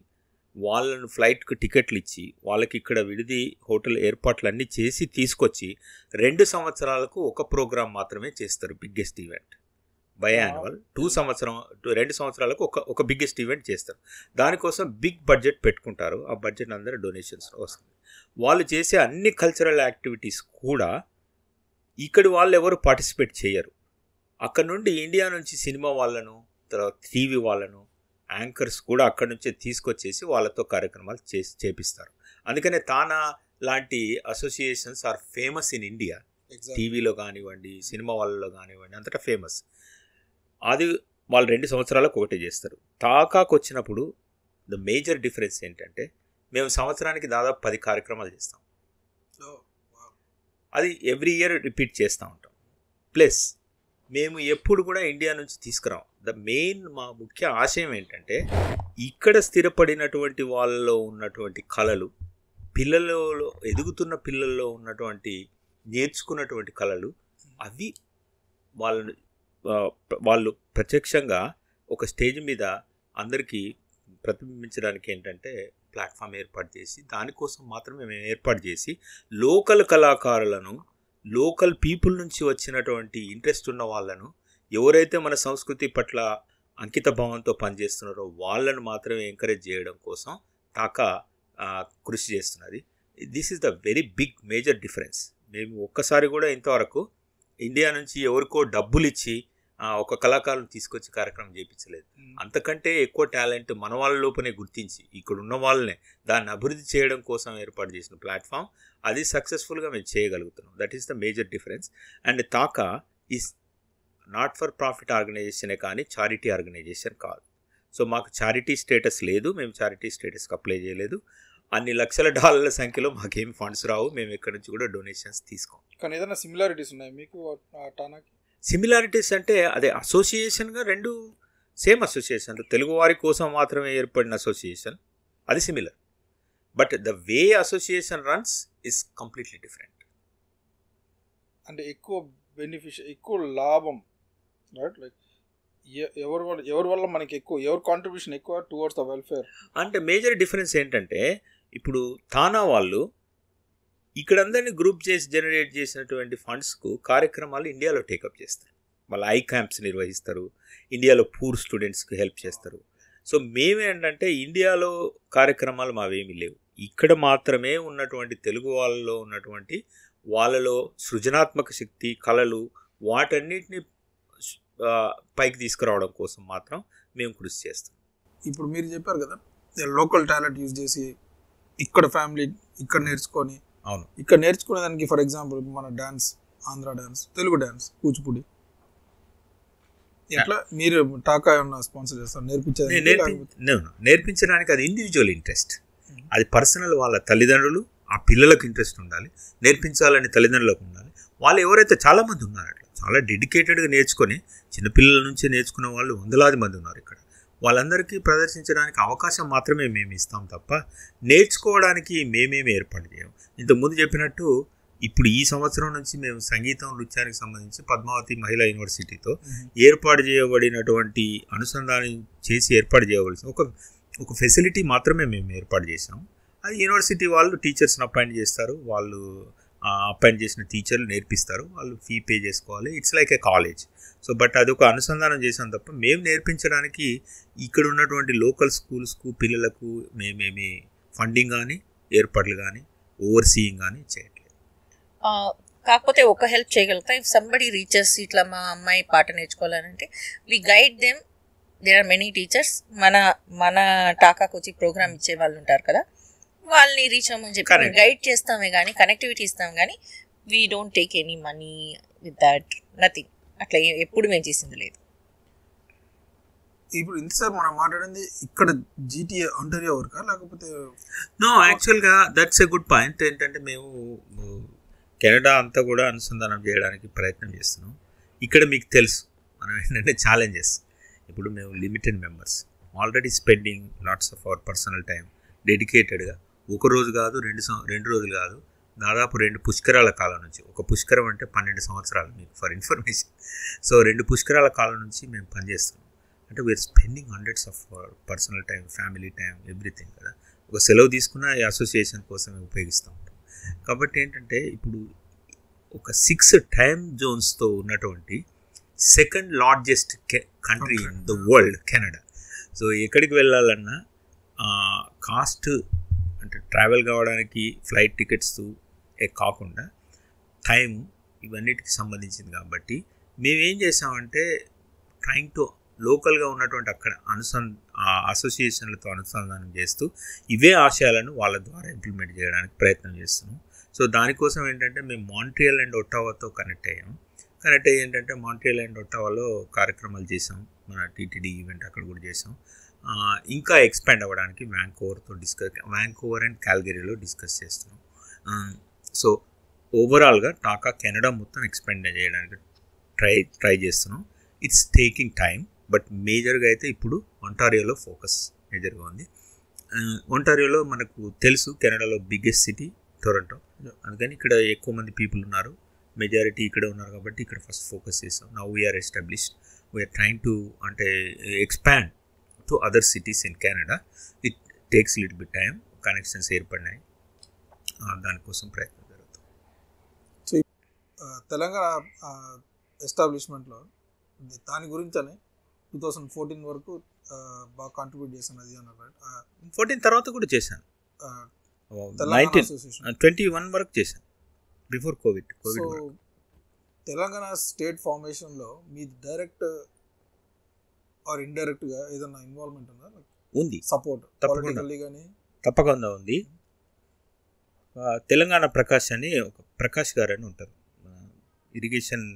వాళ్ళను ఫ్లైట్కు టికెట్లు ఇచ్చి వాళ్ళకి ఇక్కడ విడిది హోటల్ ఏర్పాట్లు అన్నీ చేసి తీసుకొచ్చి 2 సంవత్సరాలకు ఒక ప్రోగ్రాం మాత్రమే చేస్తారు. బిగ్గెస్ట్ ఈవెంట్ బయాన్యువల్ 2 సంవత్సరాలకు ఒక బిగ్గెస్ట్ ఈవెంట్ చేస్తారు. దానికోసం బిగ్ బడ్జెట్ పెట్టుకుంటారు. ఆ బడ్జెట్ అందరూ డొనేషన్స్ వస్తుంది. వాళ్ళు చేసే అన్ని కల్చరల్ యాక్టివిటీస్ కూడా ఇక్కడ వాళ్ళు ఎవరు పార్టిసిపేట్ చేయరు. అక్కడ నుండి ఇండియా నుంచి సినిమా వాళ్ళను, తర్వాత టీవీ వాళ్ళను, యాంకర్స్ కూడా అక్కడి నుంచే తీసుకొచ్చేసి వాళ్ళతో కార్యక్రమాలు చేపిస్తారు. అందుకనే తానా లాంటి associations are famous in India. టీవీలో కానివ్వండి, సినిమా వాళ్ళలో కానివ్వండి, అంతటా ఫేమస్. అది వాళ్ళు 2 సంవత్సరాలకు ఒకటే చేస్తారు. తాకాకు వచ్చినప్పుడు ద మేజర్ డిఫరెన్స్ ఏంటంటే మేము సంవత్సరానికి దాదాపు 10 కార్యక్రమాలు చేస్తాం. అది ఎవ్రీ ఇయర్ రిపీట్ చేస్తూ ఉంటాం. ప్లస్ మేము ఎప్పుడు కూడా ఇండియా నుంచి తీసుకురాం. మా ముఖ్య ఆశయం ఏంటంటే ఇక్కడ స్థిరపడినటువంటి వాళ్ళలో ఉన్నటువంటి కళలు, పిల్లలలో ఎదుగుతున్న పిల్లల్లో ఉన్నటువంటి నేర్చుకున్నటువంటి కళలు, అవి వాళ్ళు ప్రత్యక్షంగా ఒక స్టేజ్ మీద అందరికీ ప్రతిబింబించడానికి ఏంటంటే ప్లాట్ఫామ్ ఏర్పాటు చేసి, దానికోసం మాత్రమే మేము ఏర్పాటు చేసి లోకల్ కళాకారులను, లోకల్ పీపుల్ నుంచి వచ్చినటువంటి ఇంట్రెస్ట్ ఉన్న వాళ్ళను, ఎవరైతే మన సంస్కృతి పట్ల అంకిత భావంతో పనిచేస్తున్నారో వాళ్ళను మాత్రమే ఎంకరేజ్ చేయడం కోసం తాకా కృషి చేస్తున్నది. This is the very big major difference. మేము ఒక్కసారి కూడా ఇంతవరకు ఇండియా నుంచి ఎవరికో డబ్బులు ఇచ్చి ఒక కళాకారుని తీసుకొచ్చి కార్యక్రమం చేయించలేదు. అంతకంటే ఎక్కువ టాలెంట్ మన వాళ్ళ లోపలనే గుర్తించి ఇక్కడ ఉన్న వాళ్ళనే దాన్ని అభివృద్ధి చేయడం కోసం ఏర్పాటు చేసిన ప్లాట్ఫామ్, అది సక్సెస్ఫుల్గా మేము చేయగలుగుతున్నాం. That is the major difference. And TACA is not for profit ఆర్గనైజేషనే కానీ చారిటీ ఆర్గనైజేషన్ కాదు. సో మాకు చారిటీ స్టేటస్ లేదు, మేము చారిటీ స్టేటస్కి అప్లై చేయలేదు. అన్ని లక్షల డాలర్ల సంఖ్యలో మాకేం ఫండ్స్ రావు, మేము ఎక్కడి నుంచి కూడా డొనేషన్స్ తీసుకోం. కానీ ఏదైనా సిమిలారిటీస్ ఉన్నాయి మీకు టానాకి? సిమిలారిటీస్ అంటే అదే అసోసియేషన్గా 2 సేమ్ అసోసియేషన్, తెలుగు వారి కోసం మాత్రమే ఏర్పడిన అసోసియేషన్, అది similar. But the way association runs is completely different. అంటే ఎక్కువ బెనిఫిషియల్, ఎక్కువ లాభం, రైట్? లైక్ ఎవరి వల్ల మనకి ఎక్కువ, ఎవరి కాంట్రిబ్యూషన్ ఎక్కువ టువర్డ్స్ ద వెల్ఫేర్. అంటే మేజర్ డిఫరెన్స్ ఏంటంటే ఇప్పుడు తానా వాళ్ళు ఇక్కడందరినీ గ్రూప్ చేసి జనరేట్ చేసినటువంటి ఫండ్స్కు కార్యక్రమాలు ఇండియాలో టేకప్ చేస్తారు. వాళ్ళ ఐ క్యాంప్స్ నిర్వహిస్తారు, ఇండియాలో పూర్ స్టూడెంట్స్కి హెల్ప్ చేస్తారు. సో మేమేంటంటే ఇండియాలో కార్యక్రమాలు మావేమీ లేవు, ఇక్కడ మాత్రమే ఉన్నటువంటి తెలుగు వాళ్ళలో ఉన్నటువంటి వాళ్ళలో సృజనాత్మక శక్తి, కళలు, వాటన్నిటిని పైకి తీసుకురావడం కోసం మాత్రం మేము కృషి చేస్తాం. ఇప్పుడు మీరు చెప్పారు కదా లోకల్ టాలెంట్ యూజ్ చేసి ఇక్కడ ఫ్యామిలీ ఇక్కడ నేర్చుకొని, అవును, ఇక్కడ నేర్చుకునే దానికి ఫర్ ఎగ్జాంపుల్ మన dance, Andhra dance, Telugu dance, Kuchipudi, ఎట్లా మీరు టాకా ఏమన్నా స్పాన్సర్ చేస్తారు నేర్పించడానికి? అది ఇండివిజువల్ ఇంట్రెస్ట్, అది పర్సనల్. వాళ్ళ తల్లిదండ్రులు ఆ పిల్లలకు ఇంట్రెస్ట్ ఉండాలి, నేర్పించాలని తల్లిదండ్రులకు ఉండాలి. వాళ్ళు ఎవరైతే చాలామంది ఉన్నారు అట్లా చాలా డెడికేటెడ్గా నేర్చుకొని, చిన్నపిల్లల నుంచి నేర్చుకున్న వాళ్ళు వందలాది మంది ఉన్నారు ఇక్కడ. వాళ్ళందరికీ ప్రదర్శించడానికి అవకాశం మాత్రమే మేము ఇస్తాం తప్ప నేర్చుకోవడానికి మేమేమి ఏర్పాటు చేయం. ఇంతకుముందు చెప్పినట్టు ఇప్పుడు ఈ సంవత్సరం నుంచి మేము సంగీతం, నృత్యానికి సంబంధించి పద్మావతి మహిళా యూనివర్సిటీతో ఏర్పాటు చేయబడినటువంటి అనుసంధానం చేసి ఏర్పాటు చేయవలసిన ఒక ఫెసిలిటీ మాత్రమే మేము ఏర్పాటు చేసాము. అది యూనివర్సిటీ వాళ్ళు టీచర్స్ని అపాయింట్ చేస్తారు, వాళ్ళు అపాయింట్ చేసిన టీచర్లు నేర్పిస్తారు, వాళ్ళు ఫీ పే చేసుకోవాలి. It's like A college. So but అది ఒక అనుసంధానం చేసాం తప్ప మేము నేర్పించడానికి ఇక్కడ ఉన్నటువంటి లోకల్ స్కూల్స్కు పిల్లలకు మేమేమి ఫండింగ్ కానీ ఏర్పాట్లు కానీ ఓవర్సీయింగ్ కానీ చేయట్లేదు. కాకపోతే ఒక హెల్ప్ చేయగలుగుతా, ఇఫ్ సంబడి రీచర్స్ ఇట్లా మా అమ్మాయి పాట నేర్చుకోవాలంటే we guide them. There are many teachers. మన టాకా కోచింగ్ ప్రోగ్రామ్ ఇచ్చే వాళ్ళు ఉంటారు కదా, వాళ్ళని రీచ్ అవ్వమని చెప్పి గైడ్ చేస్తామే కానీ కనెక్టివిటీ ఇస్తాం కానీ we don't take any money with that, nothing. అట్లా ఎప్పుడు మేము చేసింది లేదు. ఇప్పుడు ఇంతసేపు మనం మాట్లాడింది ఇక్కడ జీటీఏ ఒంటారియో వరకా లేకపోతే? నో, యాక్చువల్గా దట్స్ ఎ గుడ్ పాయింట్. ఏంటంటే మేము కెనడా అంతా కూడా అనుసంధానం చేయడానికి ప్రయత్నం చేస్తున్నాం. ఇక్కడ మీకు తెలుసు మనం ఏంటంటే ఛాలెంజెస్. ఇప్పుడు మేము limited members, already spending lots of our personal time డెడికేటెడ్గా. ఒక రోజు కాదు, రెండు రోజులు కాదు, దాదాపు 2 పుష్కరాల కాలం నుంచి. ఒక పుష్కరం అంటే 12 సంవత్సరాలు, మీకు ఫర్ ఇన్ఫర్మేషన్. సో 2 పుష్కరాల కాలం నుంచి మేము పనిచేస్తున్నాం. అంటే we are spending hundreds of personal time, family time, everything కదా. ఒక సెలవు తీసుకున్న ఈ అసోసియేషన్ కోసమే ఉపయోగిస్తూ ఉంటాం. కాబట్టి ఏంటంటే ఇప్పుడు ఒక 6 టైమ్ జోన్స్తో ఉన్నటువంటి second largest country in the world Canada. So ఎక్కడికి వెళ్ళాలన్నా కాస్ట్ అంటే ట్రావెల్ కావడానికి ఫ్లైట్ టికెట్స్ కాకుండా టైం ఇవన్నిటికి సంబంధించింది. కాబట్టి మేమేం చేసామంటే ట్రైంగ్ టు లోకల్గా ఉన్నటువంటి అక్కడ అసోసియేషన్లతో అనుసంధానం చేస్తూ ఇవే ఆశయాలను వాళ్ళ ద్వారా ఇంప్లిమెంట్ చేయడానికి ప్రయత్నం చేస్తున్నాం. సో దానికోసం ఏంటంటే మేము మాంట్రియల్ అండ్ ఒట్టావాతో కనెక్ట్ అయ్యాము. కనెక్ట్ అయ్యి ఏంటంటే మాంట్రియల్ అండ్ ఒట్టావాలో కార్యక్రమాలు చేసాం, మన టీటీడీ ఈవెంట్ అక్కడ కూడా చేసాం. ఇంకా ఎక్స్పాండ్ అవ్వడానికి వ్యాంకోవర్ అండ్ కాల్గరీలో డిస్కస్ చేస్తున్నాం. సో ఓవరాల్గా టాకా కెనడా మొత్తం ఎక్స్పాండ్ చేయడానికి ట్రై చేస్తున్నాం. ఇట్స్ టేకింగ్ టైం, బట్ మేజర్గా అయితే ఇప్పుడు ఒంటారియోలో ఫోకస్ మేజర్గా ఉంది. ఒంటారియోలో మనకు తెలుసు కెనడాలో బిగ్గెస్ట్ సిటీ టొరంటో, అందుకని ఇక్కడ ఎక్కువ మంది పీపుల్ ఉన్నారు, మెజారిటీ ఇక్కడ ఉన్నారు కాబట్టి ఇక్కడ ఫస్ట్ ఫోకస్ చేస్తాం. Now we're established, we're trying to అంటే expand to other cities in Canada. It takes little bit time, connections ఏర్పడినాయి, దానికోసం ప్రయత్నం జరుగుతుంది. సో తెలంగాణ ఎస్టాబ్లిష్మెంట్లో దాని గురించనే 2014 వరకు బాగా కాంట్రిబ్యూట్ చేశాను అది అన్నారు. 14 తర్వాత కూడా చేశాను, 21 వరకు చేశాను, before covid. So Telangana state ఫార్మేషన్లో మీ డైరెక్ట్ ఆర్ ఇండైరెక్ట్గా ఏదైనా ఇన్వాల్వ్మెంట్ ఉందా? ఉంది, సపోర్ట్ తప్పకుండా ఉంది. తెలంగాణ ప్రకాష్ అని ఒక ప్రకాష్ గారు అని ఉంటారు, ఇరిగేషన్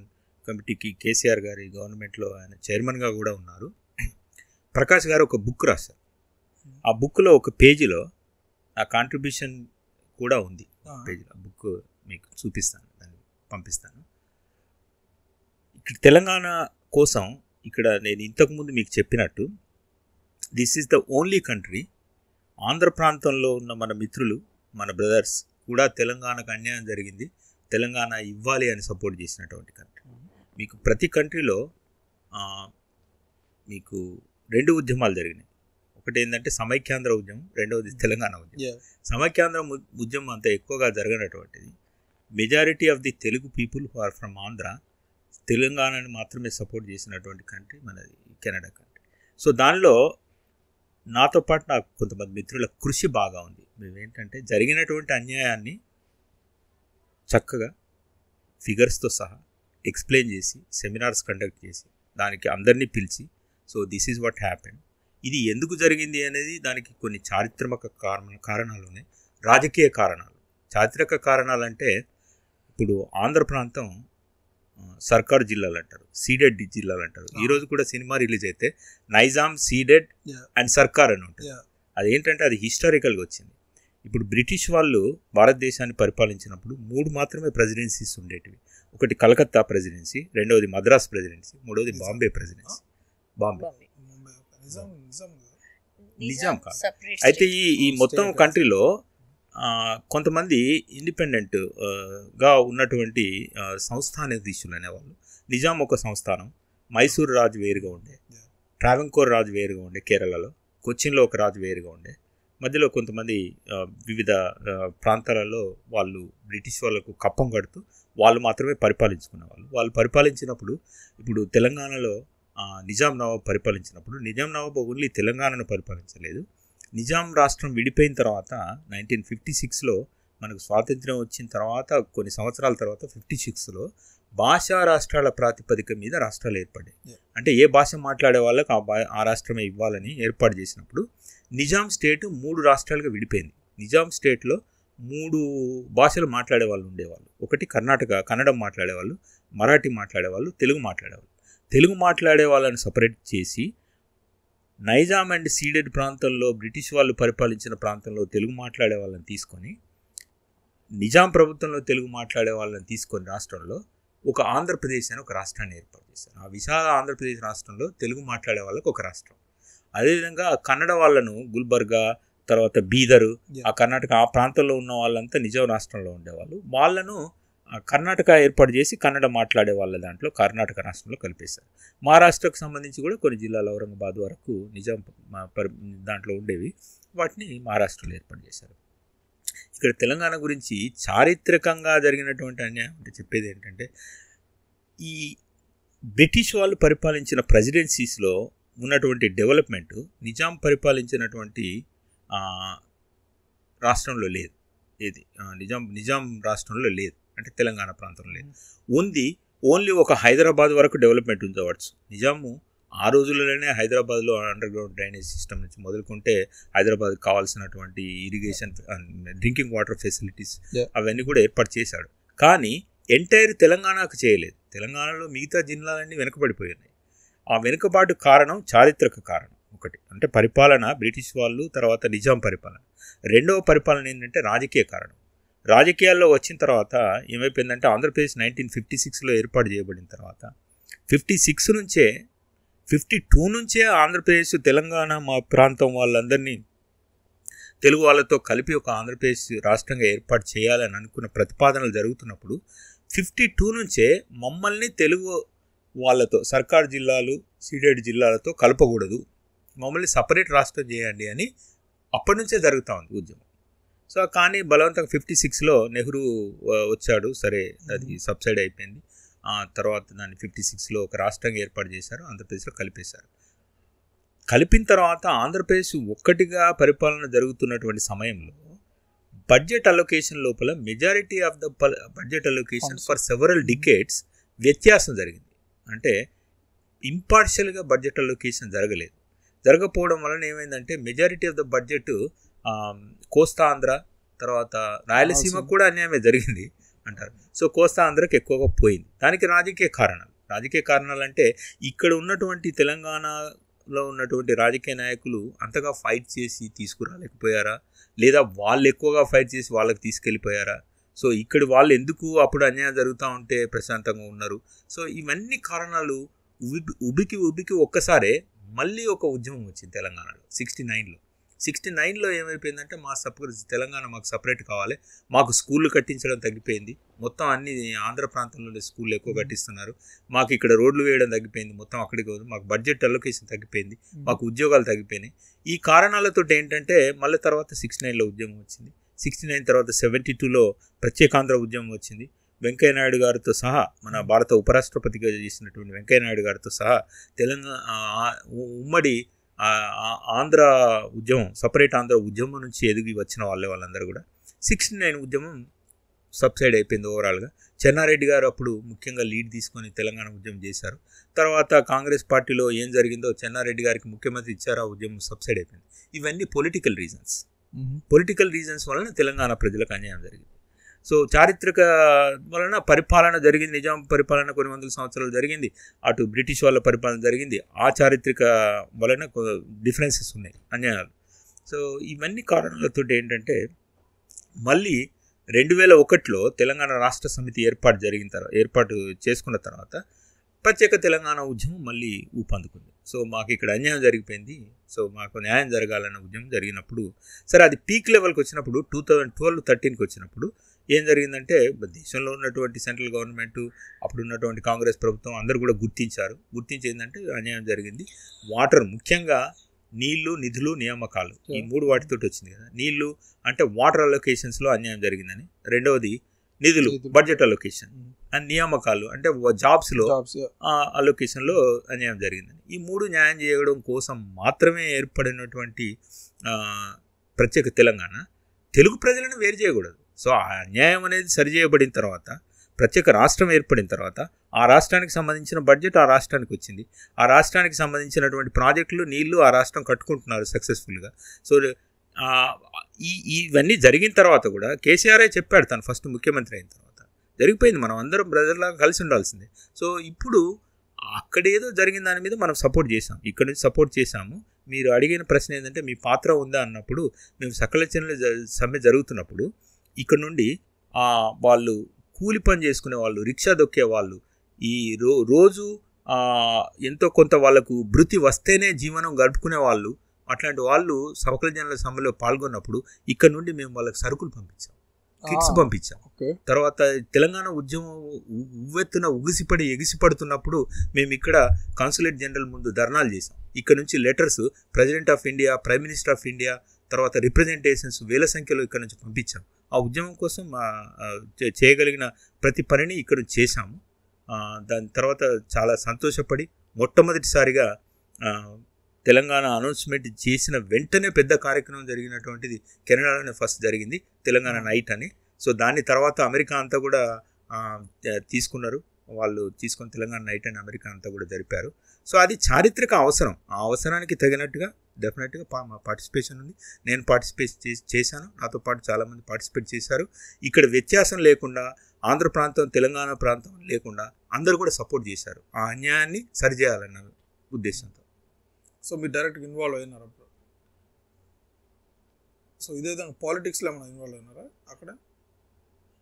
కమిటీకి కేసీఆర్ గారి గవర్నమెంట్లో ఆయన చైర్మన్గా కూడా ఉన్నారు. ప్రకాష్ గారు ఒక బుక్ రాశారు. ఆ బుక్లో ఒక పేజీలో ఆ కాంట్రిబ్యూషన్ కూడా ఉంది. పేజీలో ఆ బుక్ మీకు చూపిస్తాను, దాన్ని పంపిస్తాను. ఇక్కడ తెలంగాణ కోసం ఇక్కడ నేను ఇంతకుముందు మీకు చెప్పినట్టు this is the only country, Andhra ప్రాంతంలో ఉన్న మన మిత్రులు, మన బ్రదర్స్ కూడా తెలంగాణకు అన్యాయం జరిగింది, తెలంగాణ ఇవ్వాలి అని సపోర్ట్ చేసినటువంటి కంట్రీ. మీకు ప్రతి కంట్రీలో మీకు 2 ఉద్యమాలు జరిగినాయి. ఒకటి ఏంటంటే సమైక్యాంధ్ర ఉద్యమం, రెండవది తెలంగాణ ఉద్యమం. సమైక్యాంధ్ర ఉద్యమం అంత ఎక్కువగా జరగనటువంటిది. Majority of the Telugu people who are from Andhra తెలంగాణని మాత్రమే సపోర్ట్ చేసినటువంటి కంట్రీ మనది కెనడా కంట్రీ. సో దానిలో నాతో పాటు నాకు కొంతమంది మిత్రుల కృషి బాగా ఉంది. మేమేంటంటే జరిగినటువంటి అన్యాయాన్ని చక్కగా ఫిగర్స్తో సహా ఎక్స్ప్లెయిన్ చేసి సెమినార్స్ కండక్ట్ చేసి దానికి అందరినీ పిలిచి so this is what happen, ఇది ఎందుకు జరిగింది అనేది దానికి కొన్ని చారిత్రక కారణాలు ఉన్నాయి, రాజకీయ కారణాలు. చారిత్రక కారణాలు అంటే ఇప్పుడు ఆంధ్ర ప్రాంతం సర్కారు జిల్లాలు అంటారు, సీడెడ్ జిల్లాలు అంటారు. ఈరోజు కూడా సినిమా రిలీజ్ అయితే నైజాం, సీడెడ్ అండ్ సర్కార్ అని ఉంటుంది. అదేంటంటే అది హిస్టారికల్గా వచ్చింది. ఇప్పుడు బ్రిటిష్ వాళ్ళు భారతదేశాన్ని పరిపాలించినప్పుడు 3 మాత్రమే ప్రెసిడెన్సీస్ ఉండేటివి. ఒకటి కలకత్తా ప్రెసిడెన్సీ, రెండవది మద్రాస్ ప్రెసిడెన్సీ, మూడవది బాంబే ప్రెసిడెన్సీ. బాంబే నిజాం కాదు. అయితే ఈ మొత్తం కంట్రీలో కొంతమంది ఇండిపెండెంట్గా ఉన్నటువంటి సంస్థానాధీశులు అనేవాళ్ళు. నిజాం ఒక సంస్థానం, మైసూర్ రాజు వేరుగా ఉండే, ట్రావెంకోర్ రాజు వేరుగా ఉండే కేరళలో, కొచ్చిన్లో ఒక రాజు వేరుగా ఉండే, మధ్యలో కొంతమంది వివిధ ప్రాంతాలలో వాళ్ళు బ్రిటిష్ వాళ్ళకు కప్పం కడుతూ వాళ్ళు మాత్రమే పరిపాలించుకునేవాళ్ళు. వాళ్ళు పరిపాలించినప్పుడు ఇప్పుడు తెలంగాణలో నిజాం నవాబ్ పరిపాలించినప్పుడు నిజాం నవాబ్ ఓన్లీ తెలంగాణను పరిపాలించలేదు. నిజాం రాష్ట్రం విడిపోయిన తర్వాత 1956లో మనకు స్వాతంత్ర్యం వచ్చిన తర్వాత కొన్ని సంవత్సరాల తర్వాత 56లో భాషా రాష్ట్రాల ప్రాతిపదిక మీద రాష్ట్రాలు ఏర్పడ్డాయి. అంటే ఏ భాష మాట్లాడే వాళ్ళకు ఆ రాష్ట్రమే ఇవ్వాలని ఏర్పాటు చేసినప్పుడు నిజాం స్టేట్ 3 రాష్ట్రాలుగా విడిపోయింది. నిజాం స్టేట్లో 3 భాషలు మాట్లాడే వాళ్ళు ఉండేవాళ్ళు. ఒకటి కర్ణాటక, కన్నడం మాట్లాడేవాళ్ళు, మరాఠీ మాట్లాడేవాళ్ళు, తెలుగు మాట్లాడేవాళ్ళు. తెలుగు మాట్లాడే వాళ్ళని సపరేట్ చేసి నైజాం అండ్ సీడెడ్ ప్రాంతంలో బ్రిటిష్ వాళ్ళు పరిపాలించిన ప్రాంతంలో తెలుగు మాట్లాడే వాళ్ళని తీసుకొని, నిజాం ప్రభుత్వంలో తెలుగు మాట్లాడే వాళ్ళని తీసుకొని రాష్ట్రంలో ఒక ఆంధ్రప్రదేశ్ అని ఒక రాష్ట్రాన్ని ఏర్పాటు చేశారు. ఆ విశాల ఆంధ్రప్రదేశ్ రాష్ట్రంలో తెలుగు మాట్లాడే వాళ్ళకు ఒక రాష్ట్రం. అదేవిధంగా కన్నడ వాళ్ళను గుల్బర్గా, తర్వాత బీదరు, ఆ కర్ణాటక ఆ ప్రాంతంలో ఉన్న వాళ్ళంతా నిజాం రాష్ట్రంలో ఉండేవాళ్ళు. వాళ్ళను కర్ణాటక ఏర్పాటు చేసి కన్నడ మాట్లాడే వాళ్ళ దాంట్లో కర్ణాటక రాష్ట్రంలో కలిపేశారు. మహారాష్ట్రకు సంబంధించి కూడా కొన్ని జిల్లాలు ఔరంగాబాద్ వరకు నిజాం దాంట్లో ఉండేవి, వాటిని మహారాష్ట్రలో ఏర్పాటు చేశారు. ఇక్కడ తెలంగాణ గురించి చారిత్రకంగా జరిగినటువంటి అన్యాయం అంటే చెప్పేది ఏంటంటే, ఈ బ్రిటిష్ వాళ్ళు పరిపాలించిన ప్రెసిడెన్సీస్లో ఉన్నటువంటి డెవలప్మెంట్ నిజాం పరిపాలించినటువంటి రాష్ట్రంలో లేదు. ఏది నిజాం రాష్ట్రంలో లేదు, అంటే తెలంగాణ ప్రాంతంలో లేదు. ఉంది ఓన్లీ ఒక హైదరాబాద్ వరకు డెవలప్మెంట్ ఉంచవచ్చు. నిజాము ఆ రోజుల్లోనే హైదరాబాద్లో అండర్ గ్రౌండ్ డ్రైనేజ్ సిస్టమ్ నుంచి మొదలుకుంటే హైదరాబాద్కి కావాల్సినటువంటి ఇరిగేషన్, డ్రింకింగ్ వాటర్ ఫెసిలిటీస్ అవన్నీ కూడా ఏర్పాటు చేశాడు. కానీ ఎంటైర్ తెలంగాణకు చేయలేదు. తెలంగాణలో మిగతా జిల్లాలన్నీ వెనుకబడిపోయినాయి. ఆ వెనుకబాటు కారణం చారిత్రక కారణం ఒకటి, అంటే పరిపాలన బ్రిటిష్ వాళ్ళు, తర్వాత నిజాం పరిపాలన. రెండవ పరిపాలన ఏంటంటే రాజకీయ కారణం. రాజకీయాల్లో వచ్చిన తర్వాత ఏమైపోయిందంటే ఆంధ్రప్రదేశ్ 1956లో ఏర్పాటు చేయబడిన తర్వాత 52 నుంచే ఆంధ్రప్రదేశ్, తెలంగాణ మా ప్రాంతం వాళ్ళందరినీ తెలుగు వాళ్ళతో కలిపి ఒక ఆంధ్రప్రదేశ్ రాష్ట్రంగా ఏర్పాటు చేయాలని అనుకున్న ప్రతిపాదనలు జరుగుతున్నప్పుడు 52 నుంచే మమ్మల్ని తెలుగు వాళ్ళతో, సర్కార్ జిల్లాలు, సీడెడ్ జిల్లాలతో కలపకూడదు, మమ్మల్ని సపరేట్ రాష్ట్రం చేయండి అని అప్పటి నుంచే జరుగుతూ ఉంది ఉద్యమం. సో కానీ బలవంతంగా 56లో నెహ్రూ వచ్చాడు, సరే అది సబ్సైడ్ అయిపోయింది. తర్వాత దాన్ని 56లో ఒక రాష్ట్రంగా ఏర్పాటు చేశారు, ఆంధ్రప్రదేశ్లో కలిపేశారు. కలిపిన తర్వాత ఆంధ్రప్రదేశ్ ఒక్కటిగా పరిపాలన జరుగుతున్నటువంటి సమయంలో బడ్జెట్ అలొకేషన్ లోపల majority of the budget allocation for several decades వ్యత్యాసం జరిగింది. అంటే ఇంపార్షియల్గా బడ్జెట్ అలొకేషన్ జరగలేదు. జరగకపోవడం వలన ఏమైందంటే మెజారిటీ ఆఫ్ ద బడ్జెట్ కోస్తా ఆంధ్ర, తర్వాత రాయలసీమకు కూడా అన్యాయమే జరిగింది అంటారు. సో కోస్తా ఆంధ్రకి ఎక్కువగా పోయింది. దానికి రాజకీయ కారణాలు అంటే ఇక్కడ ఉన్నటువంటి తెలంగాణలో ఉన్నటువంటి రాజకీయ నాయకులు అంతగా ఫైట్ చేసి తీసుకురాలేకపోయారా, లేదా వాళ్ళు ఎక్కువగా ఫైట్ చేసి వాళ్ళకి తీసుకెళ్ళిపోయారా? సో ఇక్కడ వాళ్ళు ఎందుకు అప్పుడు అన్యాయం జరుగుతూ ఉంటే ప్రశాంతంగా ఉన్నారు? సో ఇవన్నీ కారణాలు ఉబికి ఒక్కసారే మళ్ళీ ఒక ఉద్యమం వచ్చింది తెలంగాణలో 69లో ఏమైపోయిందంటే తెలంగాణ మాకు సపరేట్ కావాలి, మాకు స్కూళ్ళు కట్టించడం తగ్గిపోయింది, మొత్తం అన్ని ఆంధ్ర ప్రాంతంలోనే స్కూళ్ళు ఎక్కువ కట్టిస్తున్నారు, మాకు ఇక్కడ రోడ్లు వేయడం తగ్గిపోయింది, మొత్తం అక్కడికి మాకు బడ్జెట్ అలొకేషన్ తగ్గిపోయింది, మాకు ఉద్యోగాలు తగ్గిపోయినాయి. ఈ కారణాలతో ఏంటంటే మళ్ళీ తర్వాత 69లో ఉద్యమం వచ్చింది. 69 తర్వాత 72లో ప్రత్యేకాంధ్ర ఉద్యమం వచ్చింది. వెంకయ్యనాయుడు గారితో సహా మన భారత ఉపరాష్ట్రపతిగా చేసినటువంటి వెంకయ్యనాయుడు గారితో సహా ఉమ్మడి ఆంధ్ర ఉద్యమం, సపరేట్ ఆంధ్ర ఉద్యమం నుంచి ఎదిగి వచ్చిన వాళ్ళందరూ కూడా 69 ఉద్యమం సబ్సైడ్ అయిపోయింది ఓవరాల్గా. చెన్నారెడ్డి గారు అప్పుడు ముఖ్యంగా లీడ్ తీసుకొని తెలంగాణ ఉద్యమం చేశారు. తర్వాత కాంగ్రెస్ పార్టీలో ఏం జరిగిందో చెన్నారెడ్డి గారికి ముఖ్యమంత్రి ఇచ్చారు, ఆ ఉద్యమం సబ్సైడ్ అయిపోయింది. ఇవన్నీ పొలిటికల్ రీజన్స్ వలన తెలంగాణ ప్రజలకు అన్యాయం జరిగింది. సో చారిత్రక వలన పరిపాలన జరిగింది, నిజాం పరిపాలన కొన్ని వందల సంవత్సరాలు జరిగింది, అటు బ్రిటిష్ వాళ్ళ పరిపాలన జరిగింది. ఆ చారిత్రక వలన డిఫరెన్సెస్ ఉన్నాయి, అన్యాయాలు. సో ఇవన్నీ కారణాలతో ఏంటంటే మళ్ళీ 2001లో తెలంగాణ రాష్ట్ర సమితి ఏర్పాటు చేసుకున్న తర్వాత ప్రత్యేక తెలంగాణ ఉద్యమం మళ్ళీ ఊపందుకుంది. సో మాకు ఇక్కడ అన్యాయం జరిగిపోయింది, సో మాకు న్యాయం జరగాలన్న ఉద్యమం జరిగినప్పుడు సరే అది పీక్ లెవెల్కి వచ్చినప్పుడు 2012-13కి వచ్చినప్పుడు ఏం జరిగిందంటే దేశంలో ఉన్నటువంటి సెంట్రల్ గవర్నమెంట్, అప్పుడు ఉన్నటువంటి కాంగ్రెస్ ప్రభుత్వం అందరూ కూడా గుర్తించి ఏంటంటే అన్యాయం జరిగింది. వాటర్, ముఖ్యంగా నీళ్లు, నిధులు, నియామకాలు, ఈ 3 వాటితో వచ్చింది కదా. నీళ్లు అంటే వాటర్ అలొకేషన్స్లో అన్యాయం జరిగిందని, రెండవది నిధులు, బడ్జెట్ అలొకేషన్, అండ్ నియామకాలు అంటే జాబ్స్లో అలొకేషన్లో అన్యాయం జరిగిందని. ఈ 3 న్యాయం చేయడం కోసం మాత్రమే ఏర్పడినటువంటి ప్రత్యేక తెలంగాణ తెలుగు ప్రజలను వేరు చేయకూడదు. సో ఆ అన్యాయం అనేది సరిచేయబడిన తర్వాత ప్రత్యేక రాష్ట్రం ఏర్పడిన తర్వాత ఆ రాష్ట్రానికి సంబంధించిన బడ్జెట్ ఆ రాష్ట్రానికి వచ్చింది, ఆ రాష్ట్రానికి సంబంధించినటువంటి ప్రాజెక్టులు, నీళ్లు ఆ రాష్ట్రం కట్టుకుంటున్నారు సక్సెస్ఫుల్గా. సో ఇవన్నీ జరిగిన తర్వాత కూడా కేసీఆరే చెప్పాడు తను ఫస్ట్ ముఖ్యమంత్రి అయిన తర్వాత, జరిగిపోయింది, మనం అందరం బ్రదర్లాగా కలిసి ఉండాల్సిందే. సో ఇప్పుడు అక్కడేదో జరిగిన దాని మీద మనం సపోర్ట్ చేసాం, ఇక్కడ నుంచి సపోర్ట్ చేసాము. మీరు అడిగిన ప్రశ్న ఏంటంటే మీ పాత్ర ఉందా అన్నప్పుడు, మేము సకల చెన్నుల సమ్మె జరుగుతున్నప్పుడు ఇక్కడ నుండి వాళ్ళు కూలి పని చేసుకునే వాళ్ళు, రిక్షా దొక్కే వాళ్ళు, ఈ రోజు ఎంతో కొంత వాళ్ళకు భృతి వస్తేనే జీవనం గడుపుకునే వాళ్ళు, అట్లాంటి వాళ్ళు సకల జనుల సమ్మెలో పాల్గొన్నప్పుడు ఇక్కడ నుండి మేము వాళ్ళకి సరుకులు పంపించాం, కిట్స్ పంపించాం. తర్వాత తెలంగాణ ఉద్యమం ఉవ్వెత్తున ఎగిసిపడుతున్నప్పుడు మేము ఇక్కడ కాన్సులేట్ జనరల్ ముందు ధర్నాలు చేసాం. ఇక్కడ నుంచి letters president of India, prime minister of India, తర్వాత రిప్రజెంటేషన్స్ వేల సంఖ్యలో ఇక్కడ నుంచి పంపించాం. ఆ ఉద్యమం కోసం చేయగలిగిన ప్రతి పనిని ఇక్కడ చేశాము. దాని తర్వాత చాలా సంతోషపడి మొట్టమొదటిసారిగా తెలంగాణ అనౌన్స్మెంట్ చేసిన వెంటనే పెద్ద కార్యక్రమం జరిగినటువంటిది కెనడాలోనే ఫస్ట్ జరిగింది, తెలంగాణ నైట్ అని. సో దాని తర్వాత అమెరికా అంతా కూడా తీసుకున్నారు, వాళ్ళు తీసుకొని తెలంగాణ నైట్ అని అమెరికా అంతా కూడా జరిపారు. సో అది చారిత్రక అవసరం, ఆ అవసరానికి తగినట్టుగా డెఫినెట్గా మా పార్టిసిపేషన్ ఉంది. నేను పార్టిసిపేట్ చేశాను, నాతో పాటు చాలామంది పార్టిసిపేట్ చేశారు. ఇక్కడ వ్యత్యాసం లేకుండా, ఆంధ్ర ప్రాంతం తెలంగాణ ప్రాంతం లేకుండా అందరూ కూడా సపోర్ట్ చేశారు ఆ అన్యాయాన్ని సరిచేయాలన్న ఉద్దేశంతో. సో మీరు డైరెక్ట్గా ఇన్వాల్వ్ అయినారా అప్పుడు? సో ఇదే విధంగా పాలిటిక్స్లో ఏమైనా ఇన్వాల్వ్ అయినారా అక్కడ?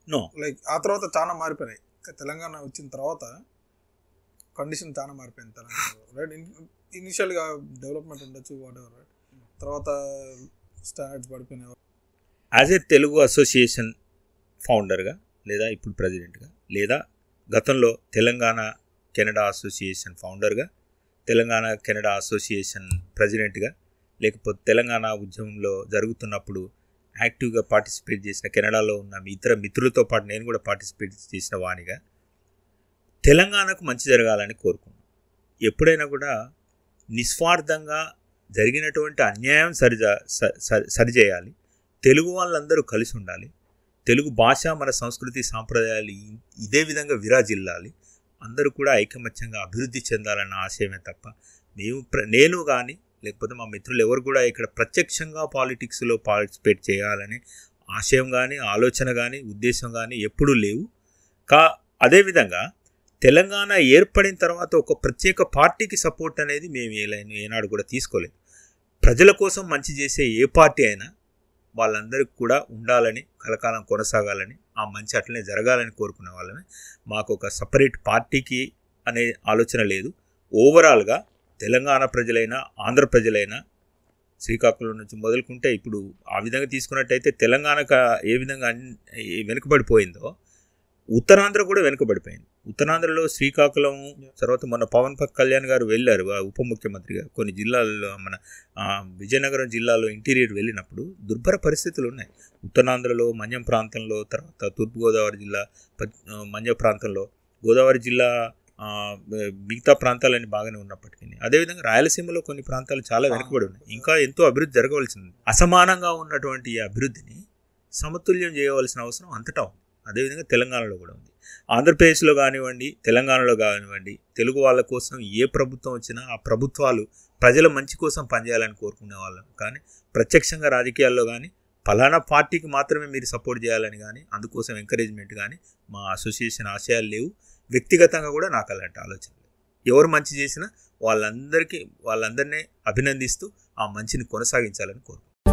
నో, లైక్ ఆ తర్వాత చాలా మారిపోయినాయి, తెలంగాణ వచ్చిన తర్వాత కండిషన్ చాలా మారిపోయింది తెలంగాణలో, రైట్? ఇనిషియల్గా డెవలప్మెంట్ ఉండొచ్చు, వాట్ ఎవర్, రైట్? తర్వాత స్టాండర్డ్స్ పడిపోయినాయి. యాజ్ ఏ తెలుగు అసోసియేషన్ ఫౌండర్గా, లేదా ఇప్పుడు ప్రెసిడెంట్గా, లేదా గతంలో తెలంగాణ కెనడా అసోసియేషన్ ఫౌండర్గా, తెలంగాణ కెనడా అసోసియేషన్ ప్రెసిడెంట్గా, లేకపోతే తెలంగాణ ఉద్యమంలో జరుగుతున్నప్పుడు యాక్టివ్గా పార్టిసిపేట్ చేసిన కెనడాలో ఉన్న ఇతర మిత్రులతో పాటు నేను కూడా పార్టిసిపేట్ చేసిన వానిగా తెలంగాణకు మంచి జరగాలని కోరుకున్నాను. ఎప్పుడైనా కూడా నిస్వార్థంగా జరిగినటువంటి అన్యాయం సరిచేయాలి, తెలుగు వాళ్ళందరూ కలిసి ఉండాలి, తెలుగు భాష మన సంస్కృతి సాంప్రదాయాలు ఇదే విధంగా విరాజిల్లాలి, అందరూ కూడా ఐకమత్యంగా అభివృద్ధి చెందాలన్న ఆశయమే తప్ప నేను కానీ లేకపోతే మా మిత్రులు ఎవరు కూడా ఇక్కడ ప్రత్యక్షంగా పాలిటిక్స్లో పార్టిసిపేట్ చేయాలని ఆశయం కానీ, ఆలోచన కానీ, ఉద్దేశం కానీ ఎప్పుడూ లేవు. అదేవిధంగా తెలంగాణ ఏర్పడిన తర్వాత ఒక ప్రత్యేక పార్టీకి సపోర్ట్ అనేది మేము ఏనాడు కూడా తీసుకోలేదు. ప్రజల కోసం మంచి చేసే ఏ పార్టీ అయినా వాళ్ళందరికీ కూడా ఉండాలని, కలకాలం కొనసాగాలని, ఆ మంచి అట్లనే జరగాలని కోరుకునే వాళ్ళమే. మాకు ఒక సపరేట్ పార్టీకి అనే ఆలోచన లేదు. ఓవరాల్గా తెలంగాణ ప్రజలైనా, ఆంధ్ర ప్రజలైనా, శ్రీకాకుళం నుంచి మొదలుకుంటే ఇప్పుడు ఆ విధంగా తీసుకున్నట్టయితే తెలంగాణకు ఏ విధంగా వెనుకబడిపోయిందో ఉత్తరాంధ్ర కూడా వెనుకబడిపోయింది. ఉత్తరాంధ్రలో శ్రీకాకుళం, తర్వాత మొన్న పవన్ కళ్యాణ్ గారు వెళ్ళారు ఉప ముఖ్యమంత్రిగా కొన్ని జిల్లాల్లో, మన విజయనగరం జిల్లాలో ఇంటీరియర్ వెళ్ళినప్పుడు దుర్భర పరిస్థితులు ఉన్నాయి. ఉత్తరాంధ్రలో మన్యం ప్రాంతంలో, తర్వాత తూర్పుగోదావరి జిల్లా మన్యం ప్రాంతంలో, గోదావరి జిల్లా మిగతా ప్రాంతాలన్నీ బాగానే ఉన్నప్పటికీ అదేవిధంగా రాయలసీమలో కొన్ని ప్రాంతాలు చాలా వెనుకబడి ఉన్నాయి. ఇంకా ఎంతో అభివృద్ధి జరగవలసింది. అసమానంగా ఉన్నటువంటి ఈ అభివృద్ధిని సమతుల్యం చేయవలసిన అవసరం అంతటా ఉంది. అదేవిధంగా తెలంగాణలో కూడా ఉంది. ఆంధ్రప్రదేశ్లో కానివ్వండి, తెలంగాణలో కానివ్వండి, తెలుగు వాళ్ళ కోసం ఏ ప్రభుత్వం వచ్చినా ఆ ప్రభుత్వాలు ప్రజల మంచి కోసం పనిచేయాలని కోరుకునే వాళ్ళం. కానీ ప్రత్యక్షంగా రాజకీయాల్లో కానీ ఫలానా పార్టీకి మాత్రమే మీరు సపోర్ట్ చేయాలని కానీ, అందుకోసం ఎంకరేజ్మెంట్ కానీ మా అసోసియేషన్ ఆశయాలు లేవు. వ్యక్తిగతంగా కూడా నాకు అలాంటి ఆలోచన లేదు. ఎవరు మంచి చేసినా వాళ్ళందరినీ అభినందిస్తూ ఆ మంచిని కొనసాగించాలని కోరుకుంటున్నాను.